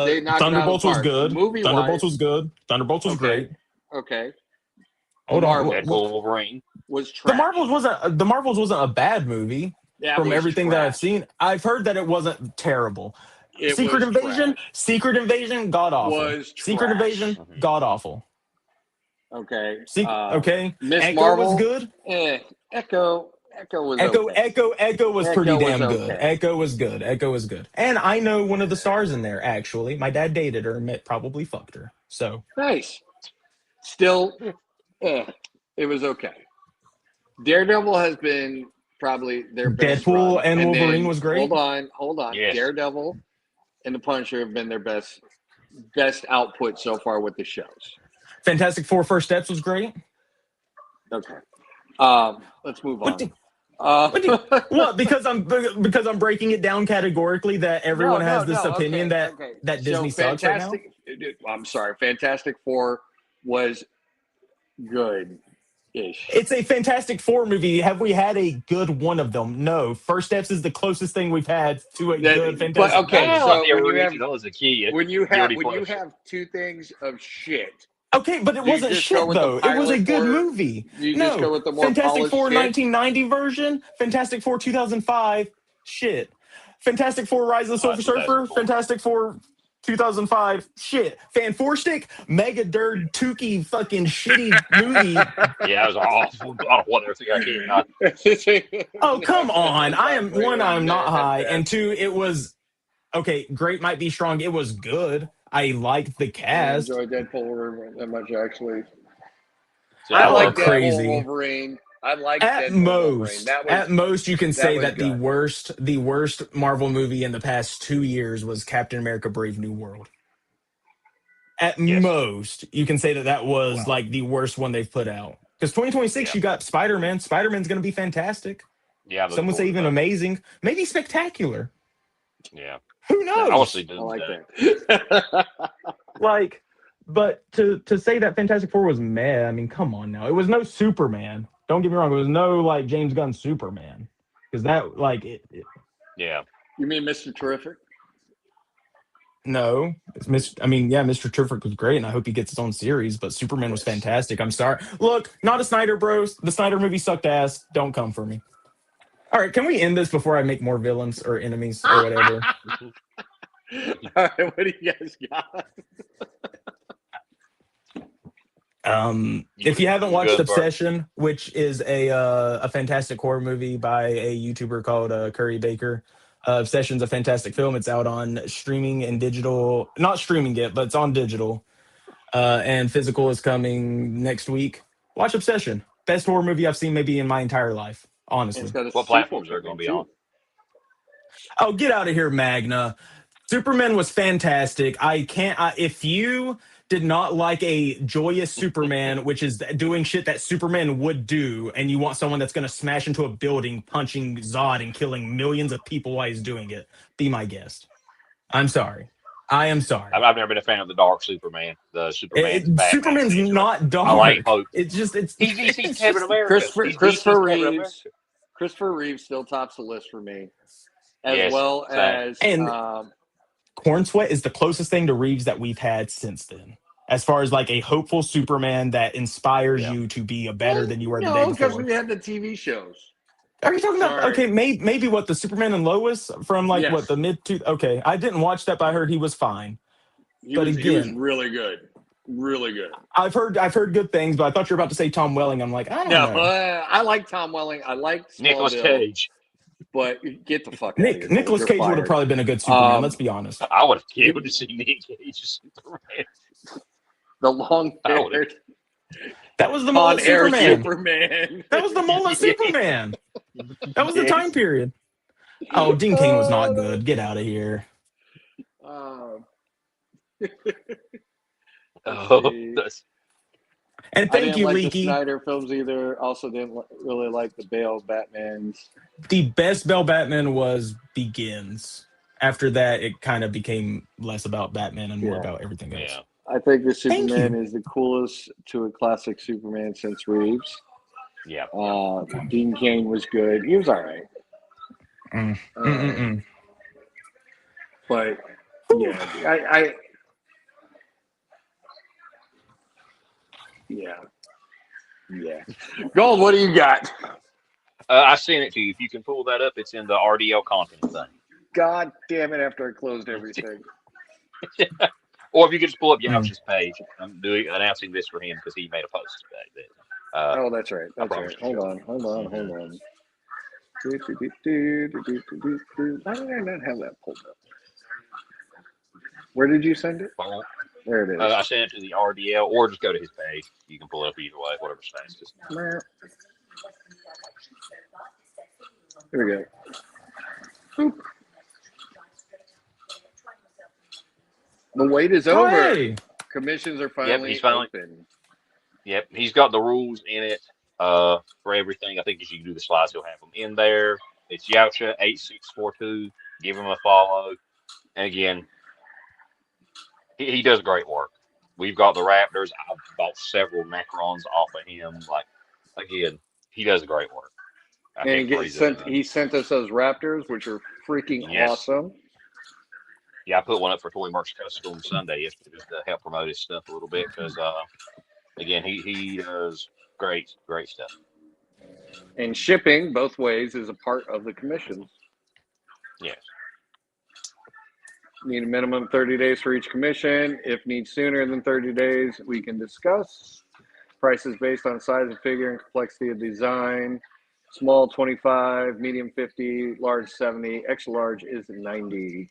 they knocked it out of the Thunderbolts was park. good. Movie Thunderbolts wise, was good. Thunderbolts was okay. great. Okay. The Hold on. Marvels Deadpool, Wolverine. was The trash. Marvels wasn't a bad movie That from was everything that I've trash. seen. I've heard that it wasn't terrible. It was trash. Secret Invasion, god awful. Was Secret trash. Invasion, god awful. Okay. Okay. Miss Echo was Marvel. good. Echo. Echo was Echo, okay. Echo, Echo was pretty Echo was damn good. okay. Echo was good. Echo was good. And I know one of the stars in there, actually. My dad dated her and probably fucked her. So Nice. Still, it was okay. Daredevil has been probably their best Deadpool run. and Wolverine then, was great. Hold on. Yes. Daredevil and the Punisher have been their best output so far with the shows. Fantastic Four First Steps was great. Okay. Let's move What on. do, what? Because I'm breaking it down categorically that everyone has this opinion okay, that Disney sucks right now. I'm sorry. Fantastic Four was good. Ish. It's a Fantastic Four movie. Have we had a good one of them? No. First Steps is the closest thing we've had to a good But Fantastic okay, Four. Well, I so think original as a kid. when you Guilty have two things of shit, Okay, but it do you wasn't just go shit with the though. It was a pilot good for? movie. Do you just No, go with the more Fantastic polished Four shit? 1990 version, Fantastic Four 2005, shit. Fantastic Four Rise of the Silver Surfer, 2004. Fantastic Four 2005, shit. Fan Four Stick, mega dirt, tukey, fucking shitty movie. Yeah, it was awful. I don't want everything I can't not. Oh, come on. It's not great or I'm not high, and fantastic. two, it was okay. Great might be strong. It was good. I liked the I didn't cast. enjoy Deadpool that much actually. See, I I Oh, like love Deadpool crazy. Wolverine. I like Deadpool Wolverine. At most, you can That say was that the good. worst Marvel movie in the past 2 years was Captain America: Brave New World. At yes. most, you can say that that was Wow. like the worst one they've put out. Because 2026, Yeah. you got Spider Man. Spider Man's going to be fantastic. Yeah, I'm Some looking would say forward to even that. amazing, maybe spectacular. Yeah. Who Now, I want to knows? see I like Doomsday. that. Like, but to say that Fantastic Four was meh, I mean, come on now. It was no Superman. Don't get me wrong. It was no like James Gunn Superman. Because that like Yeah. You mean Mr. Terrific? no, it's I mean, yeah, Mr. Terrific was great, and I hope he gets his own series. But Superman was Yes. fantastic. I'm sorry. Look, not a Snyder Bros. The Snyder movie sucked ass. Don't come for me. All right, can we end this before I make more villains or enemies or whatever? All right, what do you guys got? If you haven't watched Good bird. Obsession, which is a fantastic horror movie by a YouTuber called Curry Baker, Obsession's a fantastic film. It's out on streaming and digital, not streaming yet, but it's on digital. And physical is coming next week. Watch Obsession. Best horror movie I've seen maybe in my entire life, And it's honestly. got a What sequel platforms are it going coming to be too. on? Oh, get out of here, Magna. Superman was fantastic. If you did not like a joyous Superman, which is doing shit that Superman would do, and you want someone that's going to smash into a building, punching Zod and killing millions of people while he's doing it, be my guest. I'm sorry. I am sorry. I've never been a fan of the Dark Superman. The Superman's Batman Superman's series. not I like dark. Hope. It's just He's DC's it's Captain just America. He's Christopher DC's Captain America. Reeves. Christopher Reeves still tops the list for me, as Yes, well same. as and Corn Sweat is the closest thing to Reeves that we've had since then. As far as like a hopeful Superman that inspires Yeah. you to be a better than you were the day no, because before. we had the TV shows. Are you talking about Sorry. okay? Maybe what the Superman and Lois from like Yes. what the mid two? Okay, I didn't watch that, but I heard he was fine. He But was again, really good, really good. I've heard good things, but I thought you were about to say Tom Welling. I'm like, I don't No, know. I like Tom Welling. I like Nicolas Smallville, Cage. but get the fuck out of here. Nicolas You're Cage would have fired. probably been a good Superman. Let's be honest. I would have killed to see Nick Cage as Superman. The long-haired, That was the mullet on-air Superman. Superman. That was the mullet Yeah. Superman. That was the Yes. time period. Oh, Dean Cain was not good. Get out of here. Oh, see. that's- And I thank didn't you, like the Leaky. Snyder films either. Also, didn't really like the Bale Batmans. The best Bell Batman was Begins. After that, it kind of became less about Batman and more Yeah. about everything else. yeah. I think the Thank Superman you. is the coolest to a classic Superman since Reeves. Yeah. Dean Cain was good. He was all right. Mm. But yeah, yeah. Gold, what do you got? I sent it to you. If you can pull that up, it's in the RDL content thing. God damn it! After I closed everything. Or if you could just pull up Yauch's page. I'm announcing this for him because he made a post today. Oh, that's right. That's promise right. to Hold show on. you. Hold on. Why did I not have that pulled up? Where did you send it? Well, There it is. I sent it to the RDL, or just go to his page. You can pull it up either way, whatever's fastest. Here we go. Boop. The wait is over. Hey. Commissions are finally he's finally open. Yep, he's got the rules in it for everything. I think as you do the slides, he'll have them in there. It's Yaucha8642. Give him a follow. And again, he does great work. We've got the Raptors. I've bought several Necrons off of him. Like again, he does great work. I And can't praise it enough. he sent us those Raptors, which are freaking Yes. awesome. Yeah, I put one up for Toy Merch Custom Sunday yesterday just to help promote his stuff a little bit because, again, he does great stuff. And shipping both ways is a part of the commissions. Yes. Need a minimum 30 days for each commission. If need sooner than 30 days, we can discuss. Prices based on size of figure and complexity of design. Small 25, medium 50, large 70, extra large is 90.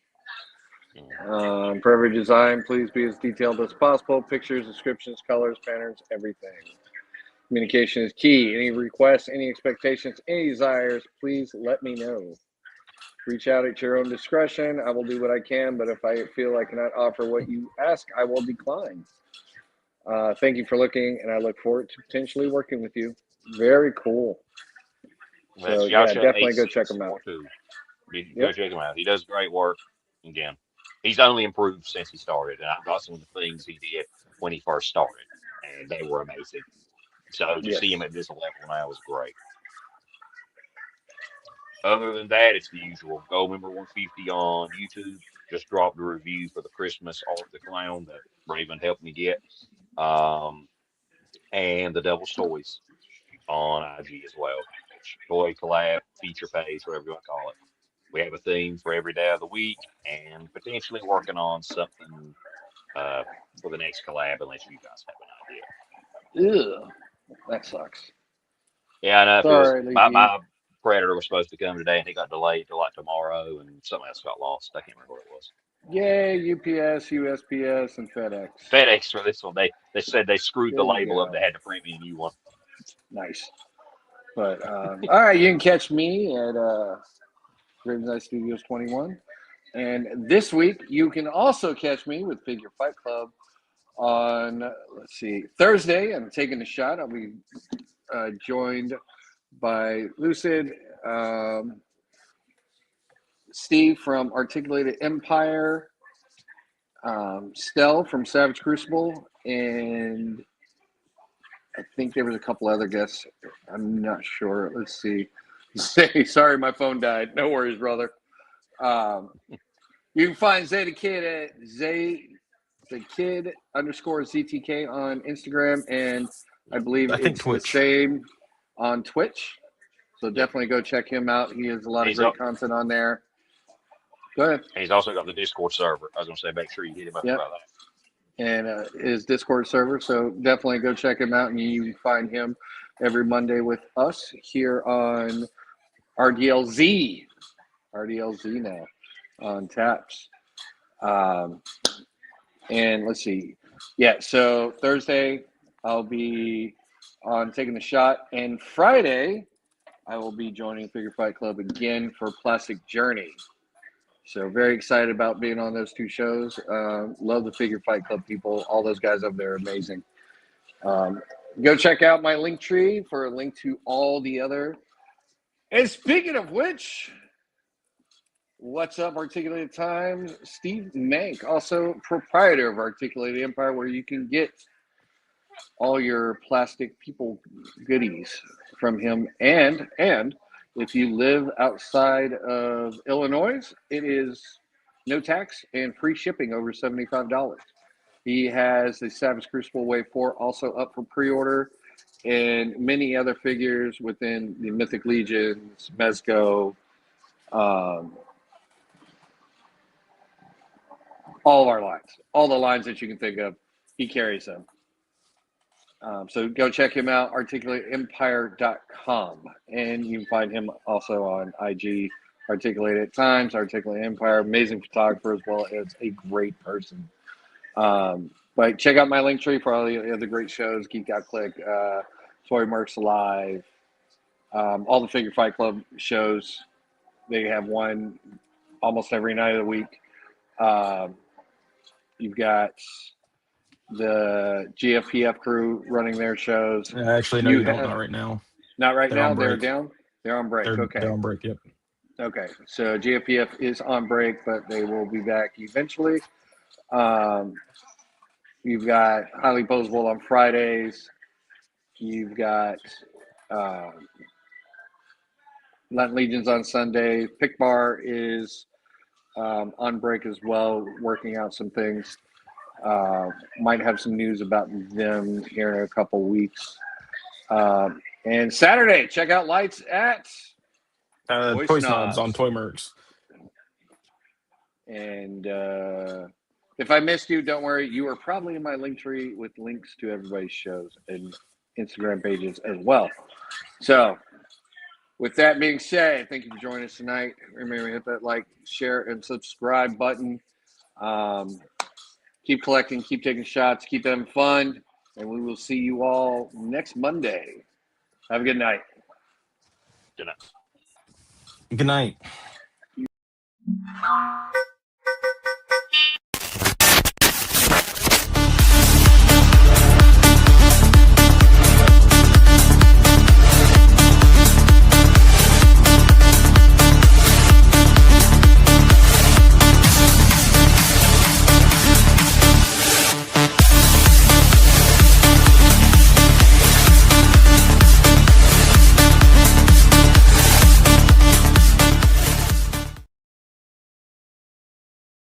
For every design, please be as detailed as possible. Pictures, descriptions, colors, patterns, everything. Communication is key. Any requests, any expectations, any desires, please let me know. Reach out at your own discretion. I will do what I can, but if I feel I cannot offer what you ask, I will decline. Thank you for looking, and I look forward to potentially working with you. Very cool. That's So, yeah, Yasha definitely go check him out. 8642. Go Yep. check him out. He does great work. Again, he's only improved since he started, and I've got some of the things he did when he first started, and they were amazing. So to Yes. see him at this level now is great. Other than that, it's the usual. Gold Member 150 on YouTube. Just dropped a review for the Christmas Art the Clown that Raven helped me get. Um, and the Devil's Toys on IG as well. Which toy collab, feature page, whatever you want to call it. We have a theme for every day of the week and potentially working on something for the next collab unless you guys have an idea. Ew, that sucks. Yeah, I know it feels Sorry, my Predator was supposed to come today and he got delayed till like tomorrow and something else got lost. I can't remember what it was. Yay, UPS, USPS, and FedEx. FedEx for this one. They said they screwed the There you label up. go. They had to print me a new one. Nice. But, all right, you can catch me at Raven's Eye Studios 21. And this week, you can also catch me with Figure Fight Club on, let's see, Thursday. I'm taking a shot. I'll be joined by Lucid, Steve from Articulated Empire, Stell from Savage Crucible, and I think there was a couple other guests. I'm not sure. Let's see. Sorry, my phone died. No worries, brother. You can find Zay the Kid at Zay the Kid _ZTK on Instagram, and I believe I think it's Twitch. the same on Twitch. So Yep. definitely go check him out. He has a lot of He's great up. content on there. Go ahead. He's also got the Discord server. I was gonna say make sure you hit him up Yep. about that. And his Discord server. So definitely go check him out, and you can find him every Monday with us here on RDLZ now on T.A.P.S. And let's see. Yeah, so Thursday I'll be on Taking the Shot, and Friday I will be joining Figure Fight Club again for Plastic Journey. So very excited about being on those two shows. Love the Figure Fight Club people. All those guys up there are amazing. Go check out my link tree for a link to all the other. And speaking of which, what's up, Articulated Times? Steve Mank, also proprietor of Articulated Empire, where you can get all your plastic people goodies from him. And if you live outside of Illinois, it is no tax and free shipping over $75. He has the Savage Crucible Wave 4 also up for pre-order, and many other figures within the Mythic Legions, Mezco, all of our lines, all the lines that you can think of, he carries them. So go check him out, articulateempire.com. And you can find him also on IG, Articulated Times, Articulated Empire, amazing photographer as well as a great person. But check out my link tree for all the other great shows, Geek Out Click, Toy Mercs Live, all the Figure Fight Club shows. They have one almost every night of the week. You've got the GFPF crew running their shows. Actually, no, you don't. Not right now. Not right They're now. on They're break. down. They're on break. Okay. They're on break. Yep. Okay. So GFPF is on break, but they will be back eventually. You've got Highly Posable on Fridays. You've got Latin Legion's on Sunday. Pick Bar is on break as well, working out some things. Might have some news about them here in a couple weeks. And Saturday, check out lights at Toy Toy Snobs on Snobs. Toy Mercs. And if I missed you, don't worry. You are probably in my link tree with links to everybody's shows and Instagram pages as well. So, with that being said, thank you for joining us tonight. Remember to hit that like, share, and subscribe button. Keep collecting, keep taking shots, keep having fun, and we will see you all next Monday. Have a good night. Good night. Good night.